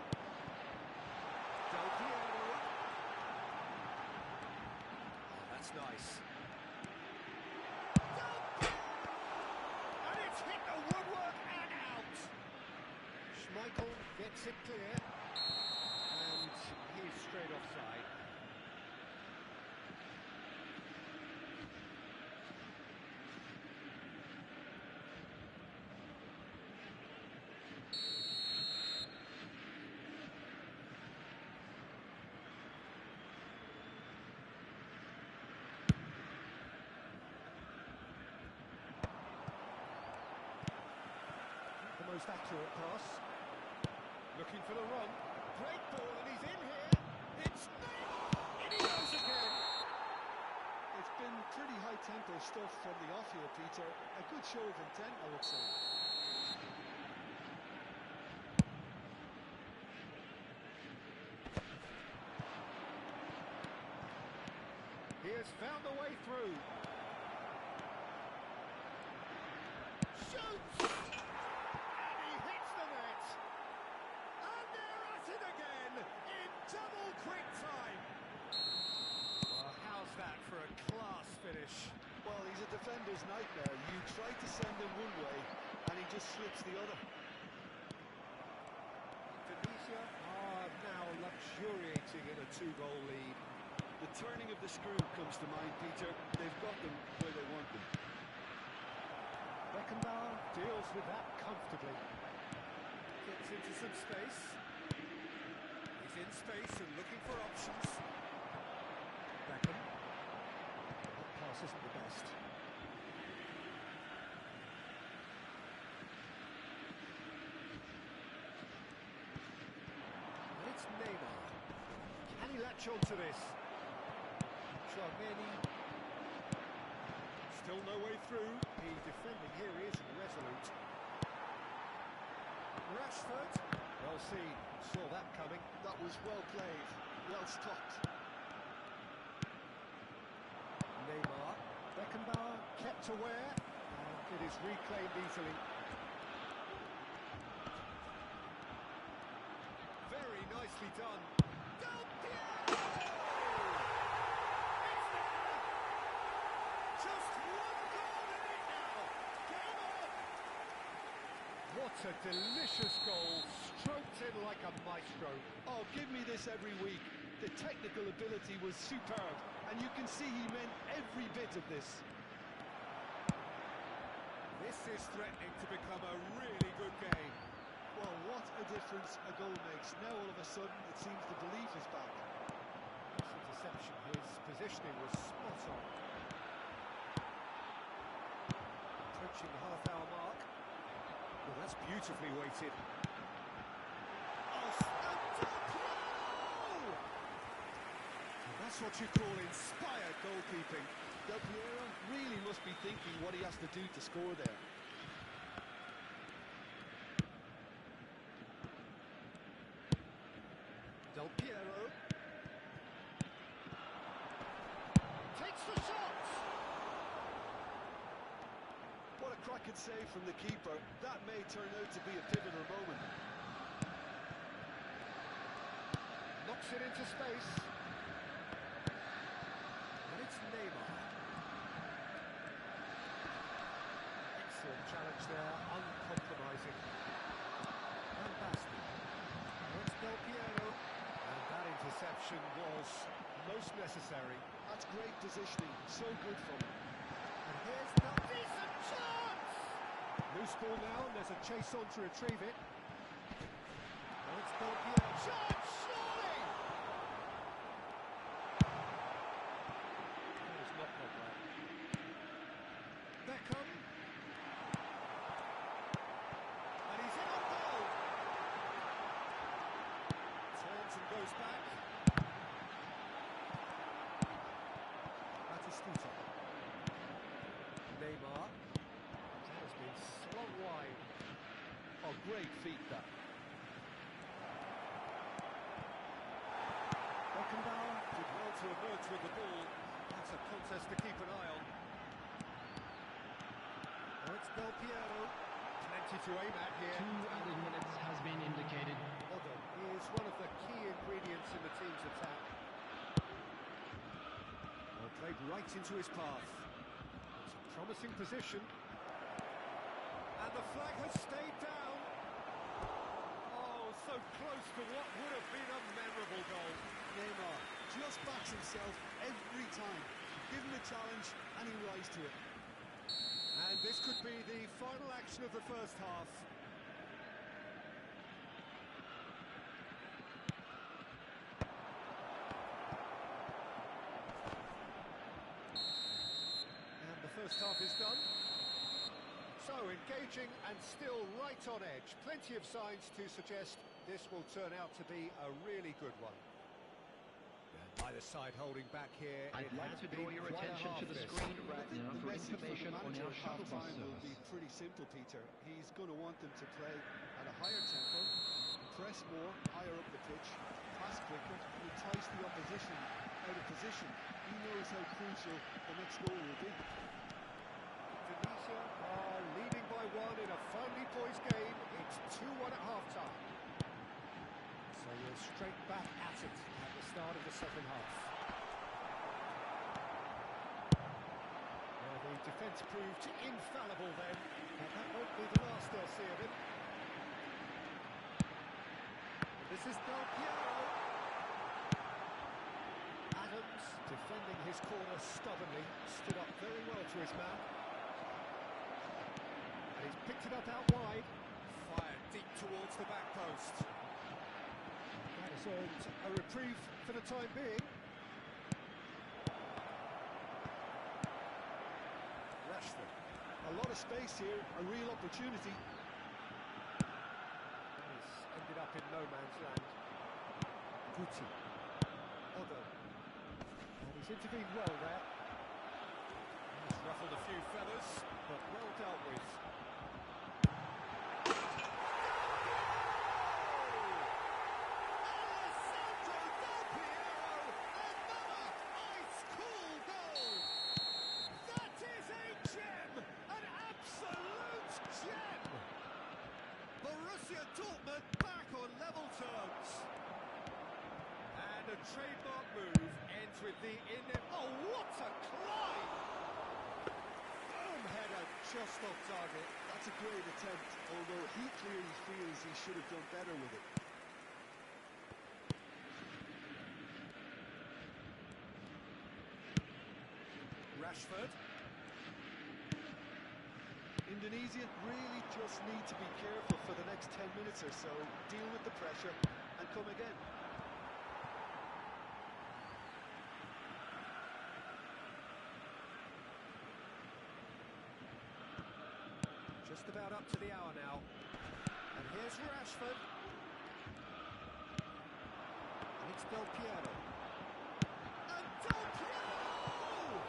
Del Piero. Oh, that's nice. And it's hit the woodwork and out. Schmeichel gets it clear. And he's straight offside. Most accurate pass. Looking for the run. Great ball and he's in here. It's Neymar! In he goes again! It's been pretty high-tempo stuff from the off here, Peter. A good show of intent, I would say. He has found a way through. Shoots! Double quick time. Well, how's that for a class finish? defender's nightmare. You try to send him one way, and he just slips the other. Tunisia are now luxuriating in a 2-goal lead. The turning of the screw comes to mind, Peter. They've got them where they want them. Beckenbauer deals with that comfortably. Gets into some space. He's in space and looking for options. Beckham. That pass isn't the best. And it's Neymar. Can he latch on to this? Chouameni. Still no way through. The defending here is resolute. Rashford. Well seen. Saw that coming. That was well played, well stopped. Neymar. Beckenbauer kept aware. And it is reclaimed easily. Very nicely done. Del Piero! It's there! Just one goal in it now. Game on! What a delicious goal, stroked in like a maestro. Oh, give me this every week. The technical ability was superb, and you can see he meant every bit of this. This is threatening to become a really good game. Well, what a difference a goal makes. Now all of a sudden it seems the belief is back. This interception, his positioning was spot on. Approaching the half-hour mark. Well, that's beautifully weighted. Oh, and that's what you call inspired goalkeeping. Del Piero really must be thinking what he has to do to score there. Del Piero takes the shot. What a cracking save from the keeper. That may turn out to be a pivotal moment. Knocks it into space. And it's Neymar. Excellent challenge there, uncompromising. And Basti. Now it's Del Piero. And that interception was most necessary. That's great positioning. So good from him. And here's the decent chance! Loose ball now, and there's a chase on to retrieve it. Now it's Del Piero. Chance, surely! That was not gone well. Beckham. And he's in on goal. Turns and goes back. Batistuta. Neymar. That has been slung wide. Oh, great feat that. Beckenbauer did well to emerge with the ball. That's a contest to keep an eye on. Now it's Del Piero. Plenty to aim at here. 2 added minutes has been indicated. Odo is one of the key ingredients in the team's attack. Well, played right into his path. It's a promising position. And the flag has stayed down. Oh, so close to what would have been a memorable goal. Neymar just backs himself every time. Give him a challenge and he rises to it. And this could be the final action of the first half. And the first half is done. So engaging and still right on edge. Plenty of signs to suggest this will turn out to be a really good one. Either side holding back here. I'd like to draw your attention to the screen right now for information on our shuttle bus Time will be service. pretty simple, Peter. He's going to want them to play at a higher tempo, press more, higher up the pitch, pass quicker, and entice the opposition out of position. He knows how crucial the next goal will be. Tunisia are leading by 1 in a finely poised game. It's 2-1 at half-time. So we're straight back at it at the start of the second half. Well, the The defence proved infallible then, and that won't be the last they'll see of him. This is Del Piero. Adams, defending his corner stubbornly, stood up very well to his man. And he's picked it up out wide. Fired deep towards the back post. That has earned a reprieve for the time being. Rashford. A lot of space here, a real opportunity. He's ended up in no man's land. Guti. Otto. And he's intervened well there. He's ruffled a few feathers, but well dealt with. Dortmund back on level terms. And a trademark move ends with the oh, what a climb! Boom, header just off target. That's a great attempt, although he clearly feels he should have done better with it. Rashford. Indonesia really just need to be careful for the next 10 minutes or so, deal with the pressure and come again. Just about up to the hour now. And here's Rashford. And it's Del Piero. And Del Piero!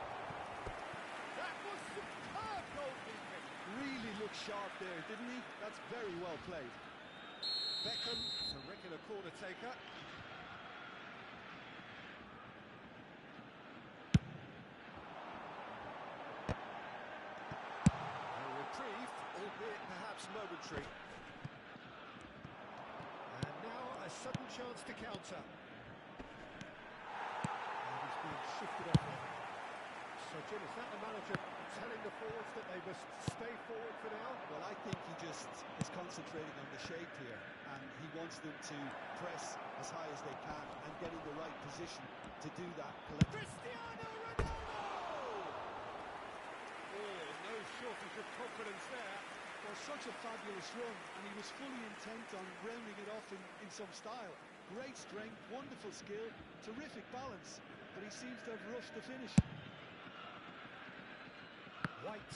That was superb goalkeeping. Really looked sharp there, didn't he? That's very well played. Beckham, a regular corner taker. A reprieve, albeit perhaps momentary. And now a sudden chance to counter. And he's being shifted off there. So, Jim, is that the manager telling the forwards that they must stay forward for now? Well, I think he just is concentrating on the shape here, and he wants them to press as high as they can and get in the right position to do that collectively. Cristiano Ronaldo! Oh, no shortage of confidence there. Well, such a fabulous run, and he was fully intent on rounding it off in some style. Great strength, wonderful skill, terrific balance, but he seems to have rushed the finish. White.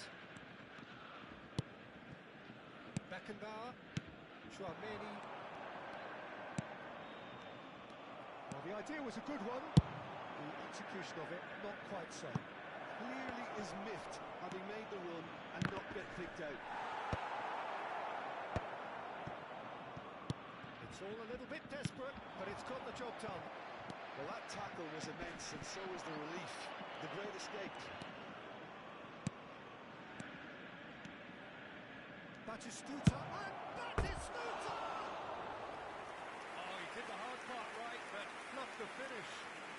Beckenbauer. Chouameni. Well, the idea was a good one. The execution of it, not quite so. Clearly is miffed, having made the run and not get picked out. It's all a little bit desperate, but it's got the job done. Well, that tackle was immense, and so was the relief. The great escape. Batistuta, and Batistuta! Oh, he did the hard part right, but fluffed the finish.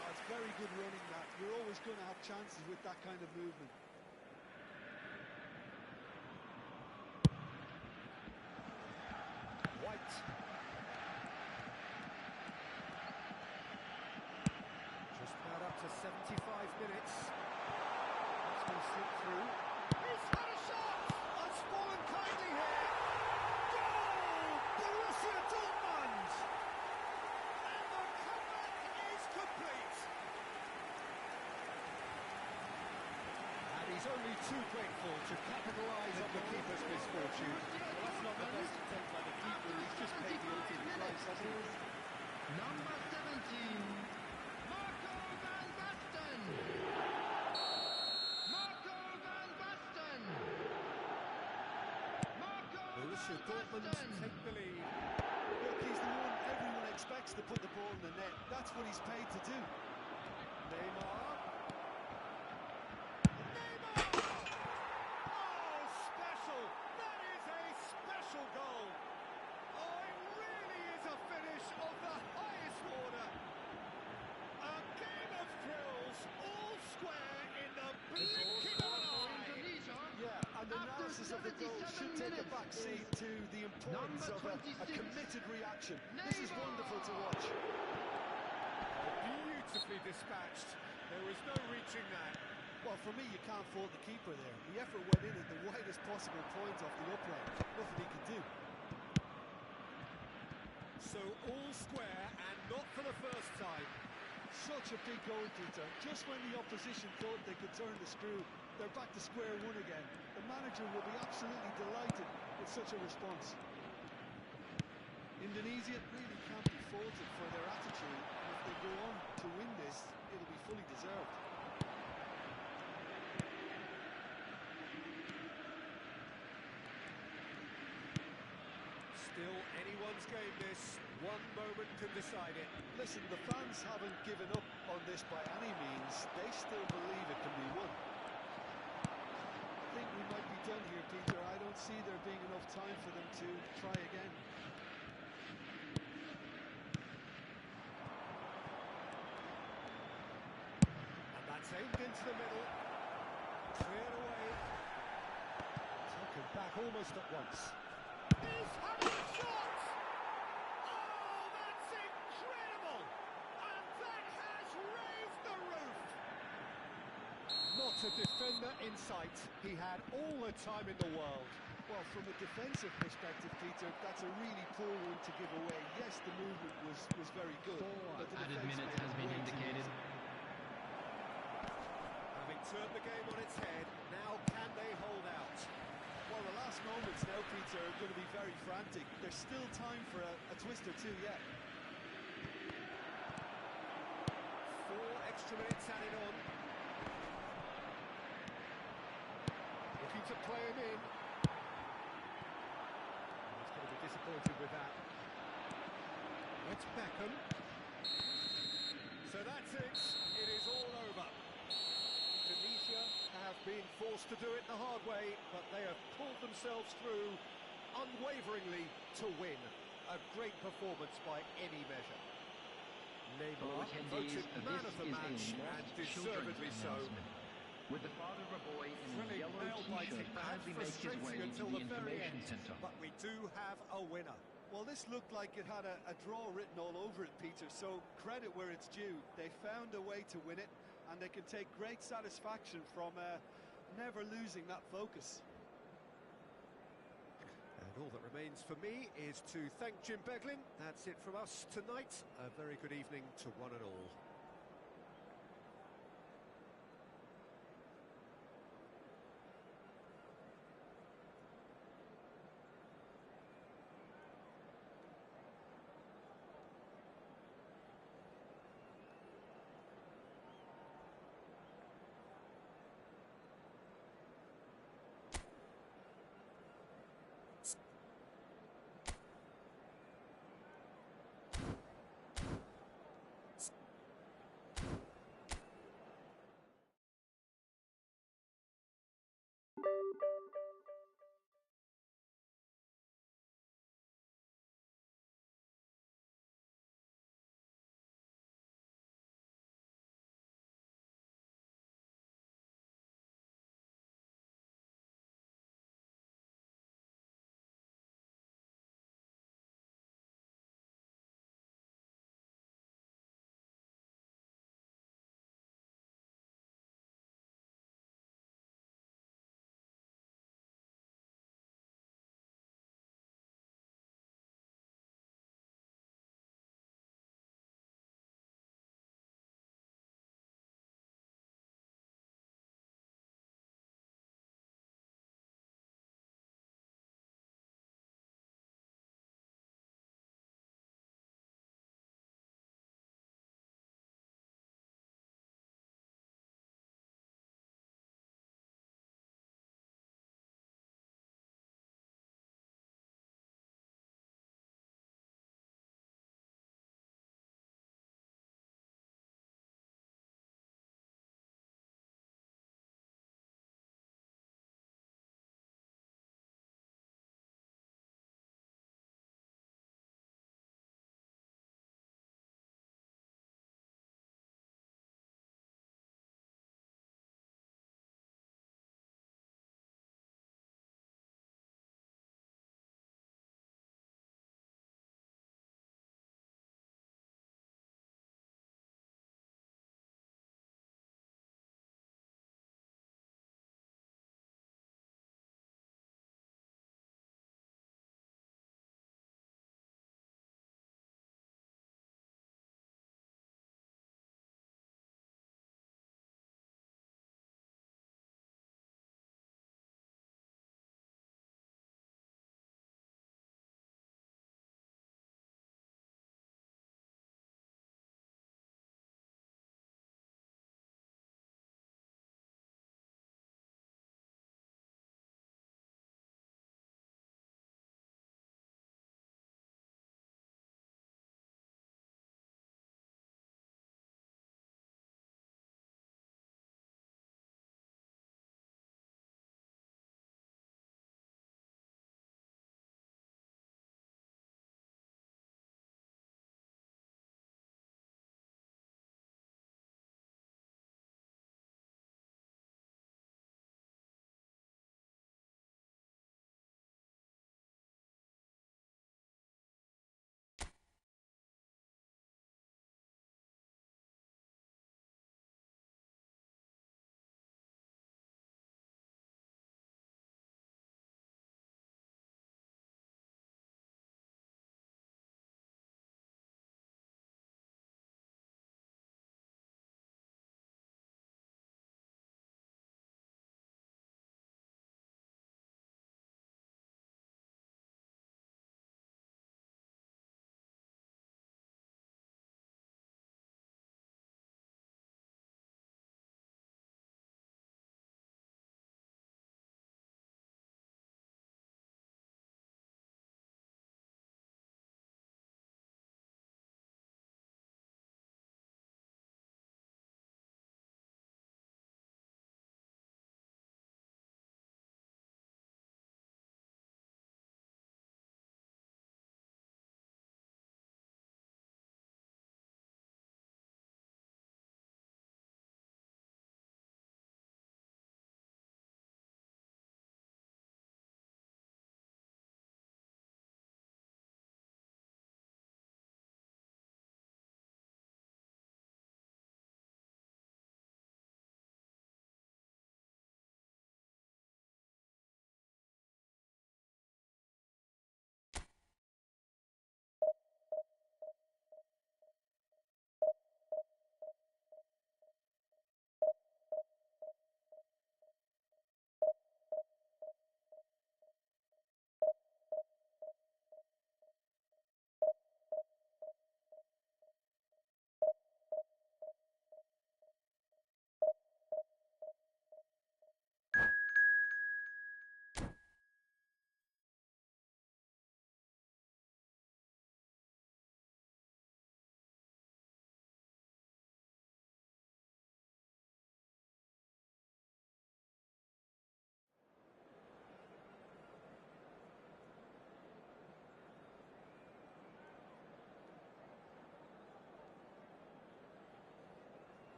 Oh, it's very good running, that. You're always going to have chances with that kind of movement. White. Just about up to 75 minutes. That's going to slip through. He's had a shot! It's fallen kindly here. Goal! Borussia Dortmund! And the comeback is complete. And he's only too grateful to capitalise on the keeper's misfortune. Well, that's not the best attempt by the keeper. He's just paid the ultimate price, hasn't he? Number 17, Marco van Basten. Marco van Basten. Marco Borussia van Dortmund Basten. take the lead. Look, he's the one everyone expects to put the ball in the net. That's what he's paid to do. Neymar. Goal. Oh, it really is a finish of the highest order. A game of thrills, all square in the blinking of an eye. analysis of the goal should take a back seat to the importance of a committed reaction. This is wonderful to watch. Beautifully dispatched. There was no reaching that. Well, for me, you can't fault the keeper there. The effort went in at the widest possible point off the upright. Nothing he could do. So all square, and not for the first time. Such a big goal, Peter. Just when the opposition thought they could turn the screw, they're back to square one again. The manager will be absolutely delighted with such a response. Indonesia really can't be faulted for their attitude, and if they go on to win this, it'll be fully deserved. Still anyone's game this. One moment can decide it. Listen, the fans haven't given up on this by any means. They still believe it can be won. I think we might be done here, Peter. I don't see there being enough time for them to try again. And that's aimed into the middle. Cleared away. Taken back almost at once. He's having a shot! Oh, that's incredible! And that has raised the roof! Not a defender in sight. He had all the time in the world. Well, from a defensive perspective, Peter, that's a really poor one to give away. Yes, the movement was very good. 4 but the added defence minutes made has it been way too indicated. easy. Having turned the game on its head, now can they hold out? Well, the last moments now, Peter, are going to be very frantic. There's still time for a twist or two yet. 4 extra minutes added on. Looking to play him in. He's going to be disappointed with that. It's Beckham. So that's it. It is all over. Tunisia have been forced to do it the hard way, but they have pulled themselves through unwaveringly to win. A great performance by any measure. Hello Neymar attendees, voted man of the this match, is a and lost deservedly children's so. announcement. With the father of a boy in a Thrilling yellow nail-biting, t-shirt perhaps kindly make his way frustrating to until the the very information end. center. But we do have a winner. Well, this looked like it had a draw written all over it, Peter, so credit where it's due. They found a way to win it, and they can take great satisfaction from never losing that focus. And all that remains for me is to thank Jim Beglin. That's it from us tonight. A very good evening to one and all.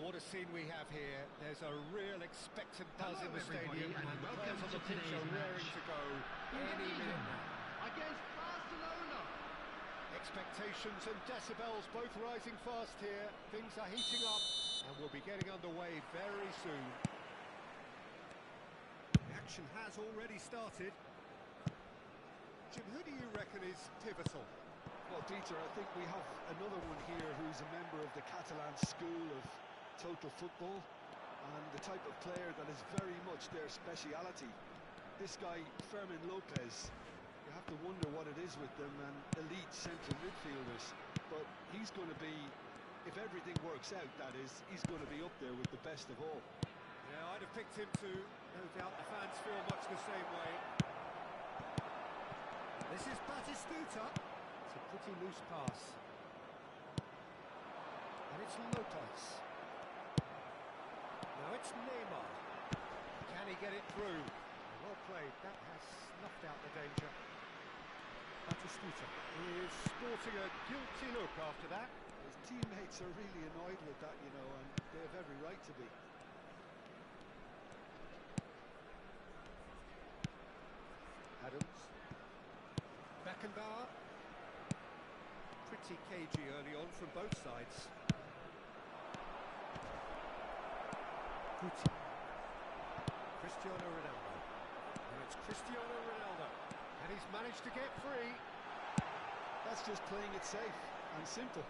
what a scene we have here. There's a real expectant buzz in the everybody, stadium, and the welcome players on to the pitch are today's raring match. to go any minute now. Against Barcelona. Expectations and decibels both rising fast here. Things are heating up, and we'll be getting underway very soon. The action has already started. Jim, who do you reckon is pivotal? Well, Peter, I think we have another one here who's a member of the Catalan school of total football, and the type of player that is very much their speciality. This guy, Fermin Lopez, you have to wonder what it is with them, and elite central midfielders. But he's going to be, if everything works out, that is, he's going to be up there with the best of all. Yeah, I'd have picked him too. No doubt the fans feel much the same way. This is Batistuta. It's a pretty loose pass. And it's Lopez. Now it's Neymar. Can he get it through? Well played. That has snuffed out the danger. Batistuta is sporting a guilty look after that. His teammates are really annoyed with that, you know, and they have every right to be. Adams. Beckenbauer. Pretty cagey early on from both sides. Guti. Cristiano Ronaldo. Now it's Cristiano Ronaldo. And he's managed to get free. That's just playing it safe and simple.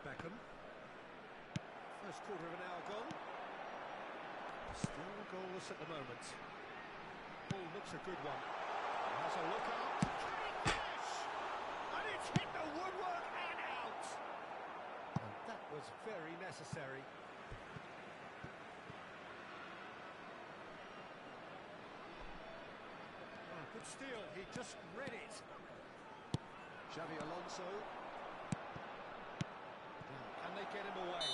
Beckham. First quarter of an hour gone. Still goalless at the moment. Ball looks a good one. Has a look up. Can he finish? And it's hit the woodwork and out. And that was very necessary. Good steal. He just read it. Xavi Alonso. Can they get him away?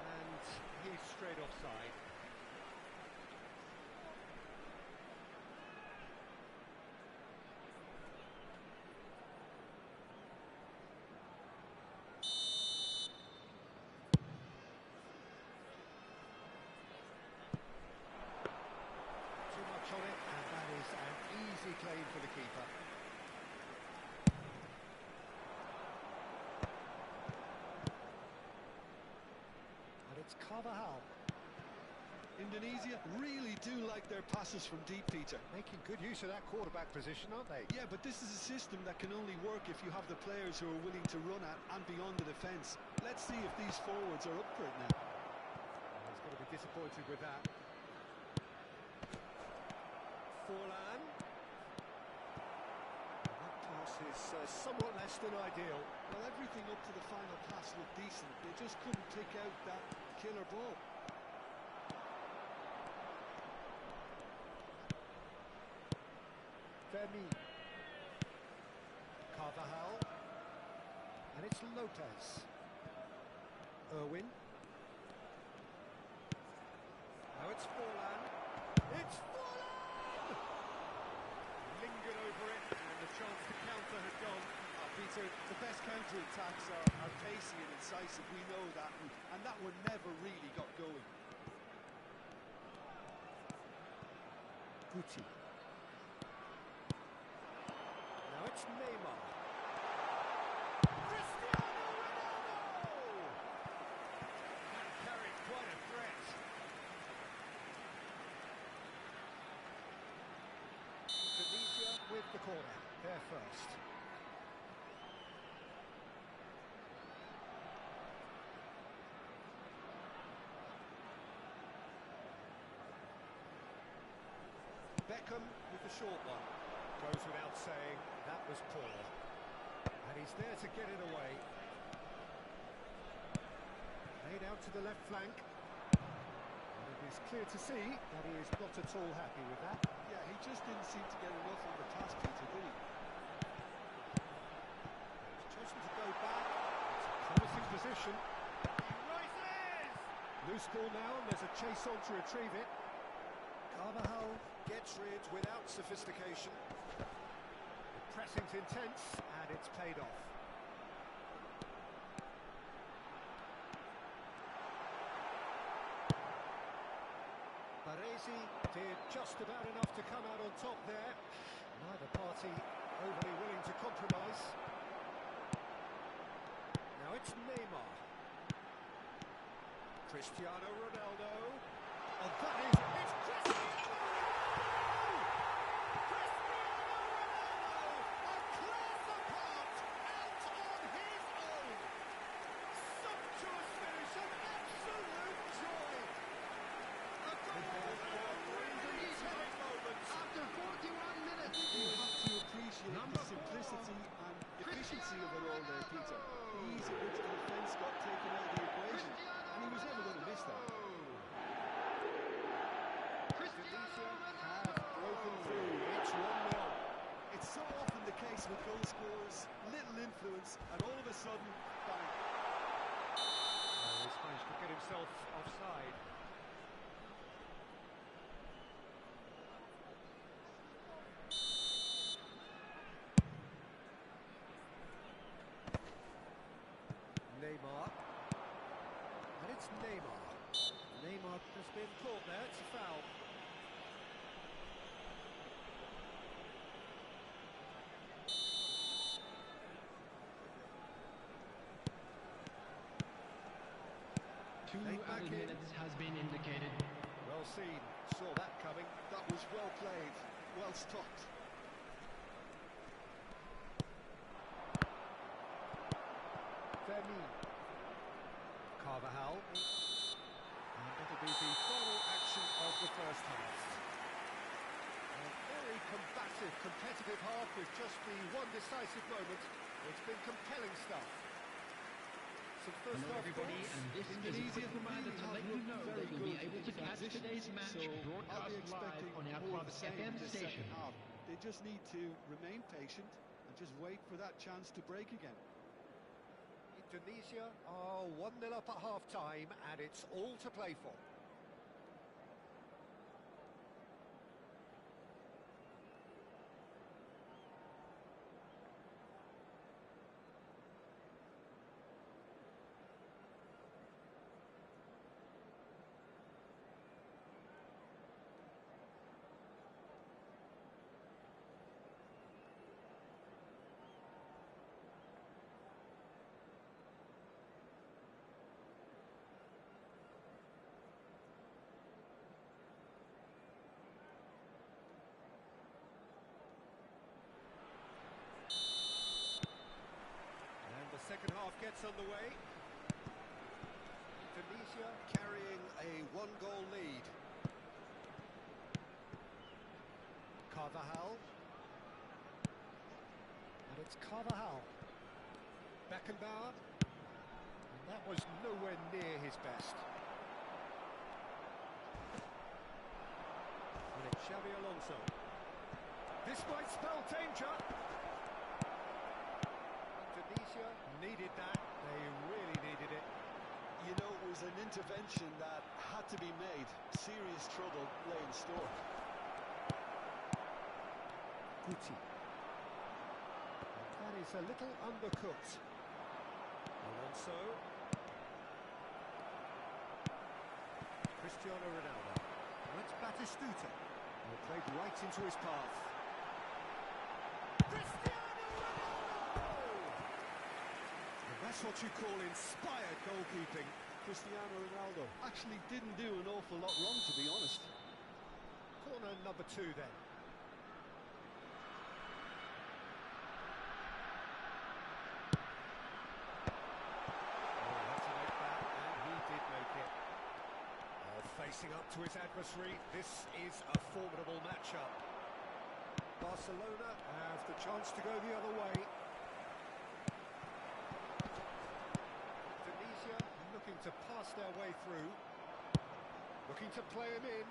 And he's straight offside. Too much on it, and that is an easy claim for the keeper. It's Carvajal. Indonesia really do like their passes from deep, Peter. Making good use of that quarterback position, aren't they? Yeah, but this is a system that can only work if you have the players who are willing to run at and beyond the defence. Let's see if these forwards are up for it now. He's going to be disappointed with that. Forlan. That pass is somewhat less than ideal. Well, everything up to the final pass looked decent. They just couldn't pick out that killer ball. Fermin. Carvajal. And it's Lopez. Irwin. Now it's Forlan. It's Forlan! Lingered over it, and the chance to counter had gone. Peter, the best counter-attacks are pacey and incisive, we know that, and that one never really got going. Guti. Now it's Neymar. Cristiano Ronaldo! That carried quite a threat. Indonesia with the corner, their first. Beckham with the short one. Goes without saying, that was poor. And he's there to get it away. Laid out to the left flank. And it It's clear to see that he is not at all happy with that. Yeah, he just didn't seem to get enough on the task, Peter, did he? He's chosen to go back. It's a promising position. He rises! Loose ball now, and there's a chase on to retrieve it. Carvajal gets rid without sophistication. The pressing's intense, and it's paid off. Baresi did just about enough to come out on top there. Neither party overly willing to compromise. Now it's Neymar. Cristiano Ronaldo. Oh, that is... It's Cristiano Ronaldo! Cristiano Ronaldo! A class apart! Out on his own! Sumptuous finish, an absolute joy! A goal that brings an easy moment! After 41 minutes, You have to appreciate the simplicity and efficiency of it all there, Peter. The ease at which the defence got taken out of the equation, and he was never going to miss that. Tunisia have broken through. It's 1-0. It's so often the case with goal scorers, little influence, and all of a sudden, bang. He's managed to get himself offside. Neymar. And it's Neymar. Neymar has been caught there. It's a foul. two Played back added in. minutes has been indicated. Well seen. Saw that coming. That was well played, well stopped. Vermi. Carvajal. And that'll be the final action of the first half. A very combative, competitive half with just the one decisive moment. It's been compelling stuff. Some first Hello half everybody, thoughts. and this is a Indonesia quick reminder to let you know that you'll be able to catch today's match so I'll broadcast be live expecting on our more of club's the same FM in the station. second half. They just need to remain patient and just wait for that chance to break again. Indonesia are 1-0 up at half-time, and it's all to play for. Second half gets underway. Indonesia carrying a one-goal lead. Carvajal. And it's Carvajal. Beckenbauer. And that was nowhere near his best. And it's Xabi Alonso. This might spell danger. Indonesia needed that. They really needed it. You know, it was an intervention that had to be made. Serious trouble lay in store. Guti. That is a little undercooked. Alonso. Cristiano Ronaldo. That's Batistuta. And it played right into his path. Cristiano Ronaldo! And that's what you call inspired goalkeeping. Cristiano Ronaldo actually didn't do an awful lot wrong, to be honest. Corner number 2 then. Facing up to his adversary, this is a formidable matchup. Barcelona have the chance to go the other way. Indonesia looking to pass their way through. Looking to play him in.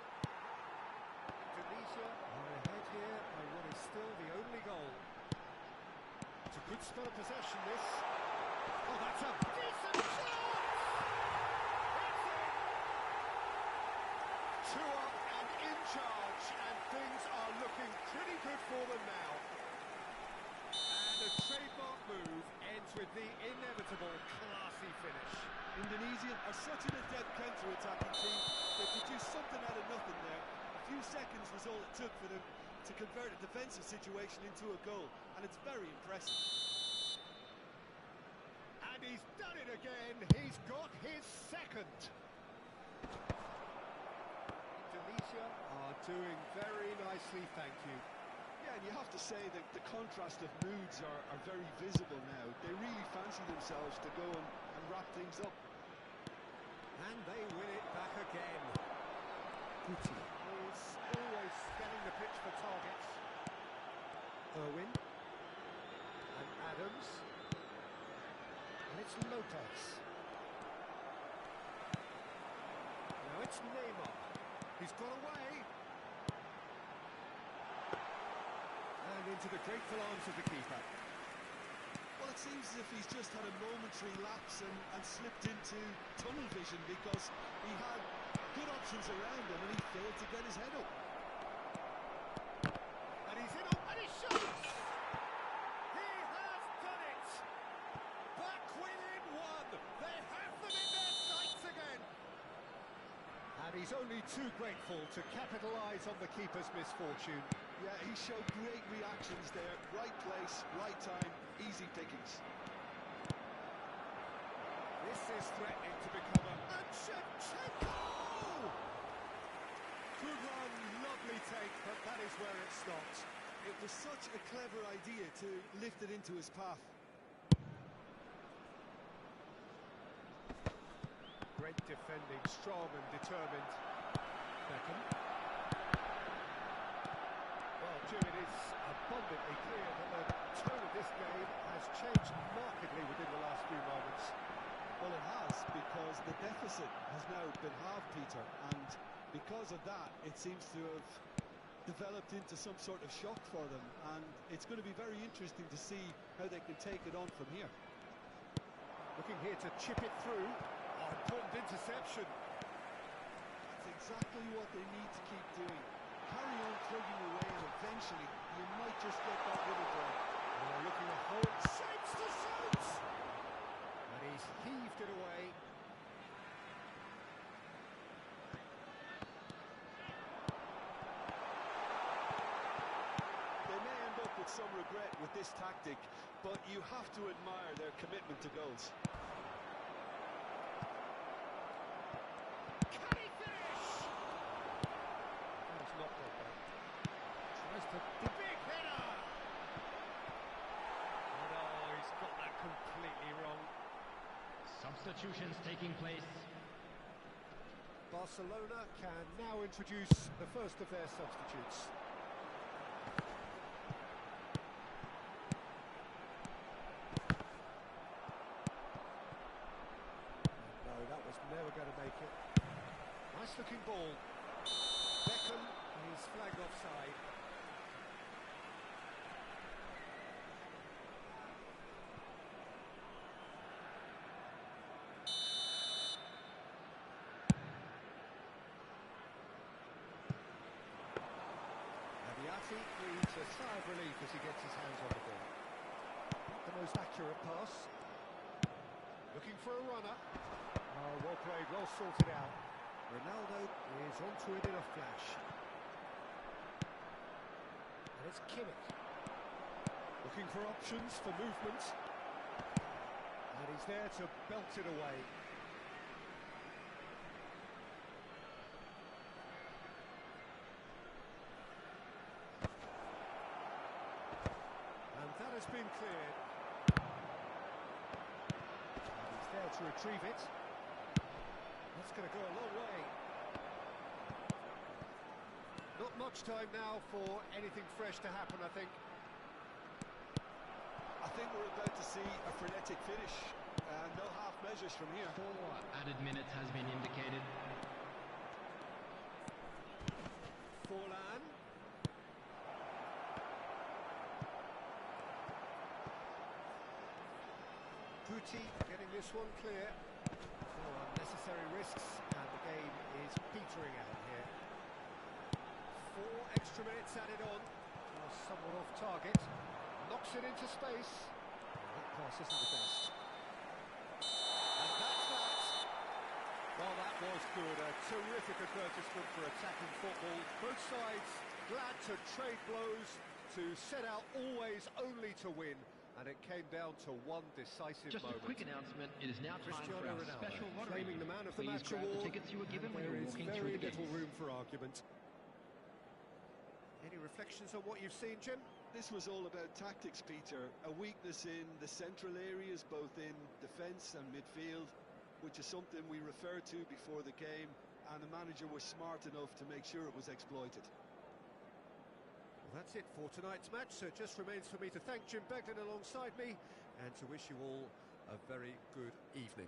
Tunisia are ahead here by what is still the only goal. It's a good spell of possession, this. Oh, that's a decent shot! It's in! 2 up and in charge, and things are looking pretty good for them now. And a trademark move ends with the inevitable classy finish. Indonesia are such an adept counter-attacking team. They produced something out of nothing there. A few seconds was all it took for them to convert a defensive situation into a goal, and it's very impressive. And he's done it again. He's got his second. Indonesia are doing very nicely, thank you. Yeah, and you have to say that the contrast of moods are very visible now. They really fancy themselves to go and wrap things up. And they win it back again. Guti is always scanning the pitch for targets. Irwin. And Adams. And it's Lopez. Now it's Neymar. He's got away. And into the grateful arms of the keeper. Well, it seems as if he's just had a momentary lapse and slipped into tunnel vision, because he had good options around him and he failed to get his head up. And he's in and he shoots! He has done it! Back within one! They have them in their sights again! And he's only too grateful to capitalise on the keeper's misfortune. Yeah, he showed great reactions there. Right place, right time, easy pickings. This is threatening to become a... And Shevchenko! Good run, lovely take, but that is where it stopped. It was such a clever idea to lift it into his path. Great defending, strong and determined. Beckham. Well, Jim, it is abundantly clear that the tone of this game has changed markedly within the last few moments. Well, it has, because the deficit has now been halved, Peter, and because of that, it seems to have developed into some sort of shock for them, and it's going to be very interesting to see how they can take it on from here. Looking here to chip it through. Oh, important interception. That's exactly what they need to keep doing. Carry on plugging away, and eventually you might just get that little break. Looking at hold, shapes to shoot! And he's heaved it away. They may end up with some regret with this tactic, but you have to admire their commitment to goals. Can he finish? That's not good, though. Tries to... The big header! And oh, he's got that completely wrong. Substitutions taking place. Barcelona can now introduce the first of their substitutes. No, that was never going to make it. Nice looking ball. Beckham is flagged offside. He breathes a sigh of relief as he gets his hands on the ball. Not the most accurate pass. Looking for a runner. Oh, well played, well sorted out. Ronaldo is onto it in a flash. And it's Kimmich. Looking for options for movement. And he's there to belt it away. That has been cleared. And he's there to retrieve it. That's going to go a long way. Not much time now for anything fresh to happen, I think. I think we're about to see a frenetic finish. No half measures from here. 4 added minutes has been indicated. Forlan. Guti getting this one clear. No unnecessary risks, and the game is petering out here. 4 extra minutes added on. Somewhat off target. Knocks it into space. That pass isn't the best. And that's that. Well, that was good. A terrific advertisement for attacking football. Both sides glad to trade blows, to set out always only to win. And it came down to one decisive Just moment. a quick announcement, it is now time for Cristiano our Ronaldo special lottery. claiming the man of the Please match grab the award. tickets you were given when you There were is walking through very the little gates. room for argument. Any reflections on what you've seen, Jim? This was all about tactics, Peter. A weakness in the central areas, both in defence and midfield, which is something we referred to before the game, and the manager was smart enough to make sure it was exploited. Well, that's it for tonight's match, so it just remains for me to thank Jim Beglin alongside me and to wish you all a very good evening.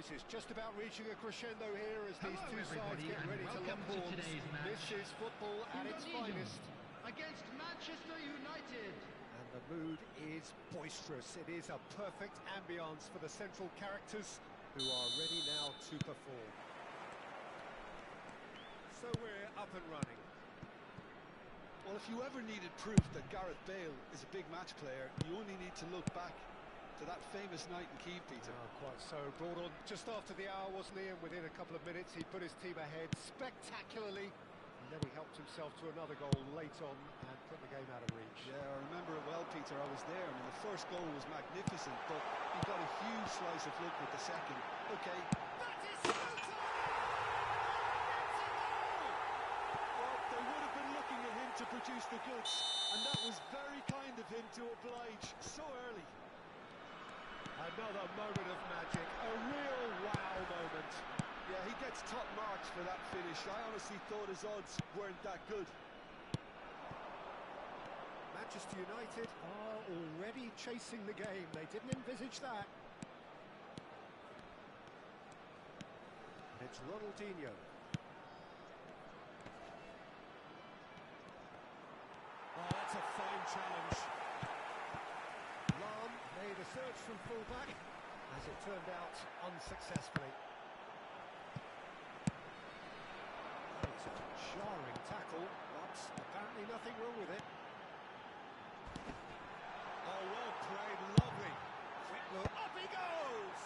noises just about reaching a crescendo here as these two sides get ready to lock welcome to horns. today's match. This is football at its finest. Against Manchester United. And the mood is boisterous. It is a perfect ambience for the central characters who are ready now to perform. So we're up and running. Well, if you ever needed proof that Gareth Bale is a big match player, you only need to look back to that famous night in Kiev, Peter. Quite so. Brought on just after the hour, wasn't he? And within a couple of minutes, he put his team ahead spectacularly. And then he helped himself to another goal late on and put the game out of reach. Yeah, I remember it well, Peter. I was there. I mean, the first goal was magnificent, but he got a huge slice of luck with the second. Okay. That is showtime! Well, they would have been looking at him to produce the goods, and that was very kind of him to oblige so early. Another moment of magic, a real wow moment. Yeah, he gets top marks for that finish. I honestly thought his odds weren't that good. Manchester United are already chasing the game. They didn't envisage that. It's Ronaldinho. Oh, that's a fine challenge. Lam made a search from full-back, as it turned out unsuccessfully. It's a jarring tackle, but apparently nothing wrong with it. Oh, well played, lovely. Quick look, up he goes!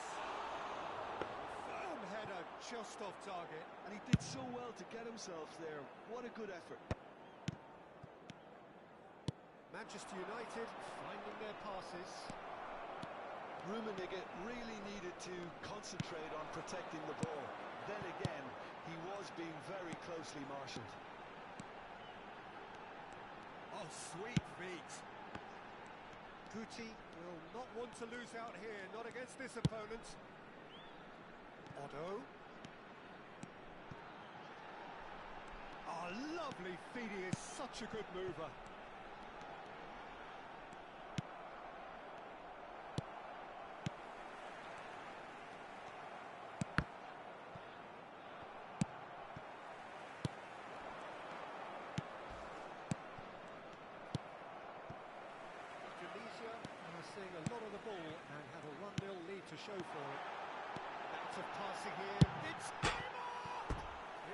Firm header, just off target. And he did so well to get himself there. What a good effort. Manchester United finding their passes. Rummenigge really needed to concentrate on protecting the ball. Then again, he was being very closely marshalled. Oh, sweet feet. Guti will not want to lose out here, not against this opponent. Otto. Oh, lovely feet, he is such a good mover. Seeing a lot of the ball and have a 1-0 lead to show for it. Out of passing here, it's Neymar!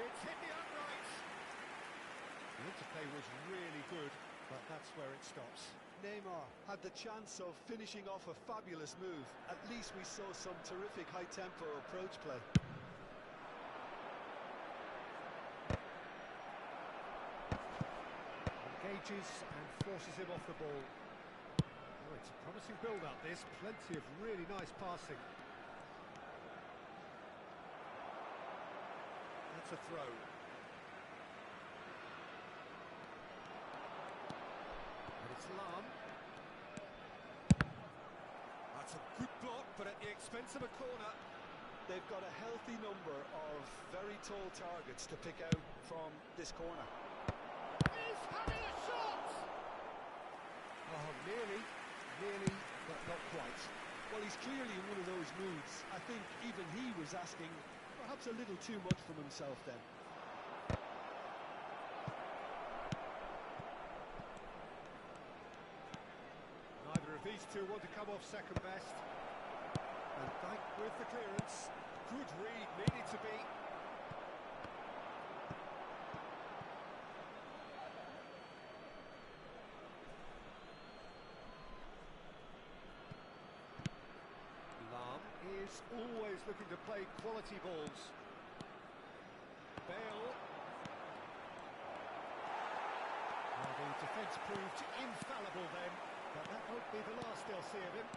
It's hit the uprights. The interplay was really good, but that's where it stops. Neymar had the chance of finishing off a fabulous move. At least we saw some terrific high-tempo approach play. Engages and forces him off the ball. Oh, it's a promising build-up, this. Plenty of really nice passing. That's a throw. And it's Lam. That's a good block, but at the expense of a corner. They've got a healthy number of very tall targets to pick out from this corner. He's having a shot! Oh, nearly, but not quite. Well, he's clearly in one of those moods. I think even he was asking perhaps a little too much from himself then. Neither of these two want to come off second best. And Dyke with the clearance. Good read, needed to be. Is always looking to play quality balls. Bale. Well, the defence proved infallible then, but that won't be the last they'll see of him.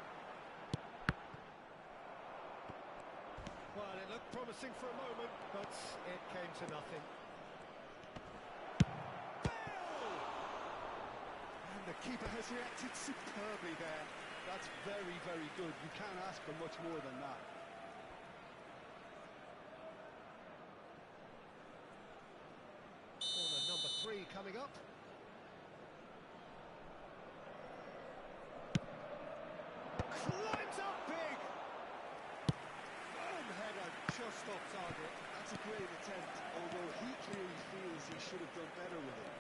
Well, it looked promising for a moment, but it came to nothing. Bale! And the keeper has reacted superbly there. That's very, very good. You can't ask for much more than that. Corner number 3 coming up. Climbs up big. Firm header. just off target. That's a great attempt, although he clearly feels he should have done better with it.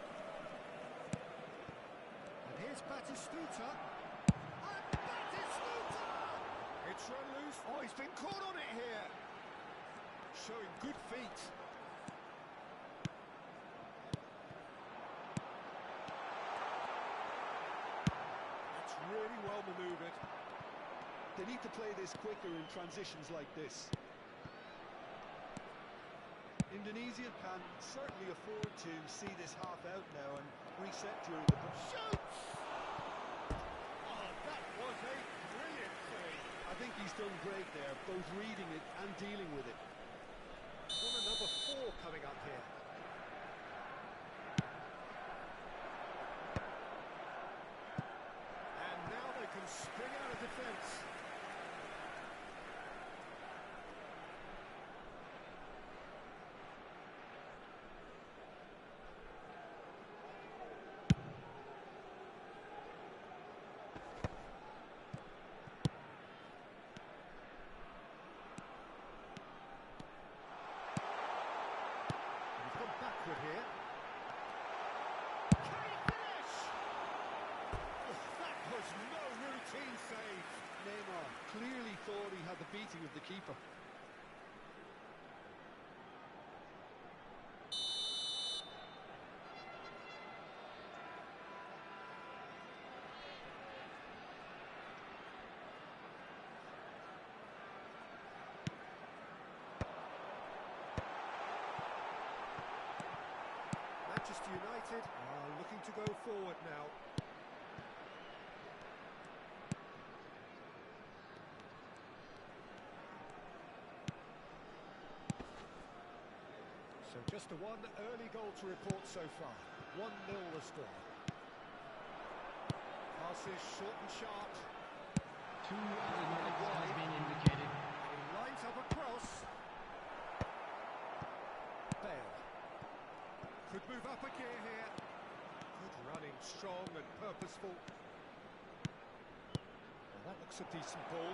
And here's Batistuta. And Batistuta! It's run loose. Oh, he's been caught on it here. Showing good feet. That's really well manoeuvred. They need to play this quicker in transitions like this. Indonesia can certainly afford to see this half out now and reset during the break. Shoots! Oh, that was a brilliant save. I think he's done great there, both reading it and dealing with it. Corner number 4 coming up here. And now they can spring out of defence. Backward here. Can he finish? Oh, that was no routine save. Neymar clearly thought he had the beating of the keeper. Manchester United are looking to go forward now. So just the one early goal to report so far. 1-0 the score. Passes short and sharp. 2 added minutes has been indicated. He lines up a cross. Bale. Could move up a gear here. Good running, strong and purposeful. Well, that looks a decent ball.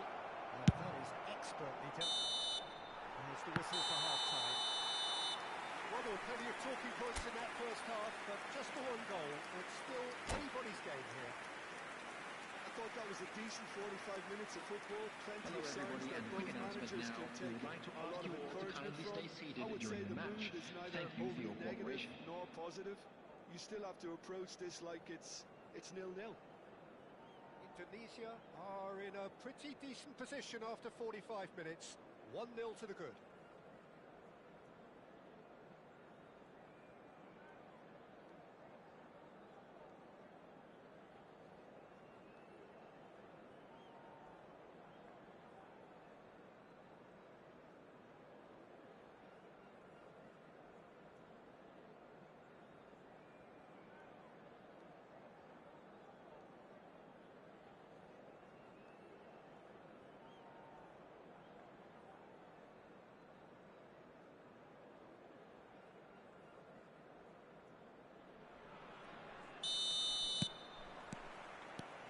That is expertly done. There's the whistle for half-time. Well, there were plenty of talking points in that first half, but just the one goal. It's still anybody's game here. I thought that was a decent 45 minutes of football. Plenty Hello of signs everybody, that and both quick announcement managers now. can We take would like to a ask lot you of all to encouragement kindly from. stay seated I would say during the the match. mood is neither Thank you for overly your negative cooperation. nor positive. You still have to approach this like it's 0-0. Indonesia are in a pretty decent position after 45 minutes. 1-0 to the good.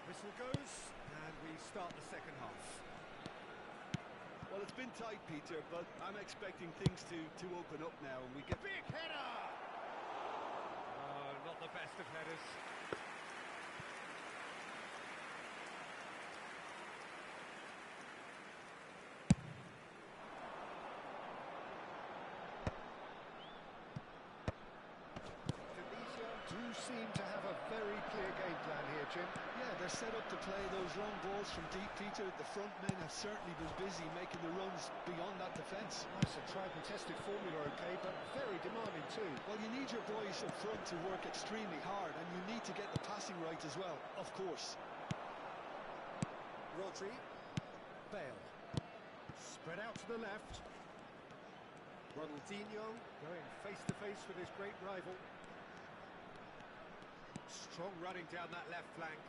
Whistle goes, and we start the second half. Well, it's been tight, Peter, but I'm expecting things to open up now, and we get... Big header! Oh, not the best of headers. Indonesia do seem to have a very clear game plan here, Jim. Yeah, they're set up to play those long balls from deep, Peter. The front men have certainly been busy making the runs beyond that defence. That's a tried and tested formula, okay, but very demanding too. Well, you need your boys up front to work extremely hard, and you need to get the passing right as well, of course. Rodri, Bale, spread out to the left. Ronaldinho going face-to-face with his great rival. Strong running down that left flank.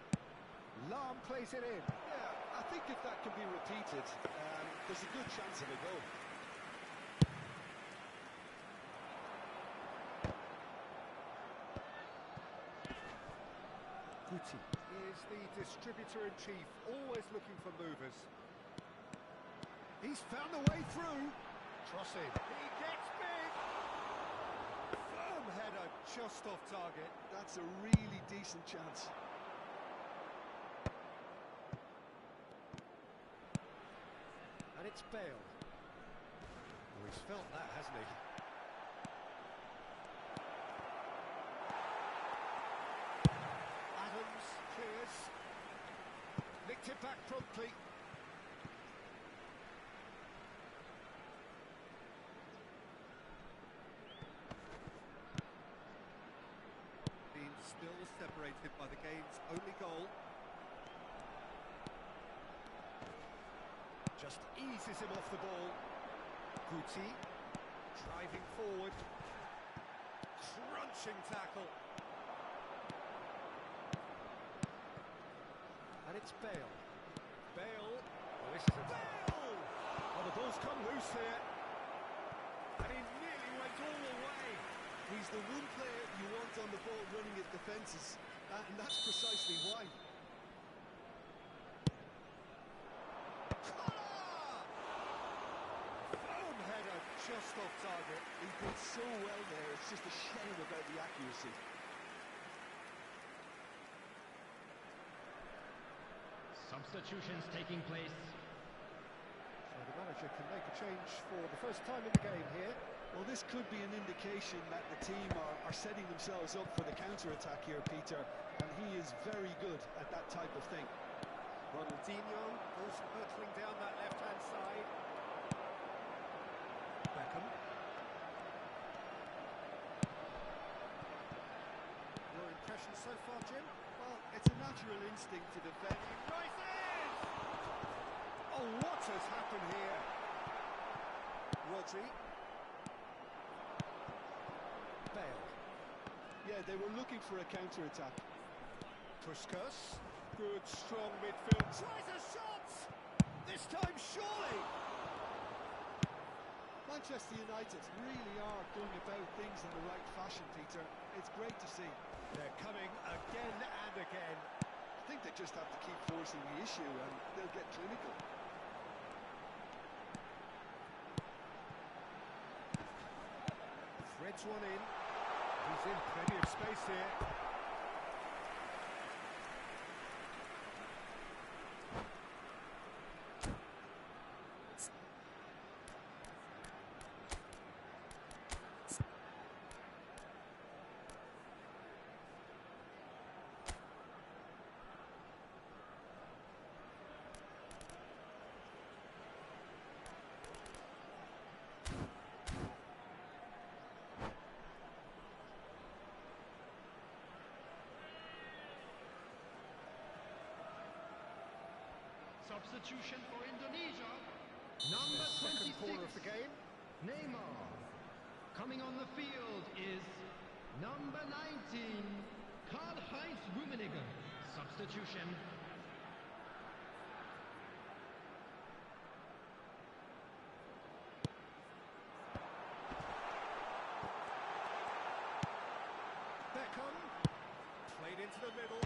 Lahm plays it in. Yeah, I think if that can be repeated, there's a good chance of a goal. Guti is the distributor-in-chief, always looking for movers. He's found a way through. Crossing. He gets big. Firm header just off target. That's a really decent chance. And it's Bale. Oh, he's felt that, hasn't he? Adams clears. Nicked it back promptly. Being still separated by the game's only goal. Just eases him off the ball. Guti driving forward. Crunching tackle. And it's Bale. Bale. Oh, this is a Bale! Oh, the ball's come loose here. And he nearly went all the way. He's the one player you want on the ball running at defences, and that's precisely why. Firm header just off target. He did so well there, it's just a shame about the accuracy. Substitutions taking place. So the manager can make a change for the first time in the game here. Well, this could be an indication that the team are setting themselves up for the counter-attack here, Peter, and he is very good at that type of thing. Ronaldinho goes hurtling down that left-hand side. Beckham. Your impression so far, Jim? Well, it's a natural instinct to defend. Rises! Oh, what has happened here? Rodri. Bale. Yeah, they were looking for a counter-attack. Puskas. Good, strong midfield. Tries a shot! This time, surely! Manchester United really are going about things in the right fashion, Peter. It's great to see. They're coming again and again. I think they just have to keep forcing the issue and they'll get clinical. Threads one in. He's in plenty of space here. Substitution for Indonesia. Number Second 26. corner of the game. Neymar. Coming on the field is number 19. Karl-Heinz Rummenigge. Substitution. Beckham. Played into the middle.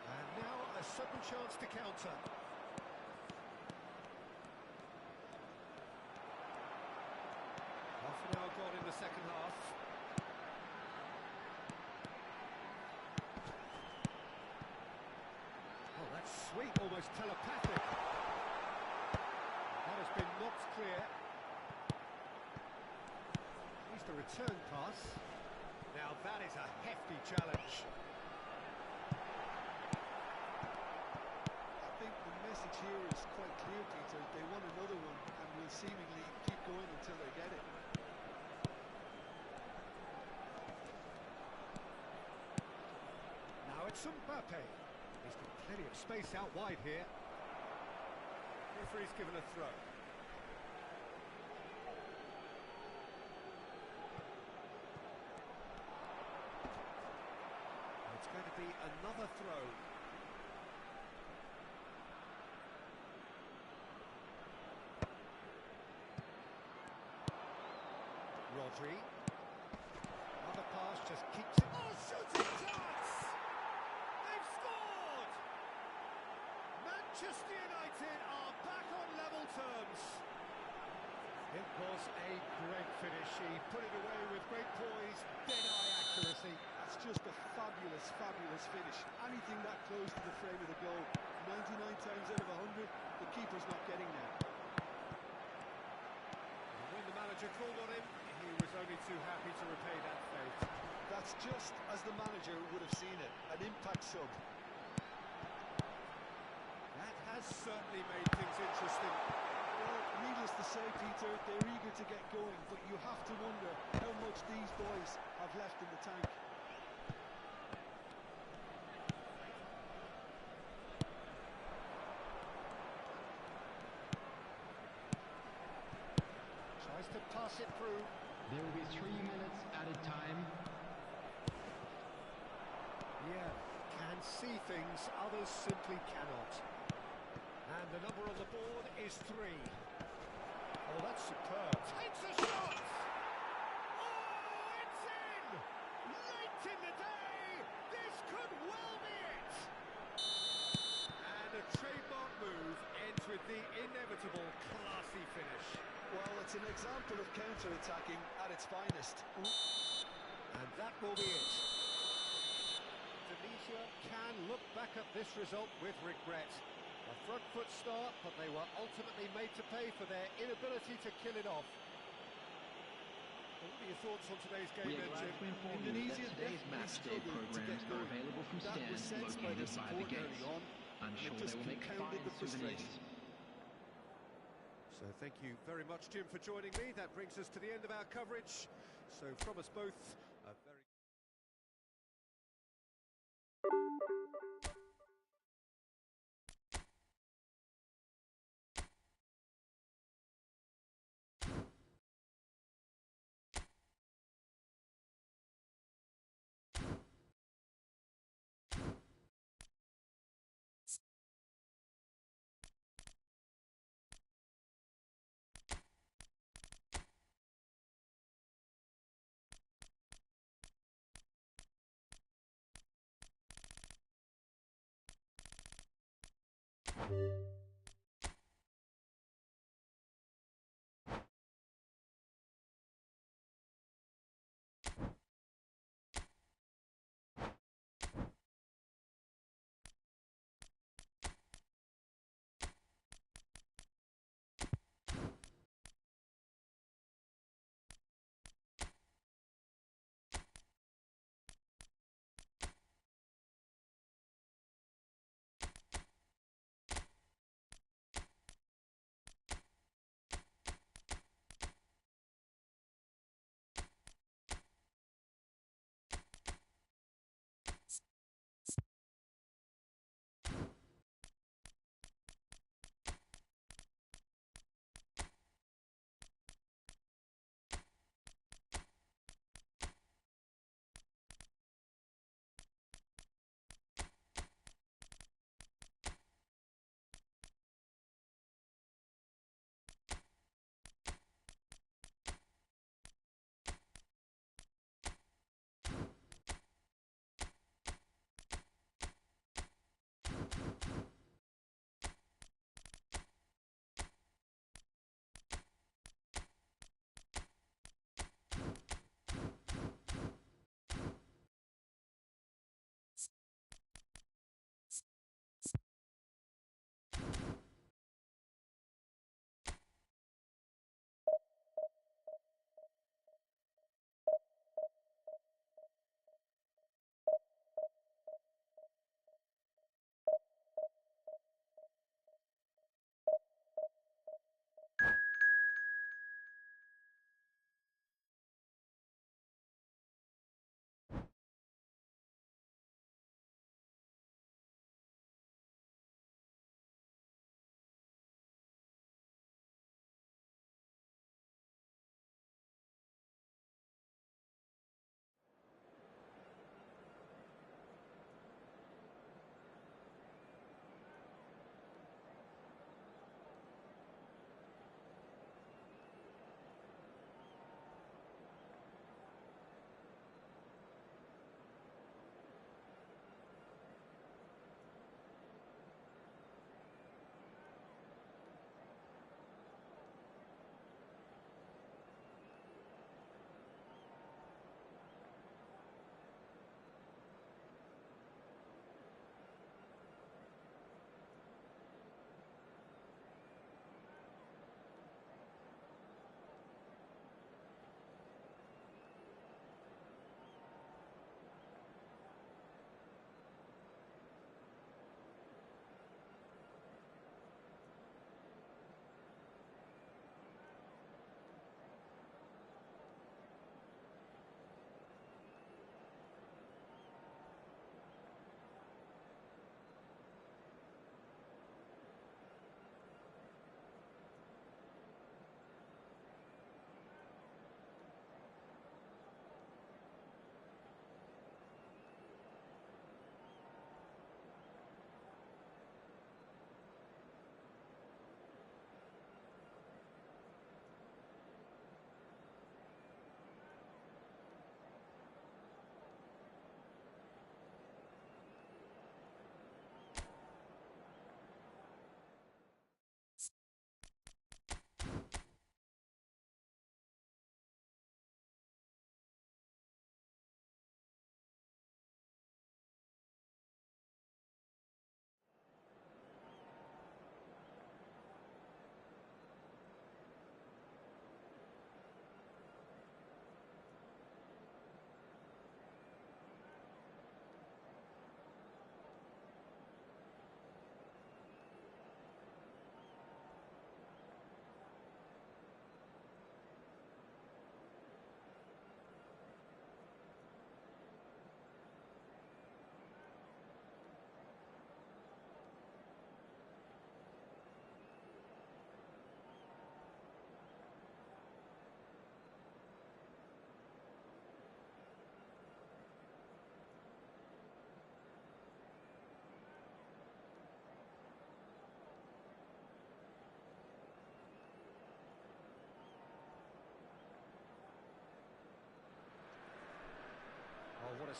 And now a sudden chance to counter. Half an hour gone in the second half. Oh, that's sweet, almost telepathic. That has been knocked clear. Here's the return pass. Now that is a hefty challenge. I think the message here is quite clear, Peter. They want another one and will seemingly keep going until they get it. Now it's Mbappe. He's got plenty of space out wide here. Referee's given a throw. It's going to be another throw. Rodri. Another pass just keeps it. Oh, shooting chance! They've scored! Manchester United are back on level terms. It was a great finish. He put it away with great poise, dead-eye accuracy. That's just a fabulous, fabulous finish. Anything that close to the frame of the goal, 99 times out of 100, the keeper's not getting there. And when the manager called on him, he was only too happy to repay that fate. That's just as the manager would have seen it, an impact sub. That has certainly made things interesting. Well, needless to say, Peter, they're eager to get going, but you have to wonder how much these boys have left in the tank. Tries to pass it through. There will be 3 minutes added time. Yeah, can see things others simply cannot. And the number on the board is 3. Oh, that's superb. Takes a shot! Oh, it's in! Late in the day, this could well be it! And a trademark move ends with the inevitable classy finish. Well, it's an example of counter-attacking at its finest. And that will be it. Tunisia can look back at this result with regret. A front foot start, but they were ultimately made to pay for their inability to kill it off. What are your thoughts on today's game, We are glad Jim? to inform you that today's match day programs are available from stands located by the gates. I'm sure they will make fine souvenirs. So thank you very much, Jim, for joining me. That brings us to the end of our coverage. So from us both, a very...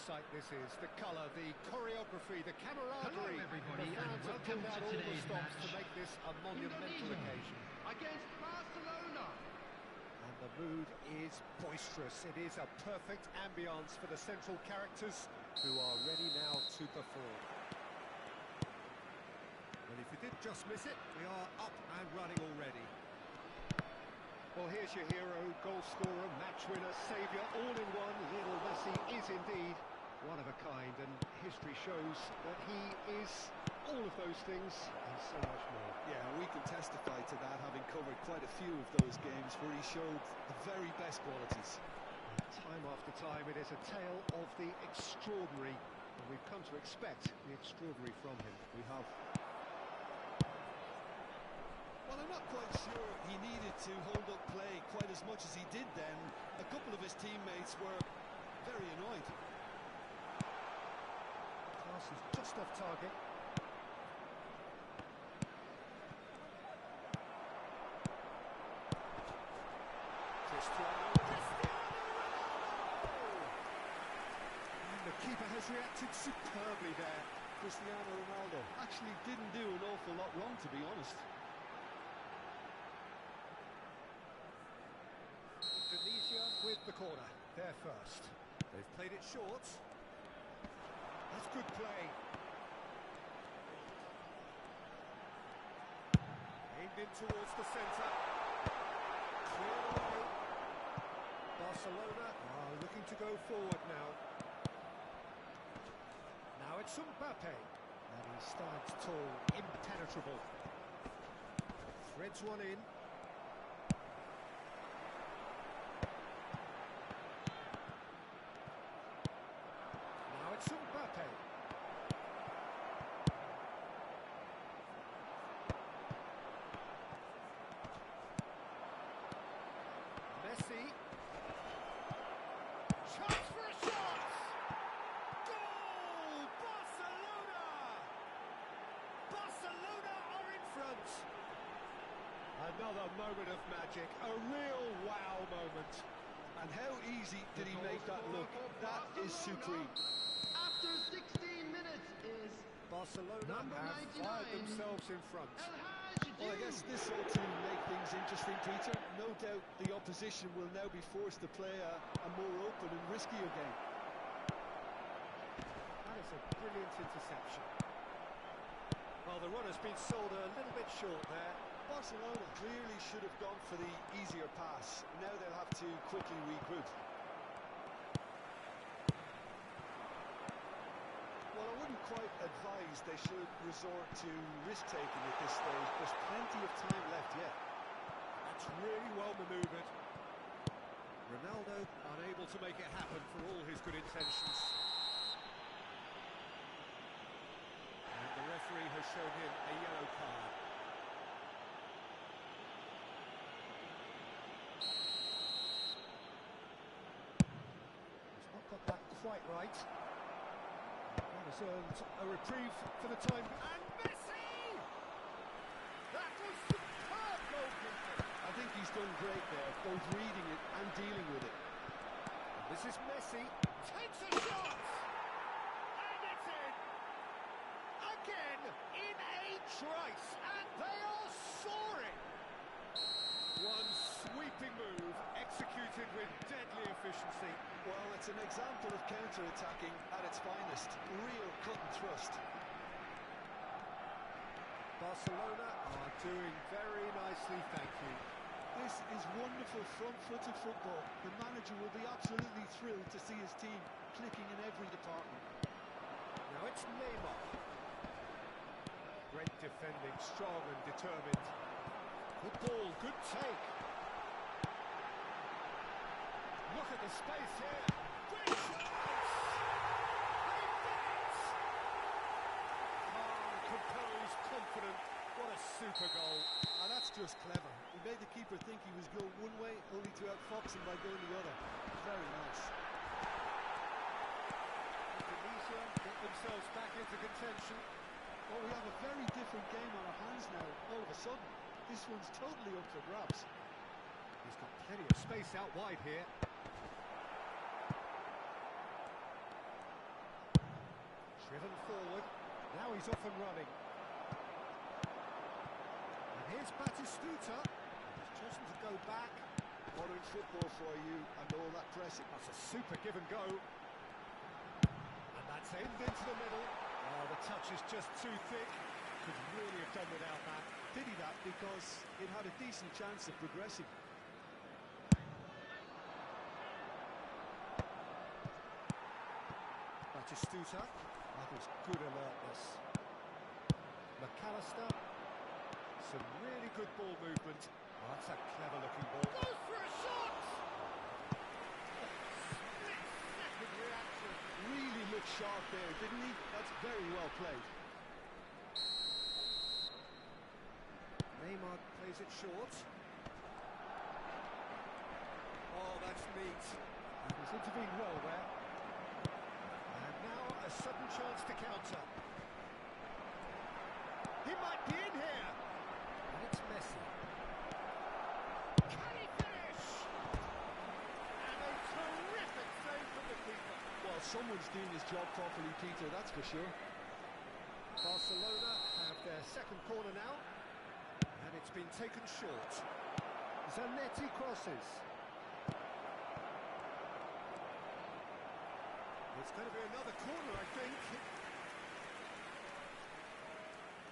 sight this is. The colour, the choreography, the camaraderie. Hello everybody, the and fans have welcome pulled out to all the today's stops match. to make this a monumental occasion. Against Barcelona. And the mood is boisterous. It is a perfect ambience for the central characters who are ready now to perform. Well, if you did just miss it, we are up and running already. Well, here's your hero, goal scorer, match winner, saviour, all in one. Lionel Messi is indeed one of a kind, and history shows that he is all of those things and so much more. Yeah, we can testify to that, having covered quite a few of those games where he showed the very best qualities. Time after time, it is a tale of the extraordinary, and we've come to expect the extraordinary from him. We have. Well, I'm not quite sure he needed to hold up play quite as much as he did then. A couple of his teammates were very annoyed. Pass is just off target. The keeper has reacted superbly there. Cristiano Ronaldo actually didn't do an awful lot wrong, to be honest. Indonesia with the corner. They're first. They've played it short. That's good play. Aimed in towards the centre. Cleared away. Barcelona are looking to go forward now. Now it's Mbappe. And he stands tall, impenetrable. Threads one in. Now it's Mbappe. Messi. Chance for a shot! Goal! Barcelona! Barcelona are in front. Another moment of magic, a real wow moment. And how easy did he make that look? That is supreme. After 16 minutes is Barcelona Number have 99. fired themselves in front. Well, I guess this ought to make things interesting, Peter. No doubt the opposition will now be forced to play a more open and riskier game. That is a brilliant interception. Well, the run has been sold a little bit short there. Barcelona clearly should have gone for the easier pass. Now they'll have to quickly regroup. Well, I wouldn't quite advise they should resort to risk-taking at this stage. There's plenty of time left yet. That's really well manoeuvred. Ronaldo unable to make it happen for all his good intentions. And the referee has shown him a yellow card. He's not got that quite right. That has earned a reprieve for the time. And Messi! That was superb goalkeeping. I think he's done great there, both reading it and dealing with it. And this is Messi. Takes a shot! And it's in! Again, in a trice, and they are soaring! One sweeping move, executed with deadly efficiency. Well, it's an example of counter-attacking at its finest. Real cut and thrust. Barcelona are doing very nicely, thank you. This is wonderful front-footed football. The manager will be absolutely thrilled to see his team clicking in every department. Now it's Neymar. Great defending, strong and determined. Good ball, good take. Look at the space here. Great chance! Calm, composed, confident. What a super goal. And that's just clever. He made the keeper think he was going one way, only to outfox him by going the other. Very nice. Indonesia get themselves back into contention. Well, we have a very different game on our hands now, all of a sudden. This one's totally up for grabs. He's got plenty of space out wide here. Driven forward. Now he's off and running. And here's Batistuta. He's chosen to go back. Modern football for you and all that pressing. That's a super give and go. And that's aimed into the middle. Oh, the touch is just too thick. Could really have done without that. Pity that, because it had a decent chance of progressing. Batistuta. That was good alertness. McAllister. Some really good ball movement. Oh, that's a clever looking ball. Goes for a shot! Split-second reaction. Really looked sharp there, didn't he? That's very well played. Neymar plays it short. Oh, that's neat. And he's intervened well there. And now a sudden chance to counter. He might be in here. And it's Messi. Can he finish? And a terrific save from the keeper. Well, someone's doing his job properly, Peter, that's for sure. Barcelona have their second corner now. And it's been taken short. Zanetti crosses. It's going to be another corner, I think.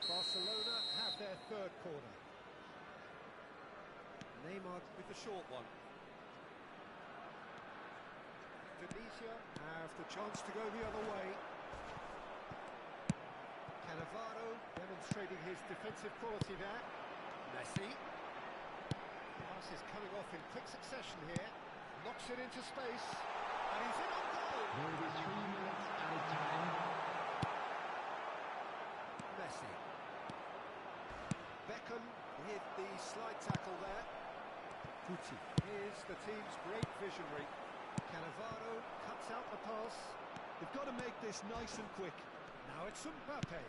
Barcelona have their third corner. Neymar with the short one. Tunisia have the chance to go the other way. Cannavaro demonstrating his defensive quality there. Messi. Pass is coming off in quick succession here. Knocks it into space. And he's in on goal. There will be 3 minutes added time. Messi. Beckham with the slide tackle there. Guti. Here's the team's great visionary. Cannavaro cuts out the pass. They've got to make this nice and quick. Now it's Mbappe.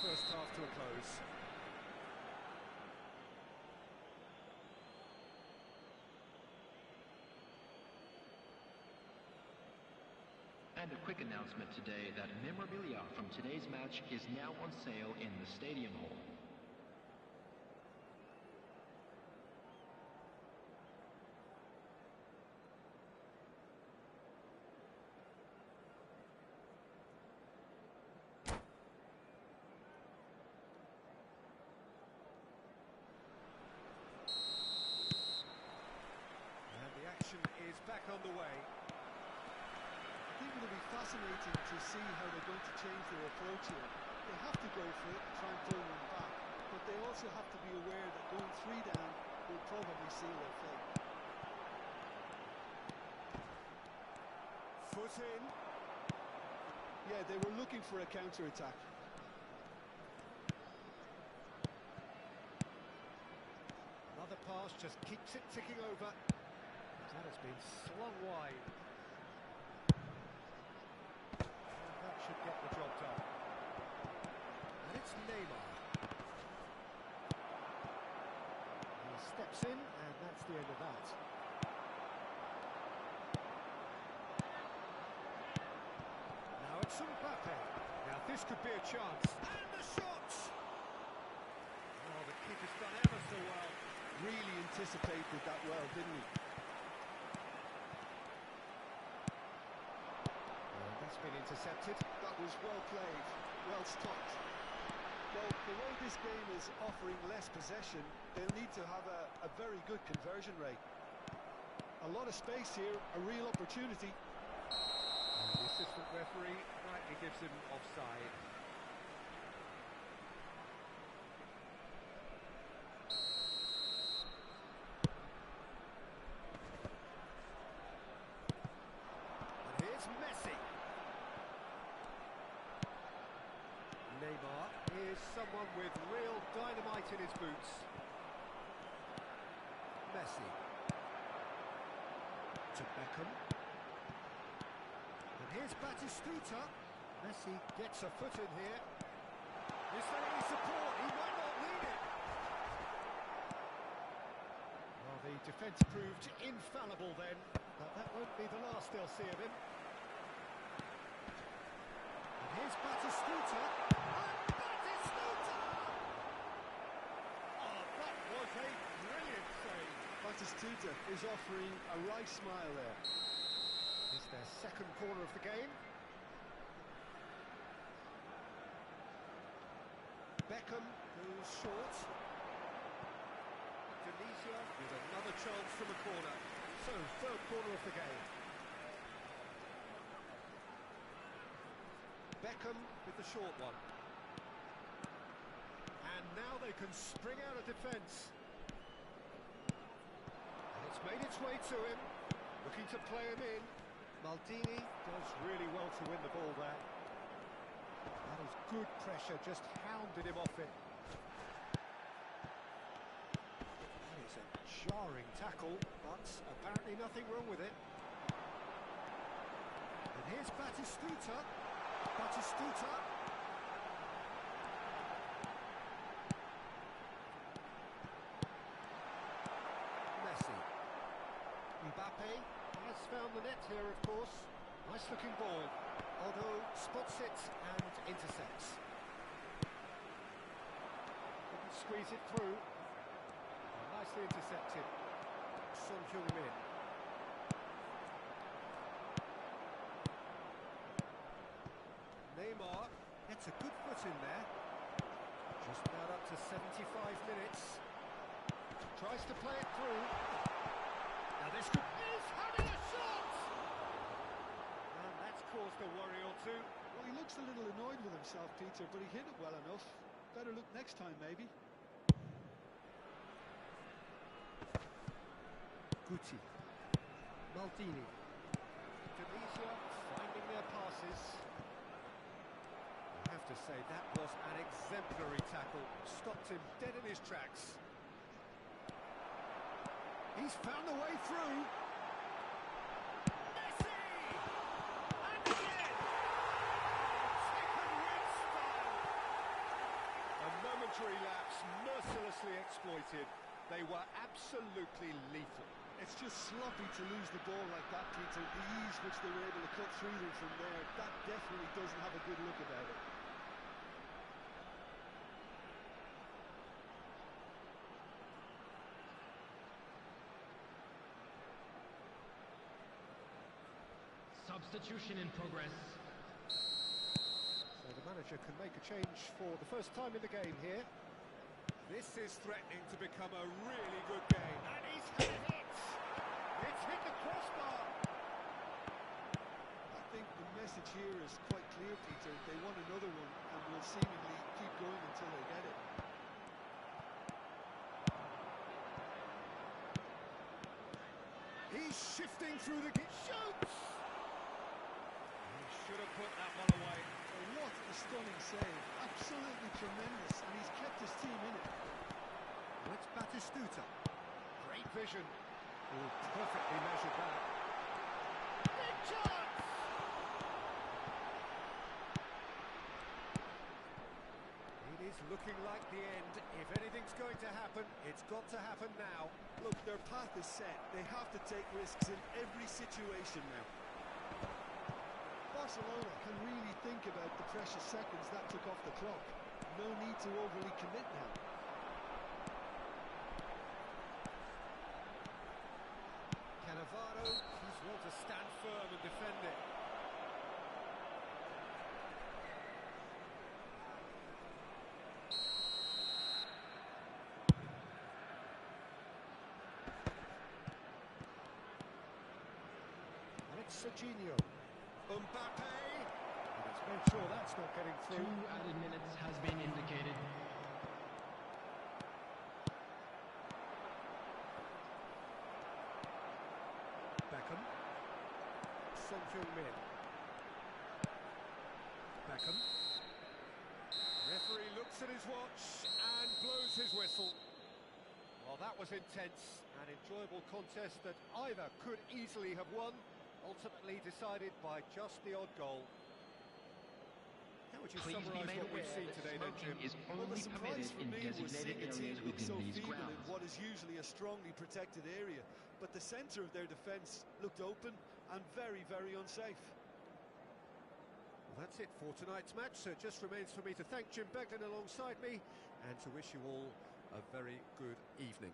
To a close. And a quick announcement today that memorabilia from today's match is now on sale in the Stadium Hall. Is back on the way. I think it'll be fascinating to see how they're going to change their approach here. They have to go for it and try and pull one back, but they also have to be aware that going 3 down will probably seal their fate. Foot in. Yeah, they were looking for a counter-attack. Another pass just keeps it ticking over. That has been slung wide. And that should get the job done. And it's Neymar. He steps in, and that's the end of that. Now it's Mbappe. Now this could be a chance. And the shot! Oh, the keeper's done ever so well. Really anticipated that well, didn't he? That's been intercepted. That was well played, well stopped. Well, the way this game is offering less possession, they'll need to have a very good conversion rate. A lot of space here, a real opportunity. And the assistant referee rightly gives him offside. And here's Messi. Neymar is someone with real dynamite in his boots. Messi. To Beckham. And here's Batistuta. Messi gets a foot in here. Is there any support? He might not need it. Well, the defence proved infallible then, but that won't be the last they'll see of him. And here's Batistuta. And Batistuta! Oh, that was a brilliant save. Batistuta is offering a right smile there. It's their second corner of the game. Beckham goes short. Tunisia with another chance from a corner. So, third corner of the game. Beckham with the short one. And now they can spring out of defence. And it's made its way to him. Looking to play him in. Maldini does really well to win the ball there. That was good pressure, just hounded him off it. That is a jarring tackle, but apparently nothing wrong with it. And here's Batistuta. Batistuta. Messi. Mbappe has found the net here, of course. Nice looking ball. Although spots it and intercepts. Couldn't squeeze it through. Nicely intercepted. Son Heung-min. Neymar gets a good foot in there. Just about up to 75 minutes. Tries to play it through. Now this could... He's having a shot! And that's caused a worry or two. Well, he looks a little annoyed with himself, Peter, but he hit it well enough. Better look next time, maybe. Guti. Maldini. Tunisia finding their passes. I have to say, that was an exemplary tackle. Stopped him dead in his tracks. He's found the way through. Messi! And again! Second win style! A momentary lapse, mercilessly exploited. They were absolutely lethal. It's just sloppy to lose the ball like that, Peter. The ease which they were able to cut through them from there, that definitely doesn't have a good look about it. Substitution in progress. So the manager can make a change for the first time in the game here. This is threatening to become a really good game. And he's hit it! It's hit the crossbar! I think the message here is quite clear, Peter. They want another one and will seemingly keep going until they get it. He's shifting through the... Shoots! He should have put that one away. Oh, what a stunning save. Absolutely tremendous, and he's kept his team in it. It's Batistuta. Great vision. Oh, perfectly measured that. Big chance! It is looking like the end. If anything's going to happen, it's got to happen now. Look, their path is set. They have to take risks in every situation now. Barcelona can really think about the precious seconds that took off the clock. No need to overly commit now. Cannavaro, he's well to stand firm and defend it. And it's Serginho. Mbappe! And let's make sure that's not getting 2 through. added minutes has been indicated. Beckham. Son Heung-min. Beckham. Referee looks at his watch and blows his whistle. Well, that was intense, an enjoyable contest that either could easily have won, ultimately decided by just the odd goal. How would you Please be summarise made what we've aware seen that today then, Jim? smoking is Well, the only surprise permitted for in me was designated seeing a team areas look so within these feeble in grounds. what is usually a strongly protected area. But the centre of their defence looked open and very, very unsafe. Well, that's it for tonight's match, so it just remains for me to thank Jim Beglin alongside me and to wish you all a very good evening.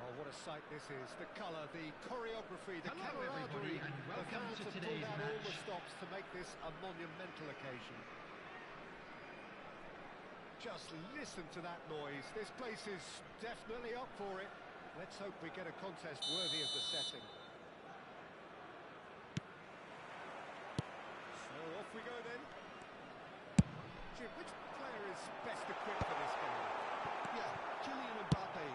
Oh, what a sight this is. The colour, the choreography, the Hello everybody, camaraderie. and The welcome fans to have today's pulled out all the match. stops to make this a monumental occasion. Just listen to that noise. This place is definitely up for it. Let's hope we get a contest worthy of the setting. So off we go then. Jim, which player is best equipped for this game? Kylian Mbappe,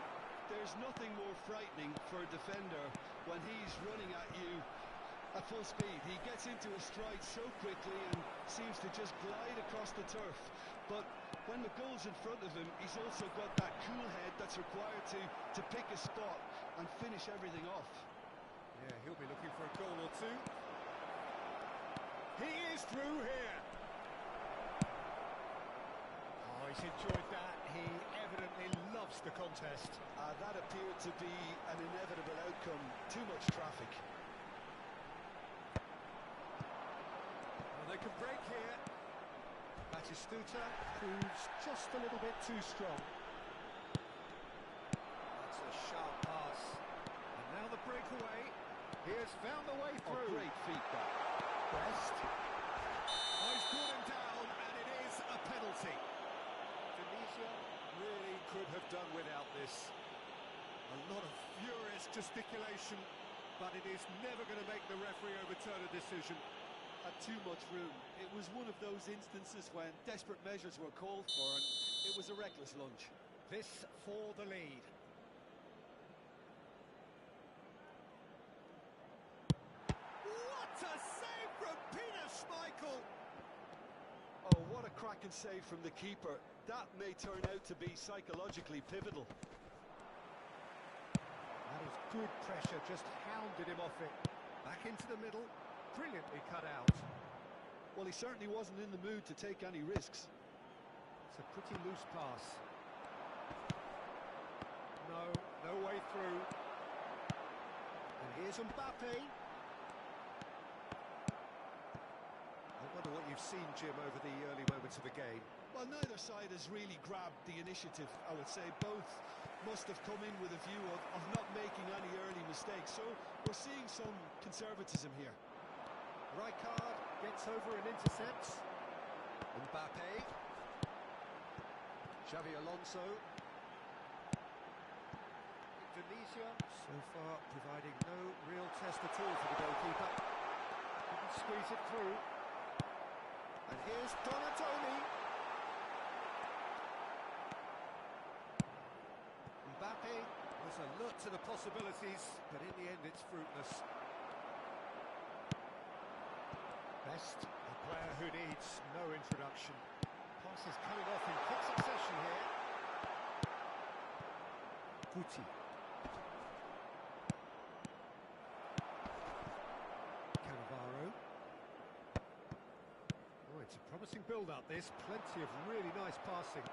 there's nothing more frightening for a defender when he's running at you at full speed. He gets into a stride so quickly and seems to just glide across the turf. But when the goal's in front of him, he's also got that cool head that's required to pick a spot and finish everything off. Yeah, he'll be looking for a goal or two. He is through here. Oh, he's enjoyed that. He evidently loves the contest. That appeared to be an inevitable outcome. Too much traffic. Well, they can break here. Batistuta proves just a little bit too strong. That's a sharp pass. And now the breakaway. He has found the way through. Oh, great feet, that. Best. Oh, he's brought him down, and it is a penalty. Tunisia really could have done without this. A lot of furious gesticulation, but it is never going to make the referee overturn a decision. Had too much room. It was one of those instances when desperate measures were called for, and it was a reckless lunge. This for the lead. What a save from Peter Schmeichel! Oh, what a cracking save from the keeper. That may turn out to be psychologically pivotal. That was good pressure, just hounded him off it. Back into the middle, brilliantly cut out. Well, he certainly wasn't in the mood to take any risks. It's a pretty loose pass. No way through. And here's Mbappe. I wonder what you've seen, Jim, over the early moments of the game. Well, neither side has really grabbed the initiative, I would say. Both must have come in with a view of not making any early mistakes. So we're seeing some conservatism here. Rijkaard gets over and intercepts. Mbappe. Xavi Alonso. Indonesia, so far providing no real test at all for the goalkeeper. Couldn't squeeze it through. And here's Donatoni. Mbappe was alert to the possibilities, but in the end it's fruitless. Best, a player who needs no introduction. Passes coming off in quick succession here. Guti. Cannavaro. Oh, it's a promising build-up this. Plenty of really nice passing.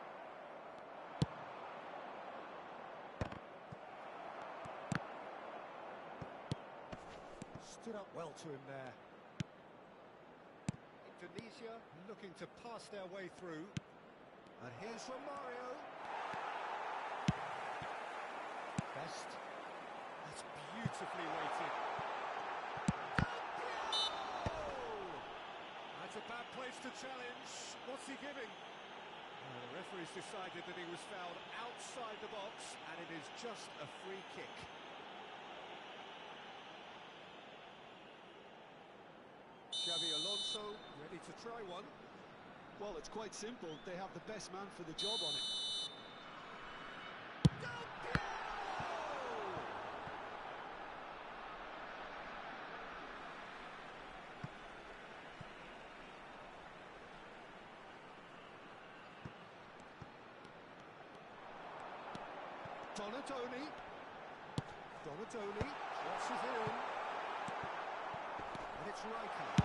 Stood up well to him there. Indonesia looking to pass their way through. And here's Romario. Best. That's beautifully weighted. That's a bad place to challenge. What's he giving? The referee's decided that he was fouled outside the box, and it is just a free kick. Xavi Alonso ready to try one. Well, it's quite simple. They have the best man for the job on it. Donatoni. Crosses it in. And it's Rijkaard.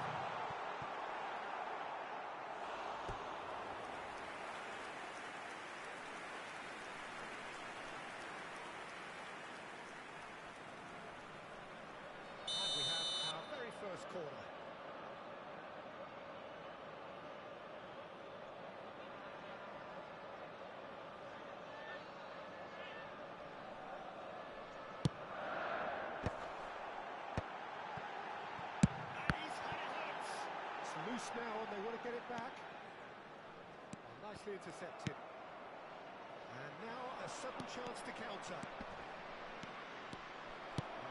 And we have our very first corner. Loose now, and they want to get it back. Oh, nicely intercepted. And now a sudden chance to counter.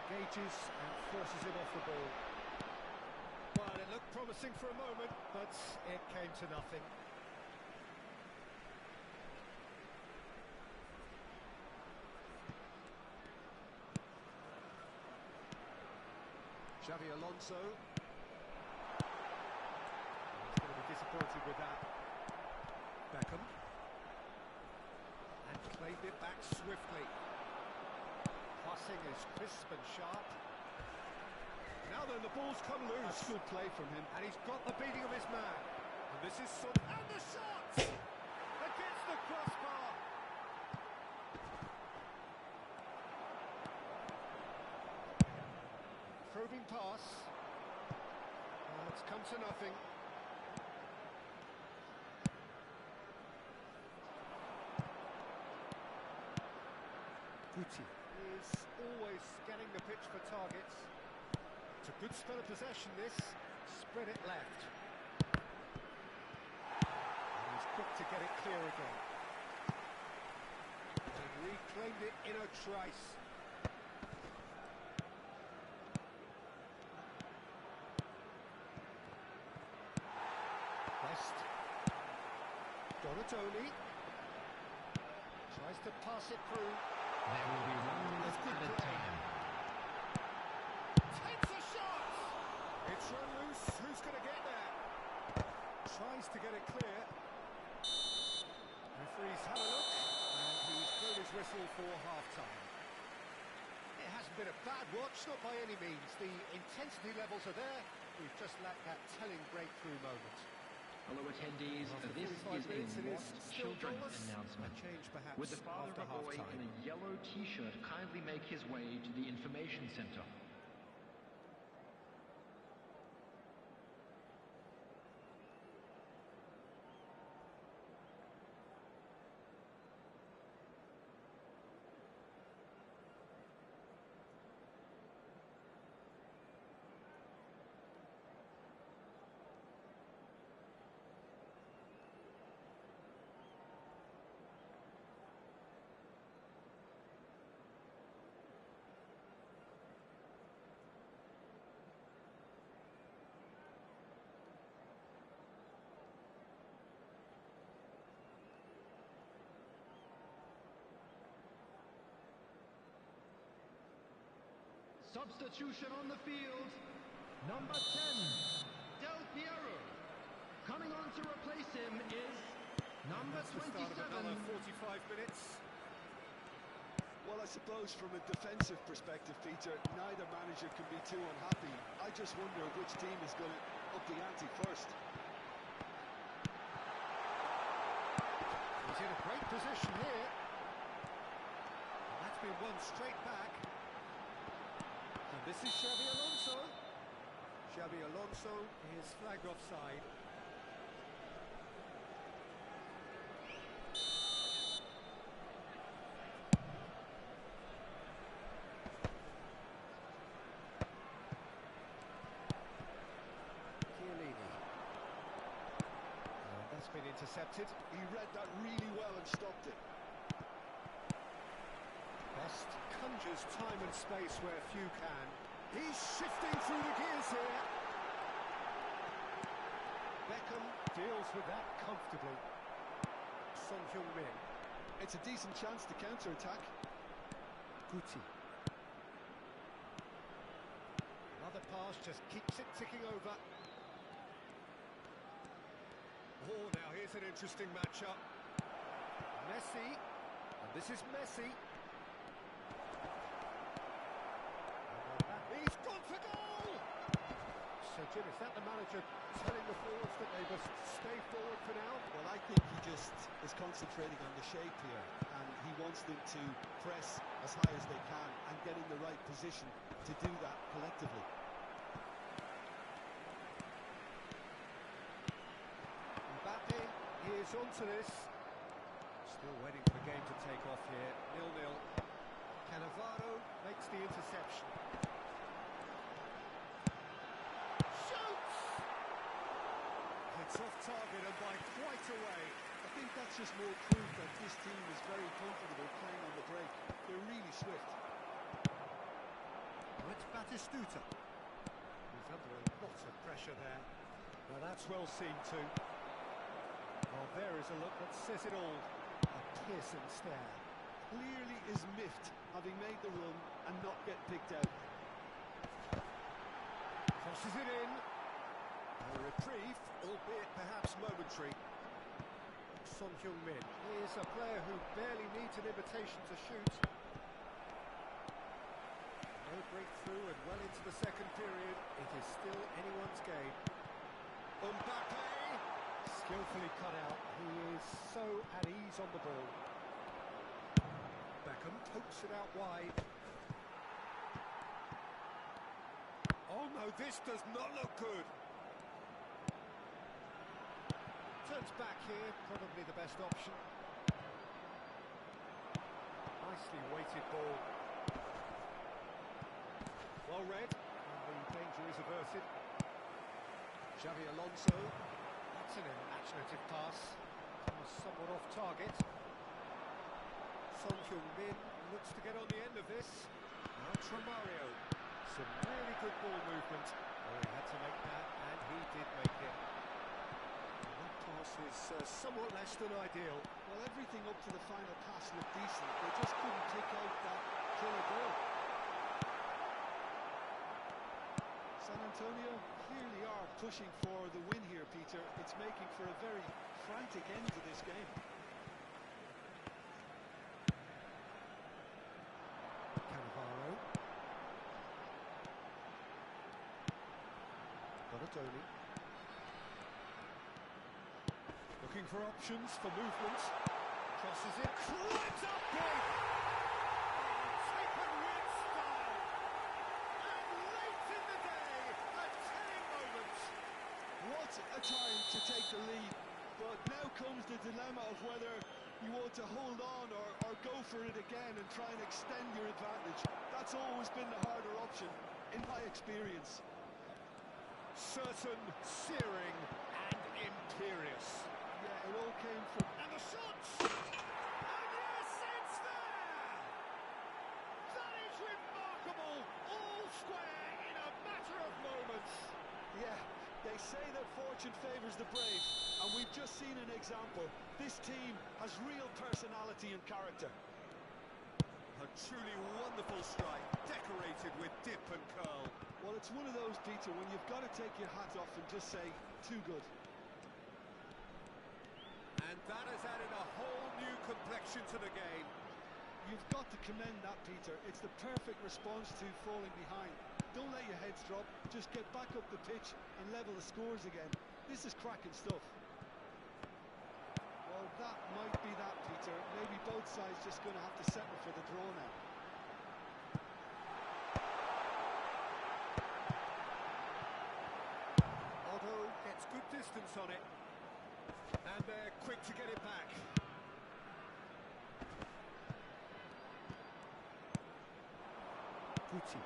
Engages and forces him off the ball. Well, it looked promising for a moment, but it came to nothing. Xavi Alonso. He's going to be disappointed with that. Beckham. And claimed it back swiftly. Passing is crisp and sharp. Now then, the ball's come loose. That's good play from him. And he's got the beating of his man. And this is some... And the shot! Against the crossbar. Probing pass. It's come to nothing. Guti is always scanning the pitch for targets. It's a good spell of possession, this. Spread it left. And he's quick to get it clear again. And reclaimed it in a trice. Best. Donatoni. Tries to pass it through. There will be 1 minute added time. Takes a shot! It's run loose. Who's going to get there? Tries to get it clear. Referee's had a look, and he's blown his whistle for half-time. It hasn't been a bad watch, not by any means. The intensity levels are there. We've just lacked that telling breakthrough moment. Hello attendees, this is a Lost Children announcement. Would the father of a boy in a yellow t-shirt kindly make his way to the information center? Substitution on the field. Number 10, Del Piero. Coming on to replace him is number 27. Another 45 minutes. Well, I suppose from a defensive perspective, Peter, neither manager can be too unhappy. I just wonder which team is going to up the ante first. He's in a great position here. And that's been won straight back. And this is Xavi Alonso. Xavi Alonso is flagged offside. Been intercepted. He read that really well and stopped it. Best conjures time and space where few can. He's shifting through the gears here. Beckham deals with that comfortably. Son Heung-min. It's a decent chance to counter-attack. Guti. Another pass just keeps it ticking over. Oh, now here's an interesting matchup. Messi, and this is Messi. He's gone for goal! So, Jim, is that the manager telling the forwards that they must stay forward for now? Well, I think he just is concentrating on the shape here, and he wants them to press as high as they can and get in the right position to do that collectively. Is onto this. Still waiting for the game to take off here. 0-0. Cannavaro makes the interception. Shoots! It's off target and by quite a way. I think that's just more proof that this team is very comfortable playing on the break. They're really swift. Well, it's Batistuta. He's under a lot of pressure there. Well, that's well seen too. Well, there is a look that says it all. A piercing stare. Clearly is miffed, having made the run and not get picked out. Crosses it in. A reprieve, albeit perhaps momentary. Son Heung-min is a player who barely needs an invitation to shoot. No breakthrough and well into the second period. It is still anyone's game. Mbappe! Skillfully cut out. He is so at ease on the ball. Beckham pokes it out wide. Oh no, this does not look good. Turns back here, probably the best option. Nicely weighted ball. Well read, and the danger is averted. Xavi Alonso, that's an imaginative pass. Comes somewhat off target. Son Heung-min looks to get on the end of this. Now Mario. Some really good ball movement. Oh, he had to make that, and he did make it. That pass is somewhat less than ideal. Well, everything up to the final pass looked decent. They just couldn't pick out that killer goal. San Antonio clearly are pushing for the win here, Peter. It's making for a very frantic end to this game. Cannavaro. Donatoni. Looking for options for movement. Crosses it. Climbs up big! Taken with style. And late in the day, a telling moment. What a time to take the lead. But now comes the dilemma of whether you want to hold on or go for it again and try and extend your advantage. That's always been the harder option, in my experience. Certain, searing, and imperious. Yeah, it all came from... And the shots! And yes, it's there! That is remarkable! All square in a matter of moments. Yeah, they say that fortune favours the brave, and we've just seen an example. This team has real personality and character. A truly wonderful strike, decorated with dip and curl. Well, it's one of those, Peter, when you've got to take your hat off and just say, too good. And that has added a whole new complexion to the game. You've got to commend that, Peter. It's the perfect response to falling behind. Don't let your heads drop. Just get back up the pitch and level the scores again. This is cracking stuff. Well, that might be that, Peter. Maybe both sides just going to have to settle for the draw now. Otto gets good distance on it. And they're quick to get it back. Guti.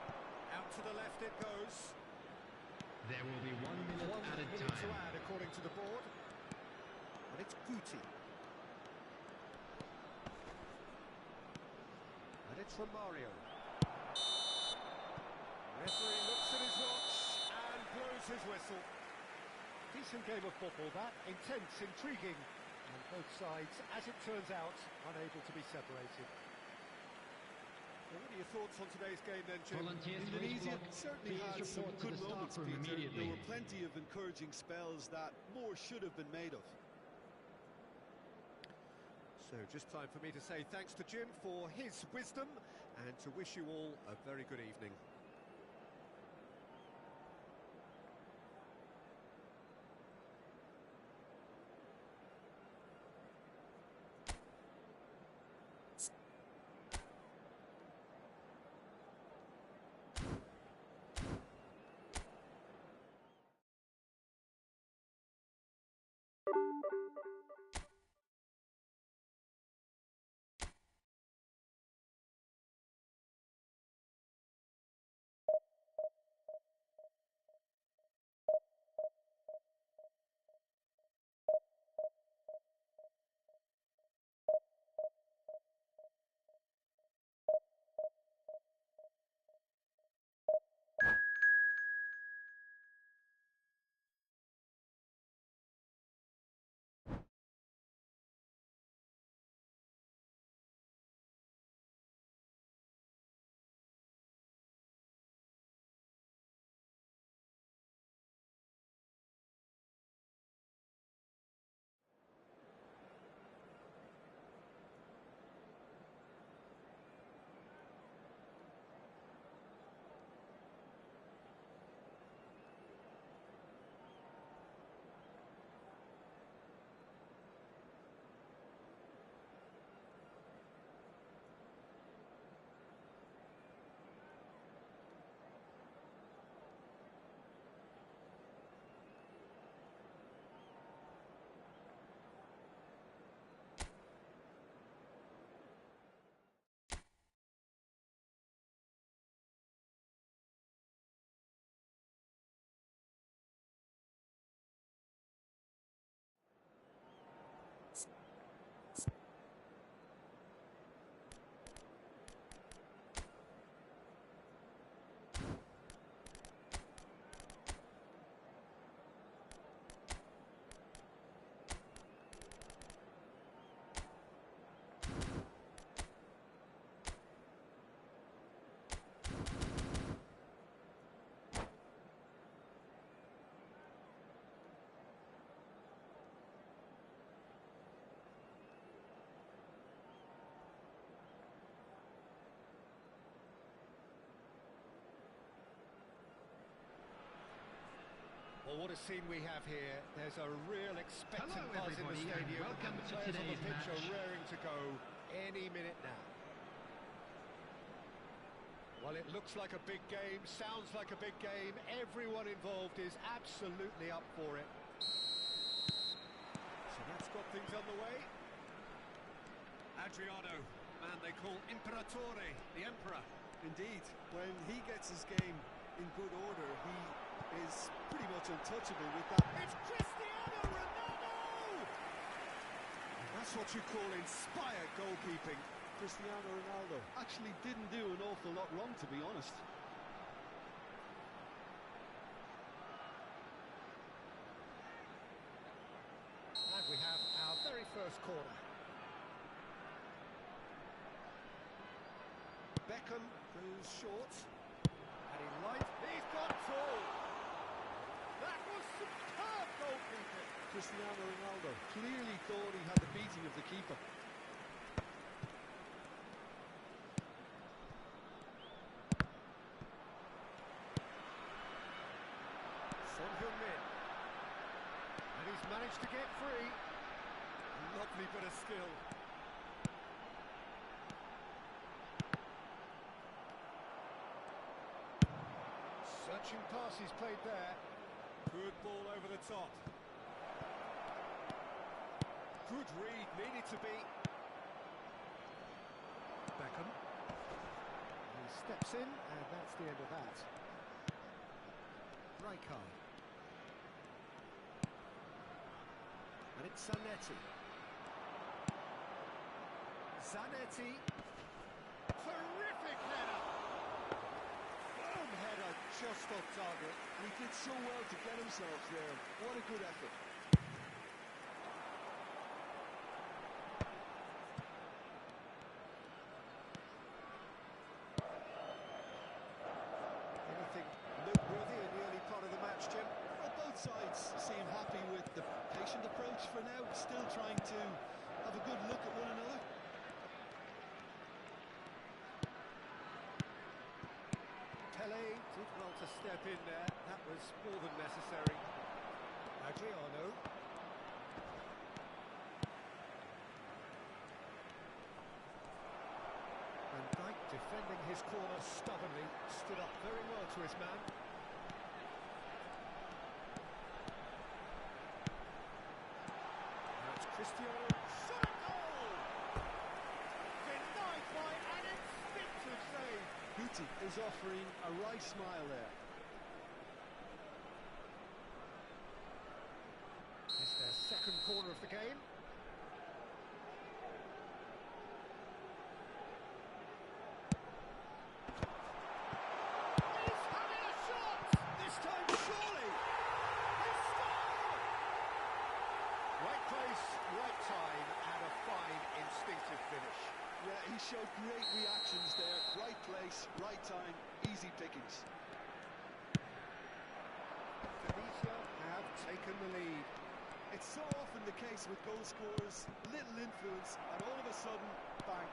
Out to the left it goes. There will be 1 minute 1 added minute to time. add according to the board. And it's Guti. And it's from Mario. Referee looks at his watch and blows his whistle. Decent game of football that, intense, intriguing, and both sides, as it turns out, unable to be separated. Well, what are your thoughts on today's game then, Jim? Volunteers for each Indonesia block, certainly please had some report to good the staff moments, room Peter. immediately. There were plenty of encouraging spells that more should have been made of. So just time for me to say thanks to Jim for his wisdom and to wish you all a very good evening. Well, what a scene we have here. There's a real expectant Hello, buzz in the everybody, and stadium. welcome and the to players on the today's pitch are match. raring to go any minute now. Well, it looks like a big game, sounds like a big game. Everyone involved is absolutely up for it. So that's got things underway. Adriano, man they call Imperatore, the Emperor. Indeed, when he gets his game in good order, he is pretty much untouchable with that. It's Cristiano Ronaldo! That's what you call inspired goalkeeping. Cristiano Ronaldo actually didn't do an awful lot wrong, to be honest. And we have our very first corner. Beckham goes short. And in light, he's got tall. That was superb goalkeeping. Cristiano Ronaldo clearly thought he had the beating of the keeper. Son Heung-min. And he's managed to get free. Lovely bit of skill. Searching pass he's played there. Good ball over the top. Good read, needed to be. Beckham. He steps in, and that's the end of that. Rijkaard. And it's Zanetti. Zanetti. Terrific header. Boom header just off target. He did so well to get himself there. What a good effort. Anything noteworthy in the early part of the match, Jim? Well, both sides seem happy with the patient approach for now, still trying to have a good look at one another. Pele did well to step in there. That was more than necessary. Adriano. Van Dijk defending his corner stubbornly, stood up very well to his man. Now it's Cristiano. Shot a goal! Denied by an instinctive save. Guti is offering a right smile there. It's their second corner of the game. He's having a shot! This time, surely! He scored! Right place, right time, and a fine instinctive finish. Yeah, he showed great reactions there. Right place, right time, easy pickings. Tunisia have taken the lead. It's so often the case with goal scorers, little influence, and all of a sudden, bang.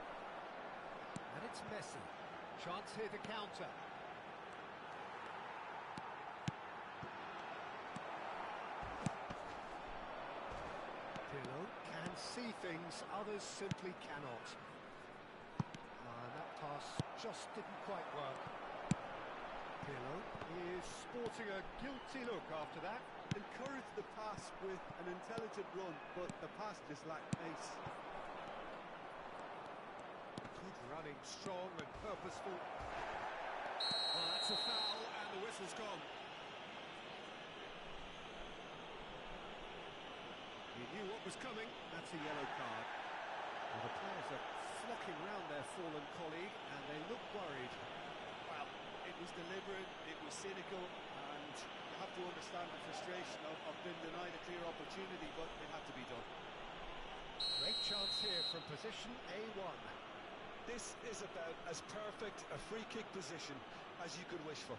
And it's Messi. Chance here to counter. Pirlo can see things others simply cannot. That pass just didn't quite work. Pirlo is sporting a guilty look after that. Encouraged the pass with an intelligent run, but the pass just lacked pace. Good running, strong and purposeful. Well, that's a foul, and the whistle's gone. He knew what was coming. That's a yellow card. Well, the players are flocking round their fallen colleague, and they look worried. Well, it was deliberate, it was cynical, and you have to understand the frustration of being denied a clear opportunity, but it had to be done. Great chance here from position A1. This is about as perfect a free kick position as you could wish for.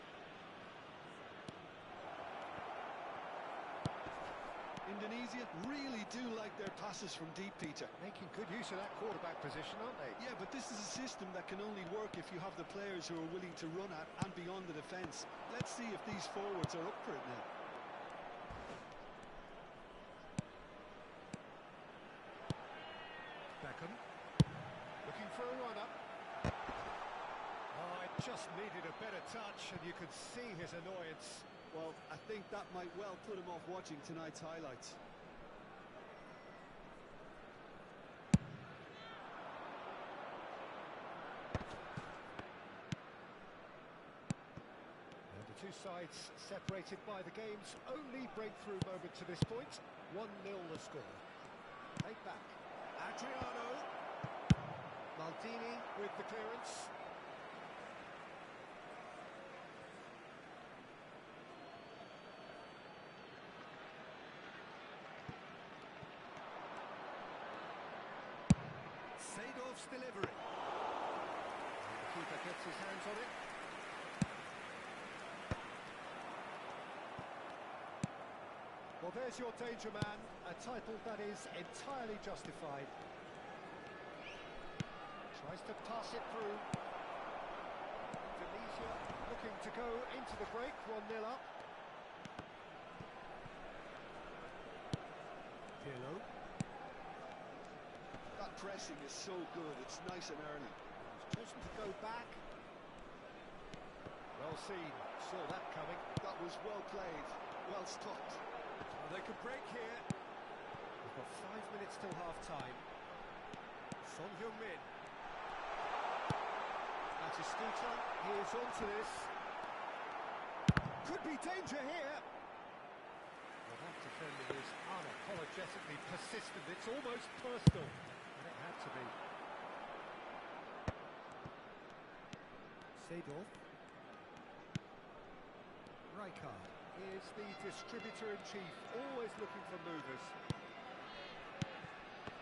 Indonesia really do like their passes from deep, Peter. Making good use of that quarterback position, aren't they? Yeah, but this is a system that can only work if you have the players who are willing to run at and beyond the defence. Let's see if these forwards are up for it now. Beckham. Looking for a run-up. Oh, it just needed a better touch, and you could see his annoyance. Well, I think that might well put him off watching tonight's highlights. And the two sides separated by the game's only breakthrough moment to this point. 1-0 the score. Take back. Adriano. Maldini with the clearance. Seedorf's delivery. And the keeper gets his hands on it. Well, there's your danger man, a title that is entirely justified. Tries to pass it through. Tunisia looking to go into the break, 1-0 up. Pirlo. That pressing is so good, it's nice and early. He's chosen to go back. Well seen, saw that coming. That was well played, well stopped. Well, they could break here. We've got 5 minutes till half-time. Son Heung-min. Batistuta, he is onto this. Could be danger here. Well, that defender is unapologetically persistent. It's almost personal. And it had to be. Seedorf. Rijkaard is the distributor-in-chief, always looking for movers.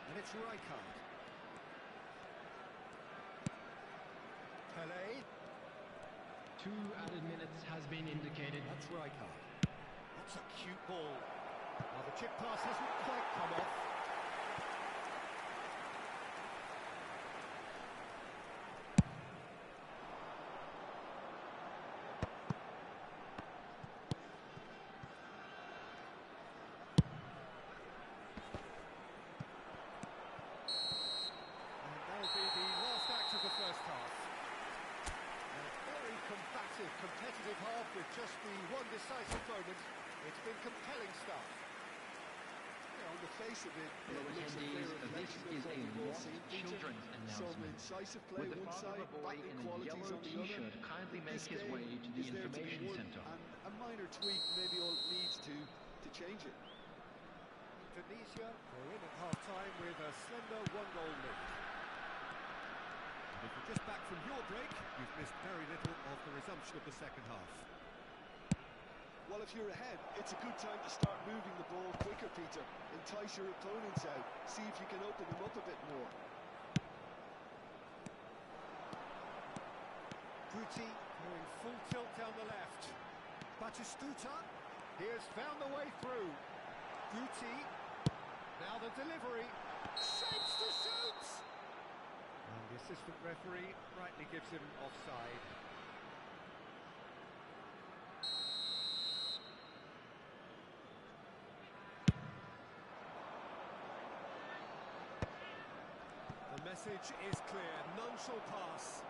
And it's Rijkaard. Pelé. 2 added minutes has been indicated. That's Rijkaard. That's a cute ball. Well, the chip pass hasn't quite come off. Competitive half with just the one decisive moment. It's been compelling stuff. Yeah, on the face of it, Hello, attendees. This is a lost children's some announcement. incisive play Would the one father side, of a boy battling in a qualities yellow on the other. t-shirt kindly make This his game way to the is there to be information won, center? and a minor tweak maybe all it needs to change it. Tunisia go in at half-time with a slender 1-goal lead. If you're just back from your break, you've missed very little of the resumption of the second half. Well, if you're ahead, it's a good time to start moving the ball quicker, Peter. Entice your opponents out. See if you can open them up a bit more. Guti going full tilt down the left. Batistuta, he has found the way through. Guti, now the delivery. Shapes to shoot! And the assistant referee rightly gives him offside. The message is clear, none shall pass.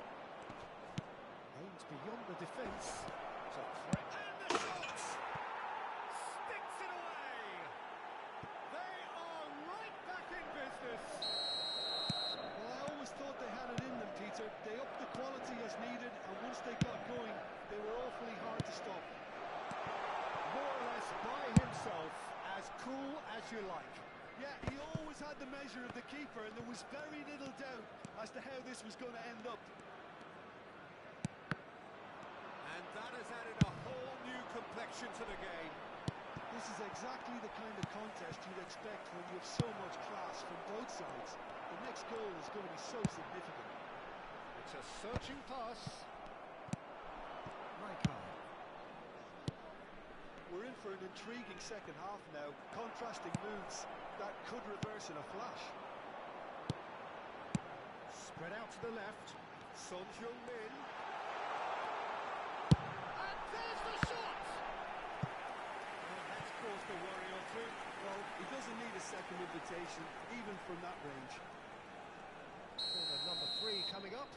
Aims beyond the defence. It's a threat. And the shot! Sticks it away! They are right back in business. Well, I always thought they had it in them, Peter. They upped the quality as needed, and once they got going, they were awfully hard to stop. More or less by himself, as cool as you like. Yeah, he always had the measure of the keeper, and there was very little doubt as to how this was going to end up. And that has added a whole new complexion to the game. This is exactly the kind of contest you'd expect when you have so much class from both sides. The next goal is going to be so significant. It's a searching pass. Rijkaard. We're in for an intriguing second half now. Contrasting moods that could reverse in a flash. Spread out to the left. Son Heung-min. And there's the shot! Well, that's caused a worry or two. Well, he doesn't need a second invitation, even from that range. 3 coming up.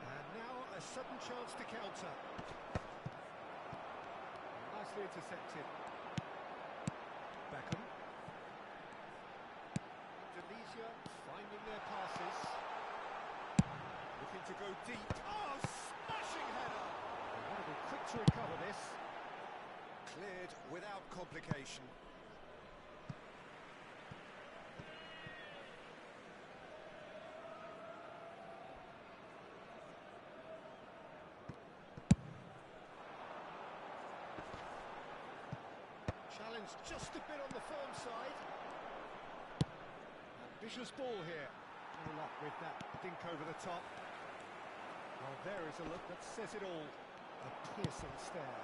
And now a sudden chance to counter. Nicely intercepted. Beckham. Indonesia finding their passes. Looking to go deep. Oh, smashing header! They want to be quick to recover this. Cleared without complication. Challenge just a bit on the firm side. Ambitious ball here. No luck with that dink over the top. Well, there is a look that says it all. A piercing stare.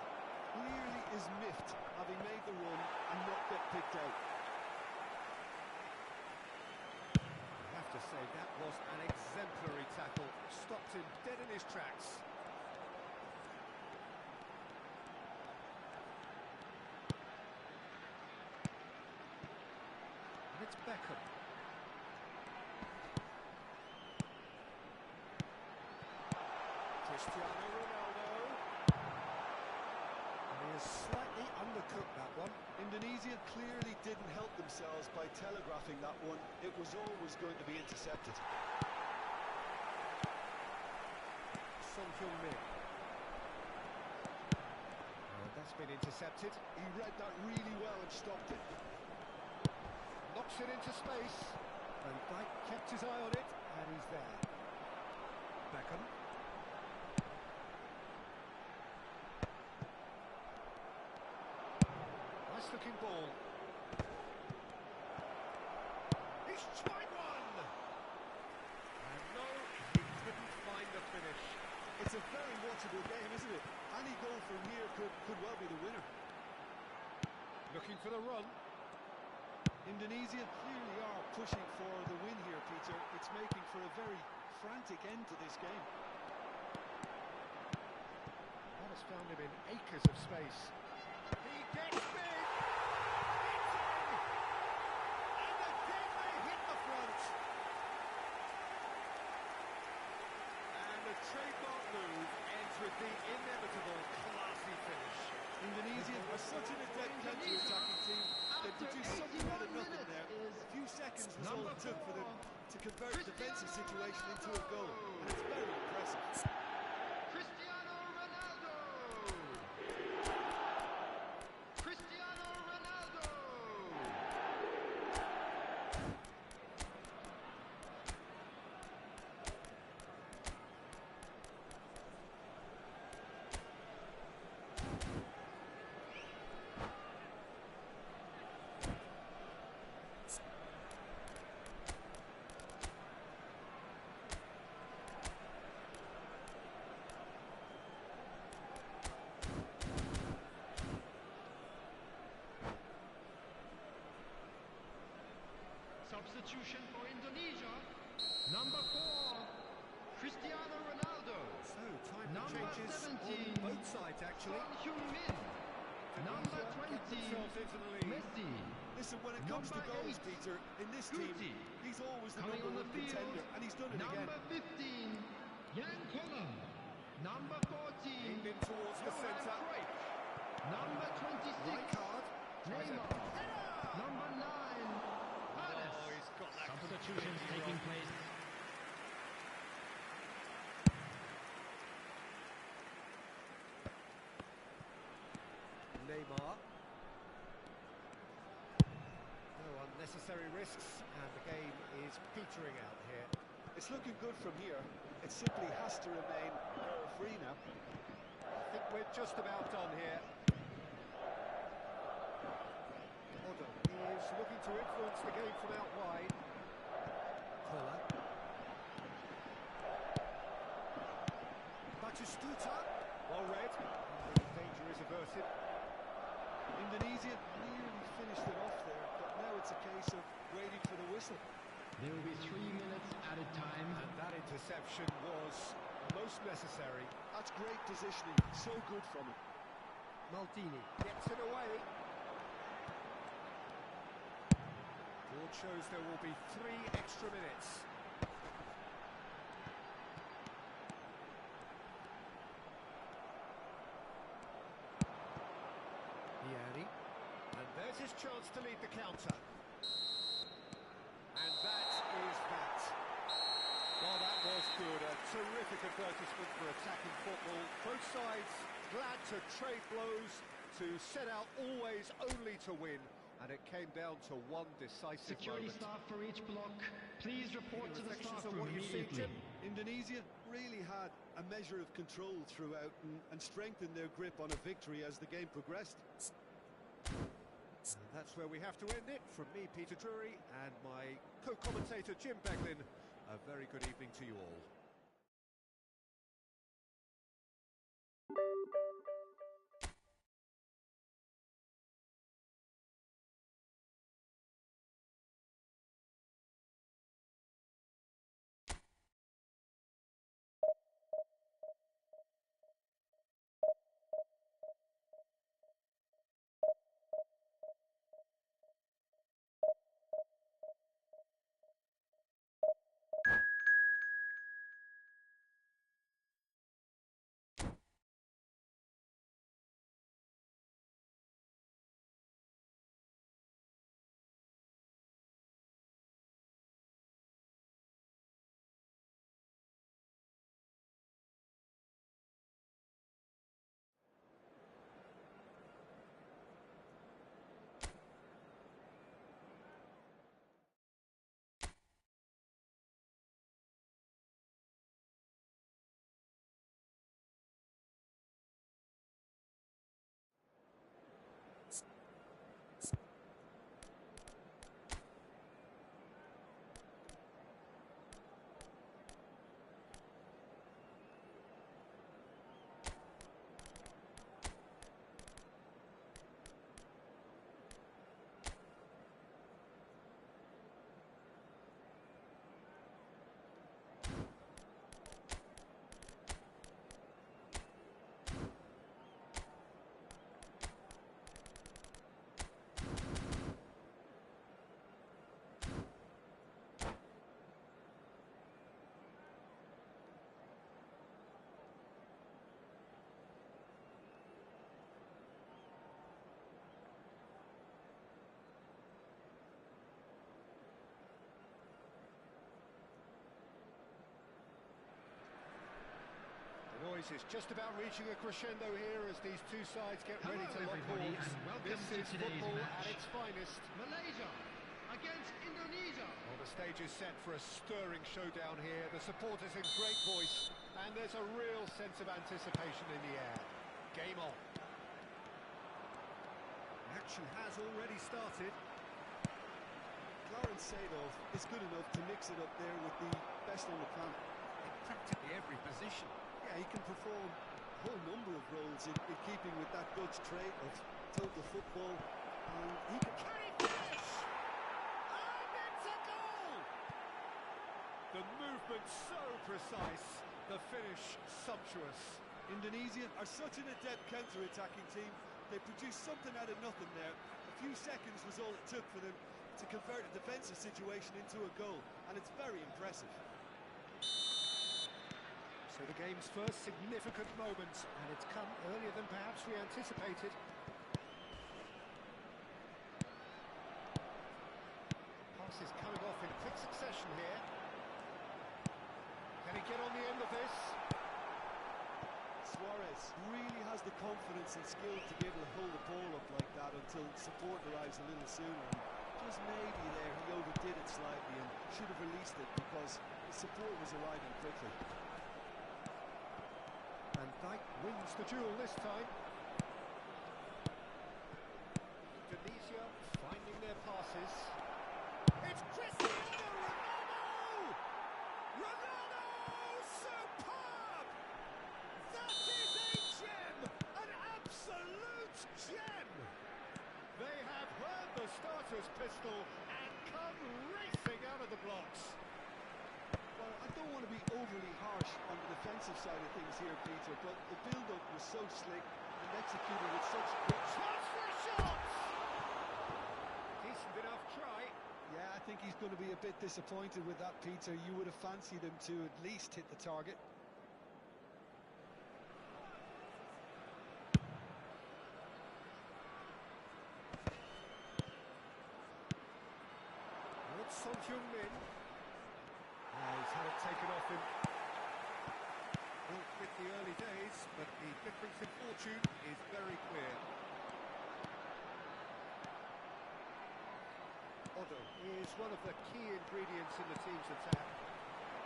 Clearly is miffed, having made the run and not get picked out. I have to say, that was an exemplary tackle. Stopped him dead in his tracks. And it's Beckham. Cristiano Ronaldo. And he has slightly undercooked that one. Indonesia clearly didn't help themselves by telegraphing that one. It was always going to be intercepted. Son Heung-min. Oh, that's been intercepted. He read that really well and stopped it. Knocks it into space. Van Dijk kept his eye on it, and he's there. Beckham. Nice looking ball. He's tried one! And no, he couldn't find the finish. It's a very watchable game, isn't it? Any goal from here could well be the winner. Looking for the run. Indonesia clearly are pushing for the win here, Peter. It's making for a very frantic end to this game. That has found him in acres of space. He gets big! And again they hit the front! And the trademark move ends with the inevitable classy finish. Indonesia are such an adept counter-attacking team. They produced something out of nothing there. A few seconds was all it took for them to convert a defensive situation into a goal. And it's very impressive. Cristiano Ronaldo! Cristiano Ronaldo! Substitution for Indonesia. Number 4, Cristiano Ronaldo. So, time Number changes 17, on both sides, actually. Son Heung-min. Number 20, Themselves into the lead. Messi. Listen, when it comes to Number goals, 8, Peter, in this Guti. team, he's always the Coming number on the one field, contender, and he's done it again. Number 15, Jan Koller. Number 14, Aimed in towards the Johan centre. Cruyff. Number 26, Rijkaard. Neymar. Number 9, Haaland. Oh, he's got that Substitutions completely taking wrong. place. Neymar. No unnecessary risks, and the game is petering out here. It's looking good from here. It simply has to remain error-free now. I think we're just about done here. Odo is looking to influence the game from out wide. Koller. Batistuta. Well read. The danger is averted. Indonesia nearly finished it off there, but now it's a case of waiting for the whistle. There will be 3 minutes added time. And that interception was most necessary. That's great positioning, so good from him. Maldini gets it away. Board shows there will be 3 extra minutes. Vieri. And there's his chance to lead the counter. And that is that. Well, that was good. A terrific advertisement for attacking football. Both sides glad to trade blows, to set out always only to win. And it came down to one decisive Security moment. staff for each block, please report to the Reflections staff on room what you've seen, immediately. Tim? Indonesia really had a measure of control throughout and strengthened their grip on a victory as the game progressed. And that's where we have to end it. From me, Peter Drury, and my co-commentator, Jim Beglin, a very good evening to you all. The noise is just about reaching a crescendo here as these two sides get ready to lock everybody, horns. and welcome This to is today's football match. at its finest. Malaysia against Indonesia. Well, the stage is set for a stirring showdown here. The supporters in great voice, and there's a real sense of anticipation in the air. Game on. Action has already started. Clarence Seedorf is good enough to mix it up there with the best on the planet. In practically every position. Yeah, he can perform a whole number of roles in keeping with that Dutch trait of total football, and he can... Can he finish? And it's a goal! The movement so precise, the finish sumptuous. Indonesia are such an adept counter-attacking team. They produced something out of nothing there. A few seconds was all it took for them to convert a defensive situation into a goal, and it's very impressive. So the game's first significant moment, and it's come earlier than perhaps we anticipated. Passes coming off in quick succession here. Can he get on the end of this? Suarez really has the confidence and skill to be able to hold the ball up like that until support arrives a little sooner. Just maybe there he overdid it slightly and should have released it because the support was arriving quickly. And Dijk wins the duel this time. Indonesia finding their passes. It's Cristiano Ronaldo! Ronaldo! Superb! That is a gem! An absolute gem! They have heard the starter's pistol and come racing out of the blocks. Well, I don't want to be overly harsh on the defensive side of things here, Peter, but the build-up was so slick and executed with such quick... Chance for a shot! Decent enough try. Yeah, I think he's going to be a bit disappointed with that, Peter. You would have fancied him to at least hit the target. It's Son Heung-min. He's had it taken off him. Won't fit the early days, but the difference in fortune is very clear. Odo is one of the key ingredients in the team's attack.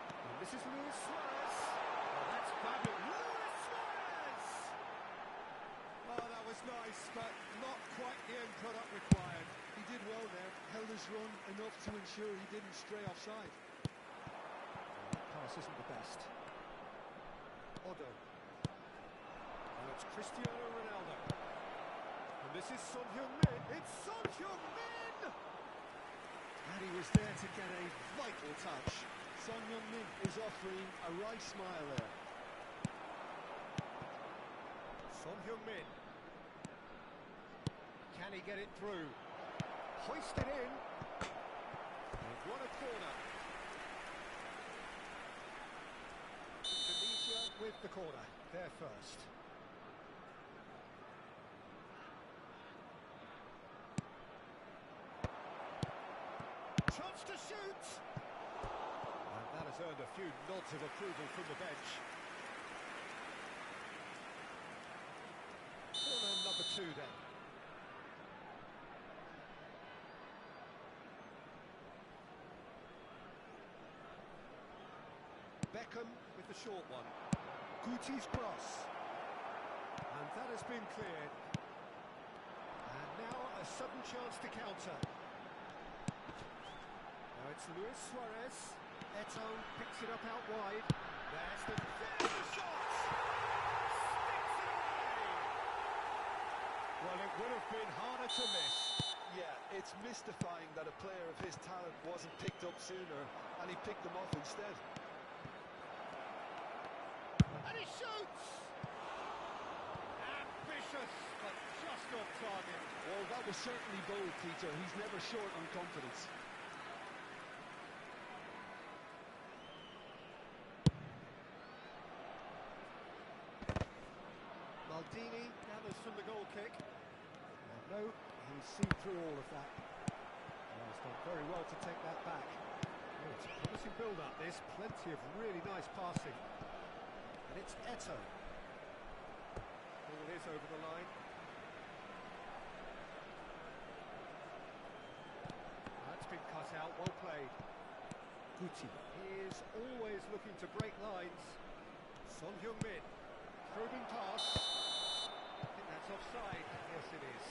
And this is Luis Suarez. Oh, that's fabulous. Luis Suarez! Oh, that was nice, but not quite the end product required. He did well there, held his run enough to ensure he didn't stray offside. That pass isn't the best. Odo. Now it's Cristiano Ronaldo. And this is Son Heung-min. It's Son Heung-min! And he was there to get a vital touch. Son Heung-min is offering a right smile there. Son Heung-min. Can he get it through? Hoisted in. And what a corner. Indonesia with the corner. There first. Chance to shoot! And that has earned a few nods of approval from the bench. Corner number 2 then. Beckham with the short one. Guti's cross. And that has been cleared. And now a sudden chance to counter. Now it's Luis Suarez. Eto picks it up out wide. There's the shot! Sticks it away! Well, it would have been harder to miss. Yeah, it's mystifying that a player of his talent wasn't picked up sooner, and he picked them off instead. And he shoots! Ambitious, but just off target. Well, that was certainly bold, Peter. He's never short on confidence. Maldini gathers from the goal kick. And no, he's seen through all of that. Well, he's done very well to take that back. Oh, it's a promising build-up, this. Plenty of really nice passing. And it's Eto. Ball is over the line. That's been cut out, well played. Guti. He is always looking to break lines. Son Heung-min. Probing pass. I think that's offside. Yes, it is.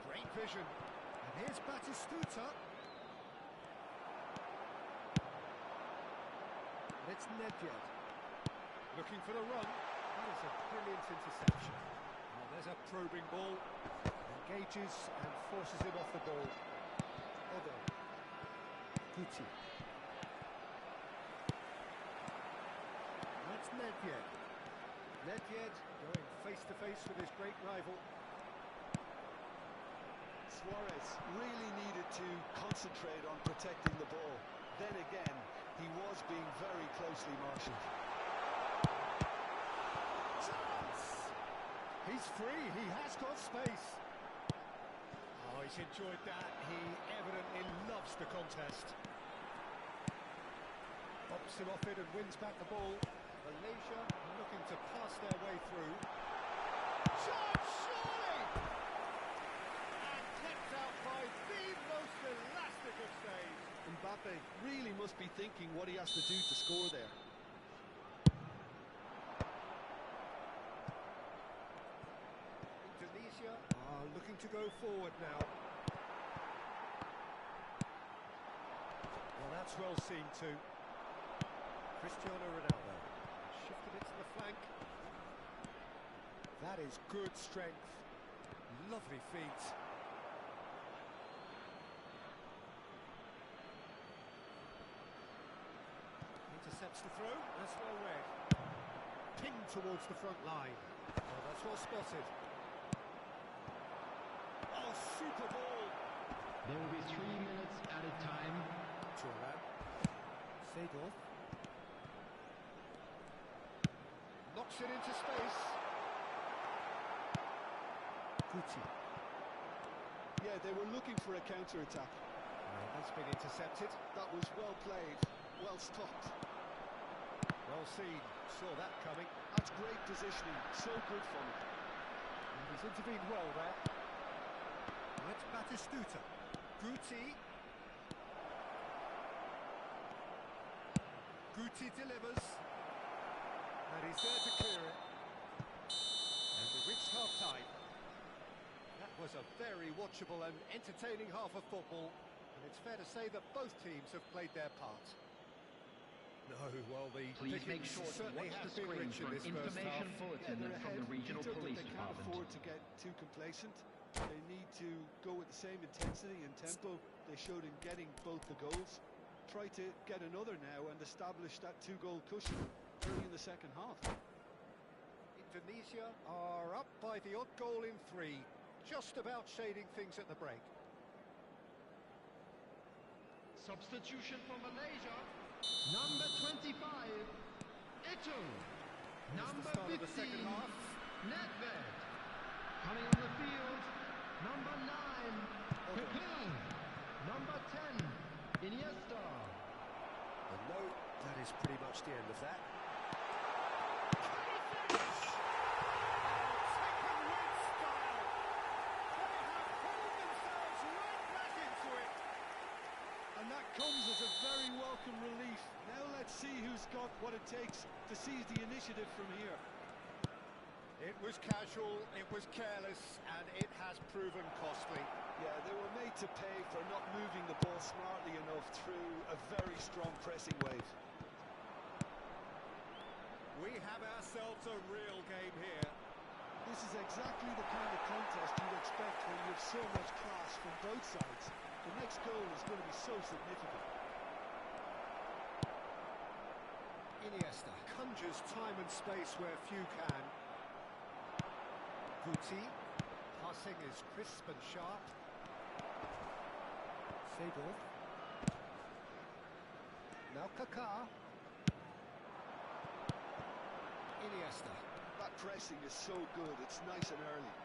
Great vision. And here's Batistuta. And it's Nedved. Looking for the run. That is a brilliant interception. Well, there's a probing ball. Engages and forces him off the ball. Odo. Guti. That's Nedved. Nedved going face-to-face with his great rival. Suarez really needed to concentrate on protecting the ball. Then again, he was being very closely marshalled. Chance! He's free, he has got space. Oh, he's enjoyed that. He evidently loves the contest. Pops him off it and wins back the ball. Malaysia looking to pass their way through. Chance, surely! And kept out by the most elastic of saves. Mbappe really must be thinking what he has to do to score there. Indonesia are looking to go forward now. Well, that's well seen too. Cristiano Ronaldo shifted it to the flank. flank. That is good strength. Lovely feet. Intercepts the throw. That's well read. Pinged towards the front line. Oh, that's well spotted. Oh, super ball. There will be 3 minutes added time. Turan. Seedorf. Knocks it into space. Guti. Yeah, they were looking for a counter-attack. That's been intercepted. That was well played, well stopped. Well seen. Saw that coming. That's great positioning, so good for him. And he's intervened well there. Right, Batistuta. Guti. Guti delivers. And he's there to clear it. And we reached half-time. That was a very watchable and entertaining half of football. And it's fair to say that both teams have played their part. No, well, the Please make sure to watch the screen for an information bulletin from the regional police they can't afford department. to get too complacent. They need to go with the same intensity and tempo they showed in getting both the goals. Try to get another now and establish that 2-goal cushion early in the second half. Indonesia are up by the odd goal in 3, just about shading things at the break. Substitution for Malaysia. Number 25, Itu. Number Start 15, of the second half. Nedved. Coming on the field, number 9, Kaká. Number 10, Iniesta. And no, that is pretty much the end of that. And that comes as a very welcome relief. Now let's see who's got what it takes to seize the initiative from here. It was casual, it was careless, and it has proven costly. Yeah, they were made to pay for not moving the ball smartly enough through a very strong pressing wave. We have ourselves a real game here. This is exactly the kind of contest you'd expect when you have so much class from both sides. The next goal is going to be so significant. Iniesta conjures time and space where few can. Guti, passing is crisp and sharp. Seedorf. Now Kaká. Iniesta. That pressing is so good, it's nice and early.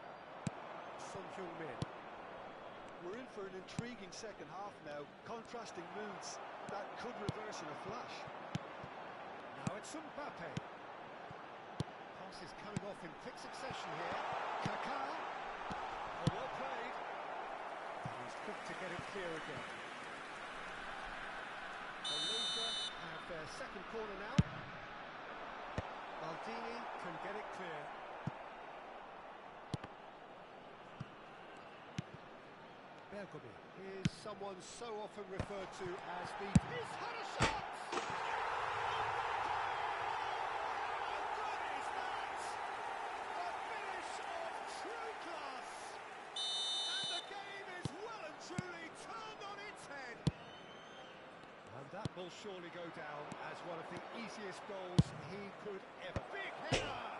Son Heung-min. We're in for an intriguing second half now, contrasting moods that could reverse in a flash. Now it's Mbappe. Pass is coming off in quick succession here. Kaká. Oh, well played. He's quick to get it clear again. Malaysia have their second corner now. Maldini can get it clear. Bergomi is someone so often referred to as the... He's had a shot! How good is that? A finish of true class! And the game is well and truly turned on its head. And that will surely go down as one of the easiest goals he could ever. Big header!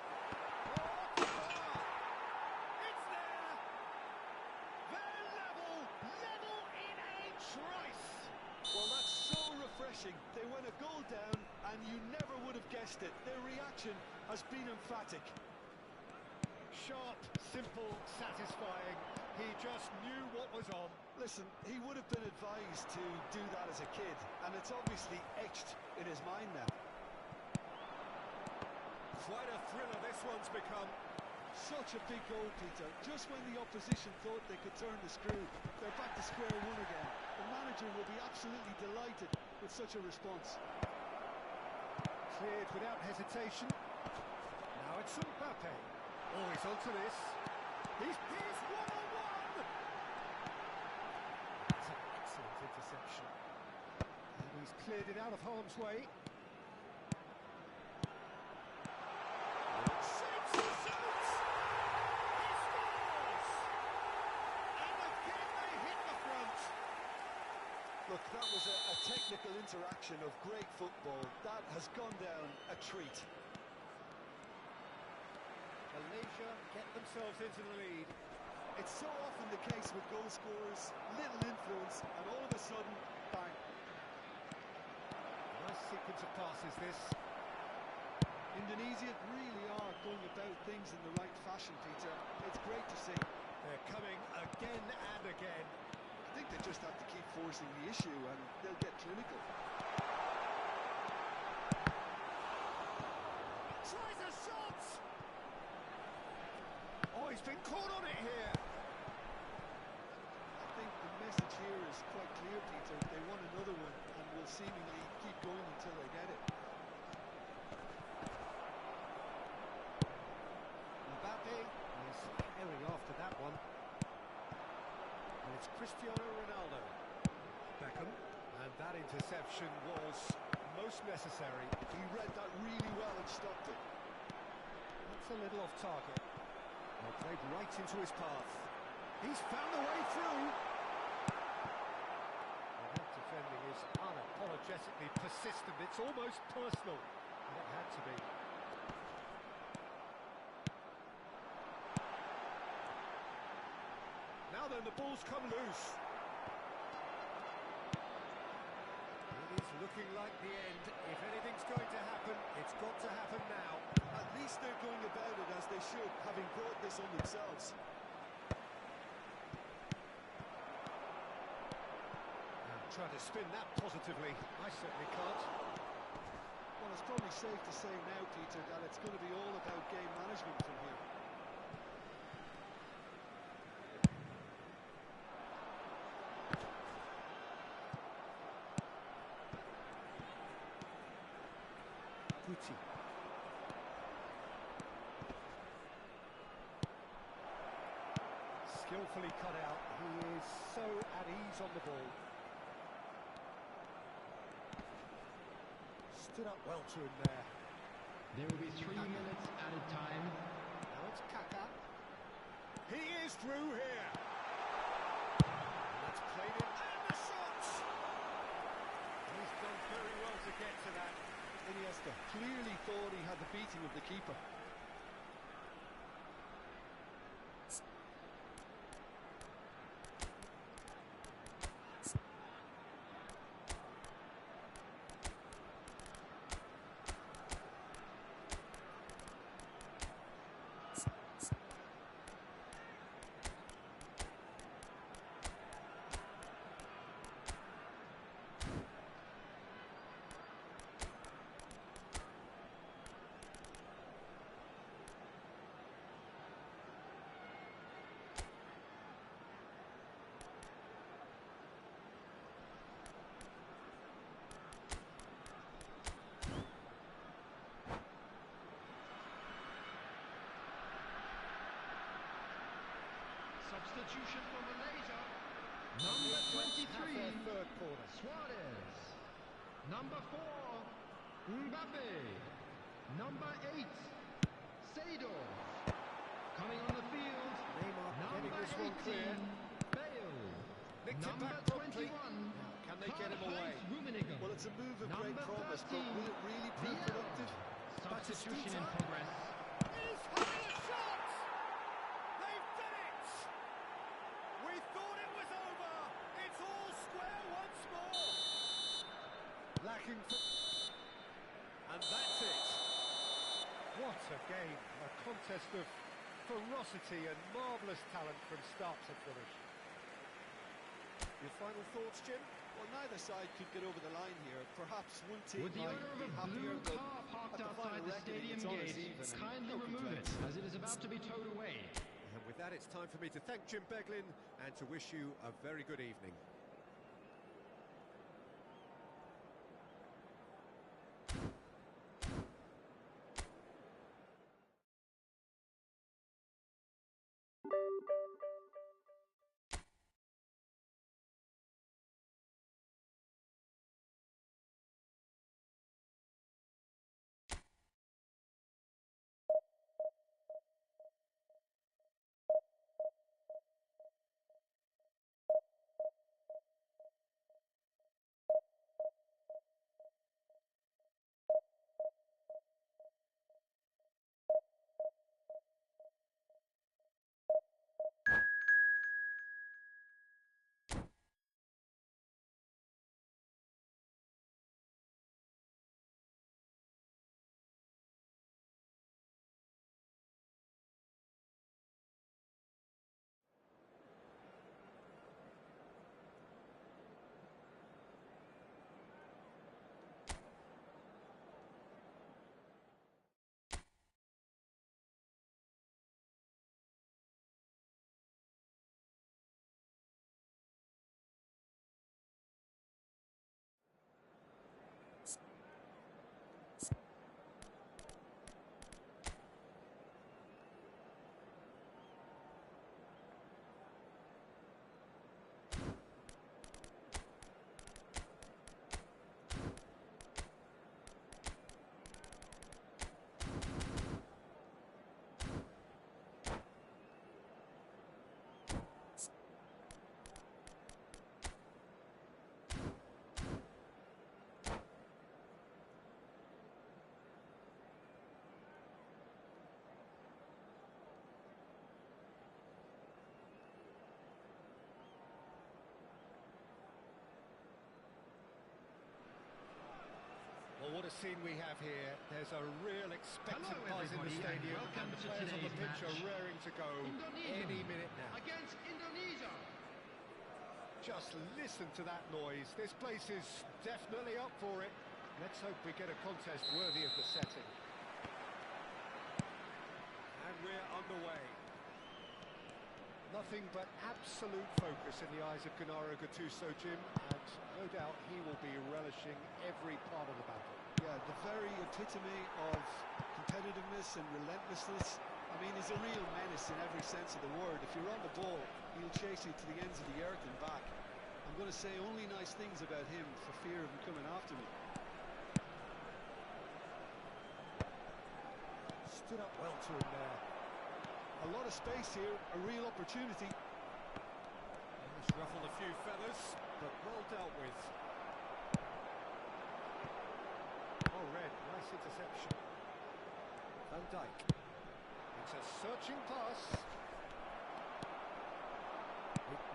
They went a goal down and you never would have guessed it. Their reaction has been emphatic. Sharp, simple, satisfying. He just knew what was on. Listen, he would have been advised to do that as a kid, and it's obviously etched in his mind now. Quite a thriller this one's become. Such a big goal, Peter. Just when the opposition thought they could turn the screw, they're back to square one again. The manager will be absolutely delighted with such a response. Cleared without hesitation. Now it's Mbappe. Oh, he's onto this. He's one-on-one! That's an excellent interception. And he's cleared it out of harm's way. interaction of great football. That has gone down a treat. Malaysia get themselves into the lead. It's so often the case with goal scorers, little influence, and all of a sudden, bang. Nice sequence of passes this. Indonesia really are going about things in the right fashion, Peter. It's great to see. They're coming again and again. I think they just have to keep forcing the issue and they'll get clinical. Tries a shot! Oh, he's been caught on it here. I think the message here is quite clear, Peter. They want another one and will seemingly keep going until they get it. Mbappe is airing after that one. And it's Cristiano Ronaldo. Beckham. And that interception was most necessary. He read that really well and stopped it. That's a little off target. Well, played right into his path. He's found the way through. Well, that defending is unapologetically persistent. It's almost personal. And it had to be. Now then, the ball's come loose. It is looking like the end. If anything's going to happen, it's got to happen now. At least they're going about it as they should, having brought this on themselves. Try to spin that positively. I certainly can't. Well, it's probably safe to say now, Peter, that it's going to be all about game management from here. Gucci. Skillfully cut out. He is so at ease on the ball. Stood up well to him there. There will be 3 minutes added time. Now it's Kaka. He is through here. And that's played in. And the shot! He's done very well to get to that. Iniesta clearly thought he had the beating of the keeper. Substitution for Malaysia. Number 23, Third quarter. Suarez. Number 4, Mbappe. Number 8, Seydorf. Coming on the field, Neymar getting number this one 18, clear. Bale. Nicked it Number back promptly. 21, Can they get him away? Rummenigge. Well, it's a move of great Number promise, but 13, will it really prove Vieira. productive? Substitution in progress. He's having a shot! They've done it! We thought it was over! It's all square once more! Lacking for... And that's it! What a game! A contest of ferocity and marvellous talent from start to finish. Your final thoughts, Jim? Well, neither side could get over the line here. Perhaps one team Would the might owner of be a happier, blue but car parked at the outside final the reckoning, stadium it's on us gate even, and kindly no remove it, complaints. as it is about to be towed away? And with that, it's time for me to thank Jim Beglin and to wish you a very good evening. a scene we have here. There's a real expectant Hello, buzz in the everybody, and stadium, welcome and the to players on the today's pitch are match. raring to go Indonesia any minute now. against Indonesia. Just listen to that noise. This place is definitely up for it. Let's hope we get a contest worthy of the setting. And we're underway. Nothing but absolute focus in the eyes of Gennaro Gattuso, Jim, and no doubt he will be relishing every part of the battle. Yeah, the very epitome of competitiveness and relentlessness. I mean, he's a real menace in every sense of the word. If you're on the ball, he'll chase you to the ends of the earth and back. I'm going to say only nice things about him for fear of him coming after me. Stood up well to him there. A lot of space here, a real opportunity. He's ruffled a few feathers, but well dealt with. Oh, Red, nice interception. Van Dijk. It's a searching pass.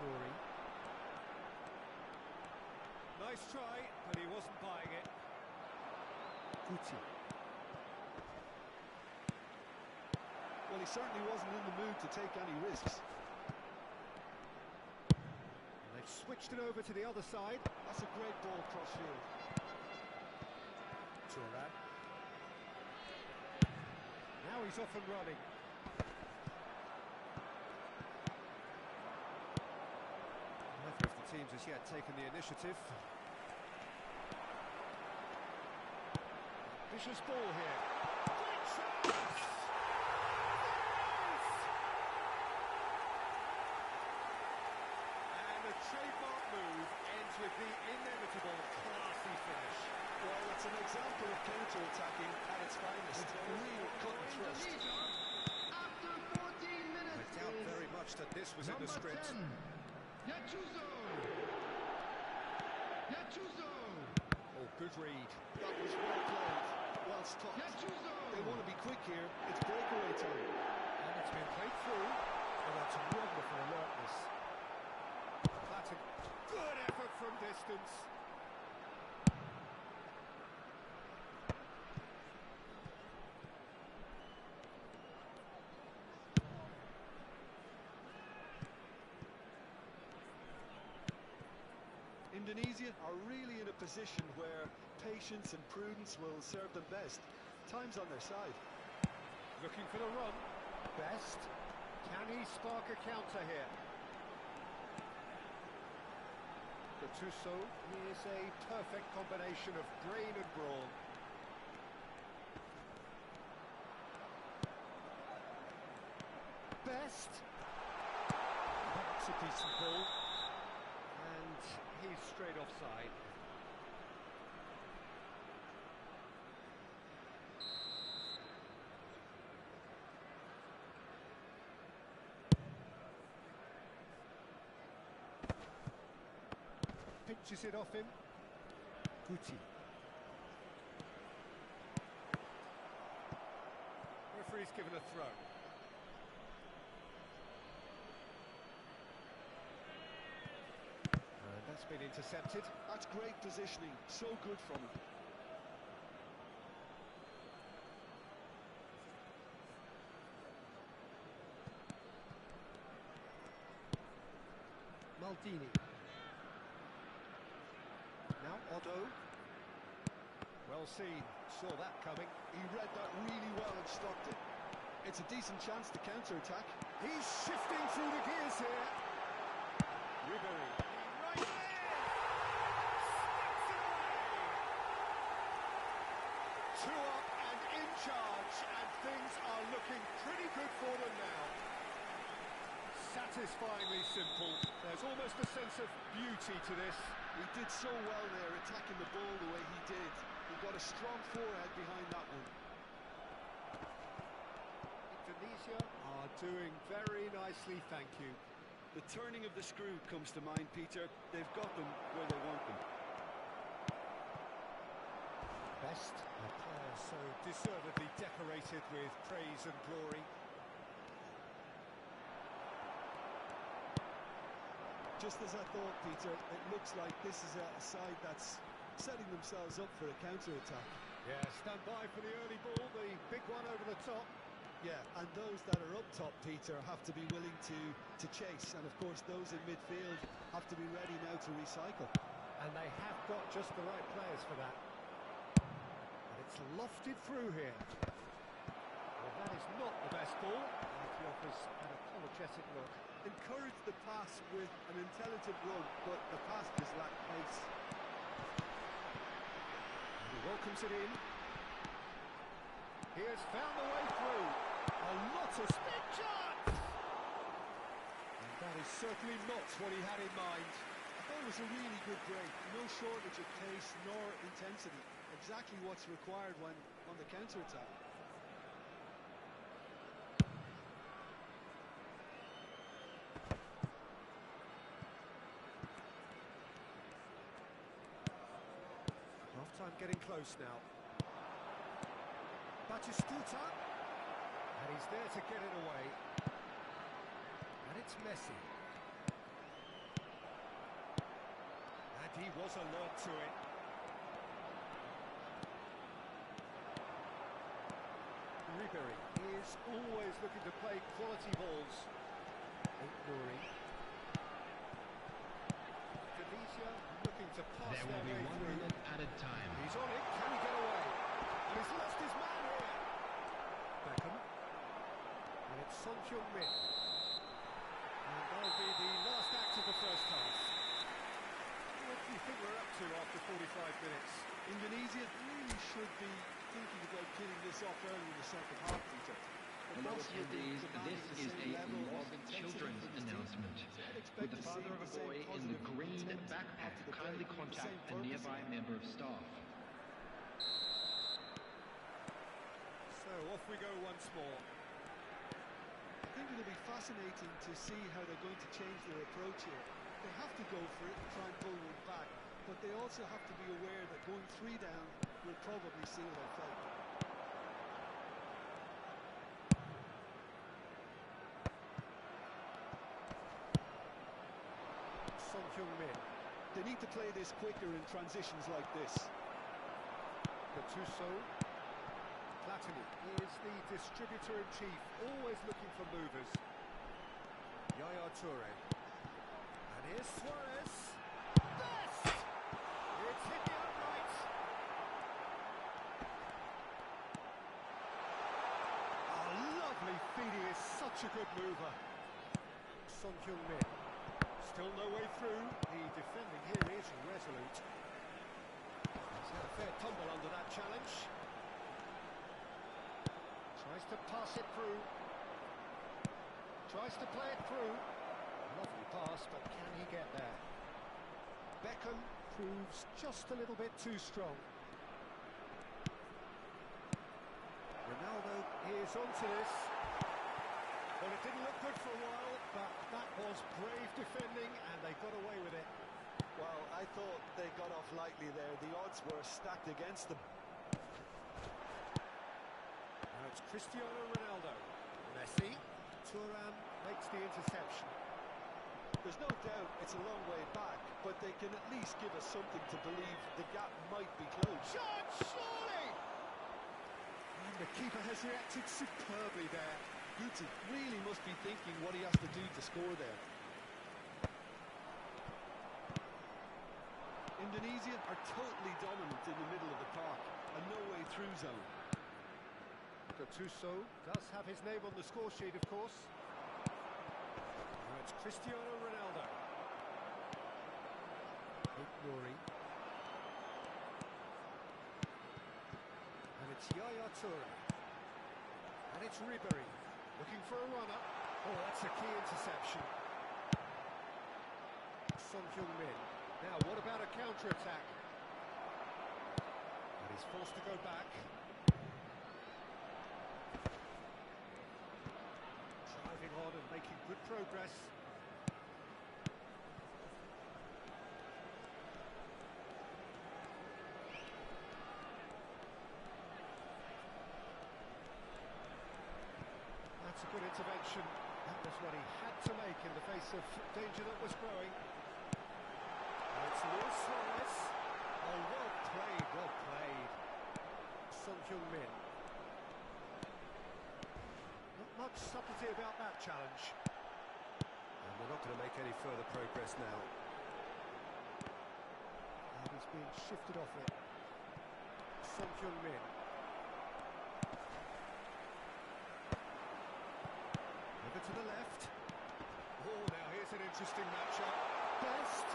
Nouri. Nice try, but he wasn't buying it. Guti. Well, he certainly wasn't in the mood to take any risks. They've switched it over to the other side. That's a great ball cross-field. Turan. Now he's off and running. Neither of the teams has yet taken the initiative. Vicious ball here. Great chance! And the trademark move ends with the inevitable classy finish. Well, it's an example of counter-attacking at its finest. Real cut and thrust. Indonesia, after 14 minutes, I doubt is very much that this was in the number script. 10, Gattuso. Gattuso. Oh, good read. That was well played. Well stopped. Gattuso. They want to be quick here. It's breakaway time. And it's been played through. Oh, that's wonderful alertness. That's a good effort from distance. Indonesia are really in a position where patience and prudence will serve them best. Time's on their side. Looking for the run. Best. Can he spark a counter here? Gattuso is a perfect combination of brain and brawn. Best. That's a decent ball. And he's straight offside. Pinches it off him. Guti. Referee's given a throw. And that's been intercepted. That's great positioning. So good from him. Maldini. Now Otto. Well seen. Saw that coming. He read that really well and stopped it. It's a decent chance to counter-attack. He's shifting through the gears here. Ribery. Right there! Snaps it away! 2 up and in charge, and things are looking pretty good for them now. Satisfyingly simple. There's almost a sense of beauty to this. He did so well there, attacking the ball the way he did. He got a strong forehead behind that one. Indonesia are doing very nicely, thank you. The turning of the screw comes to mind, Peter. They've got them where they want them. Best. A player so deservedly decorated with praise and glory. Just as I thought, Peter, it looks like this is a side that's setting themselves up for a counter-attack. Yeah, stand by for the early ball, the big one over the top. Yeah, and those that are up top, Peter, have to be willing to chase. And of course, those in midfield have to be ready now to recycle. And they have got just the right players for that. And it's lofted through here. Well, that is not the best ball. He offers an apologetic look. Encourage the pass with an intelligent run, but the pass just lacked pace. He welcomes it in. He has found the way through. A lot of spin chance! And that is certainly not what he had in mind. I thought it was a really good break. No shortage of pace nor intensity. Exactly what's required when on the counter-attack. Half-time getting close now. Batistuta. And he's there to get it away. And it's Messi. And he was alert to it. Ribery is always looking to play quality balls. Nuri. DIVISI looking to pass There will be 1 minute added time. He's on it, can he get away? And he's lost his man here. Beckham. And it's Son Heung-min. And that'll be the last act of the first half. What do you think we're up to after 45 minutes? Indonesia really should be thinking about killing this off early in the second half, Peter. Hello attendees, this is a lost children's announcement. Would the father of a boy in the green backpack kindly contact a nearby member of staff? So off we go once more. I think it'll be fascinating to see how they're going to change their approach here. They have to go for it and try and pull one back, but they also have to be aware that going 3 down will probably seal their fate. Son Heung-min. They need to play this quicker in transitions like this. Gattuso. Platini is the distributor-in-chief, always looking for movers. Yaya Toure. And here's Suarez. Best! It's hit the upright. Oh, lovely feed. He is such a good mover. Son Heung-min. Still no way through. The defending here is resolute. He's had a fair tumble under that challenge. Tries to pass it through. Tries to play it through. Lovely pass, but can he get there? Beckham proves just a little bit too strong. Ronaldo is onto this. Well, it didn't look good for a while, but that was brave defending, and they got away with it. Well, I thought they got off lightly there. The odds were stacked against them. Now it's Cristiano Ronaldo. Messi. Thuram makes the interception. There's no doubt it's a long way back, but they can at least give us something to believe the gap might be closed. Shot, surely! And the keeper has reacted superbly there. Guti really must be thinking what he has to do to score there. Indonesia are totally dominant in the middle of the park, a no-way-through zone. Gattuso does have his name on the score sheet, of course. Now it's Cristiano Ronaldo. Nuri. And it's Yaya Toure. And it's Ribery. Looking for a runner. Oh, that's a key interception. Son Heung-min. Now, what about a counter-attack? And he's forced to go back. Driving on and making good progress. That's a good intervention. That was what he had to make in the face of danger that was growing. And it's Luis Suarez. Oh, well played, well played. Min. Not much subtlety about that challenge. And they're not going to make any further progress now. And he's being shifted off it. Min. Over to the left. Oh, now here's an interesting matchup. Best.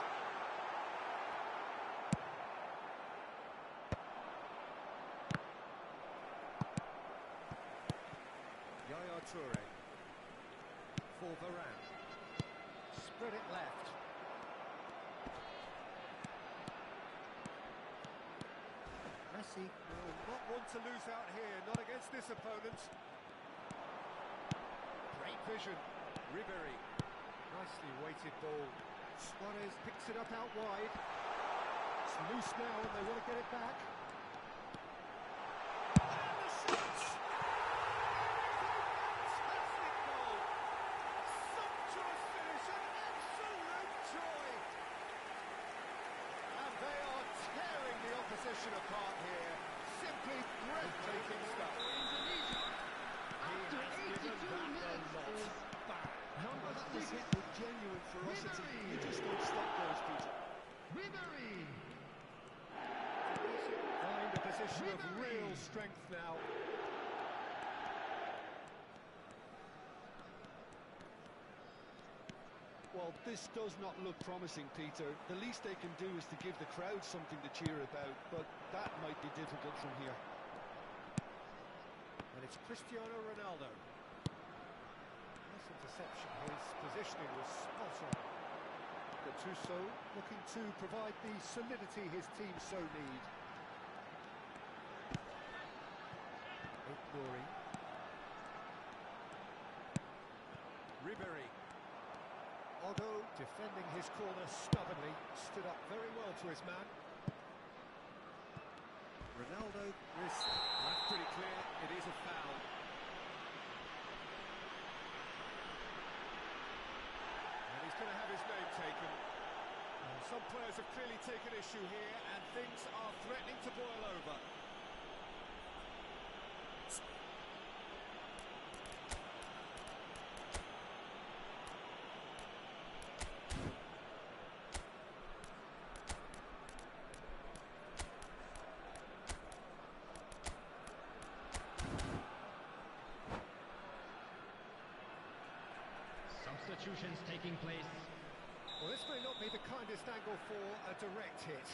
Toure for Varane. Spread it left. Messi will not want to lose out here, not against this opponent. Great vision. Ribéry. Nicely weighted ball. Suarez picks it up out wide. It's loose now and they want to get it back. Apart here, simply breathtaking stuff. After 82 minutes is number 6. Hit with genuine ferocity. You just don't stop those, Peter. Ribéry. Find a position of real strength now. Well, this does not look promising, Peter. The least they can do is to give the crowd something to cheer about, but that might be difficult from here. And it's Cristiano Ronaldo. Nice interception. His positioning was spot on. Gattuso looking to provide the solidity his team so need. Ignoring. Ribéry. Otto defending his corner stubbornly, stood up very well to his man. Ronaldo risks. That's pretty clear, it is a foul. And he's going to have his name taken. Some players have clearly taken issue here, and things are threatening to boil over. Substitutions taking place. Well, this may not be the kindest angle for a direct hit.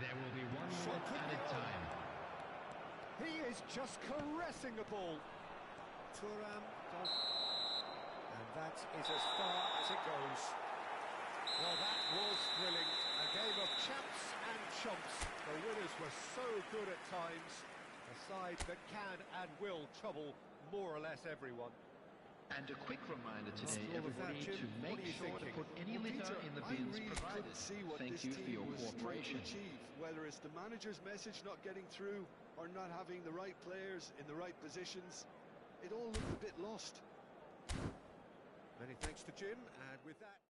There will be 1 minute added time. He is just caressing the ball. Thuram does. And that is as far as it goes. Well, that was thrilling. A game of champs and chumps. The winners were so good at times. A side that can and will trouble more or less everyone. And a quick reminder today, all of that, everybody, Jim. to What make are you sure to thinking? put any Well, litter Peter, in the I bins really provided. couldn't see what Thank this you for team your was trying to cooperation. achieve, whether it's the manager's message not getting through or not having the right players in the right positions. It all looked a bit lost. Many thanks to Jim, and with that...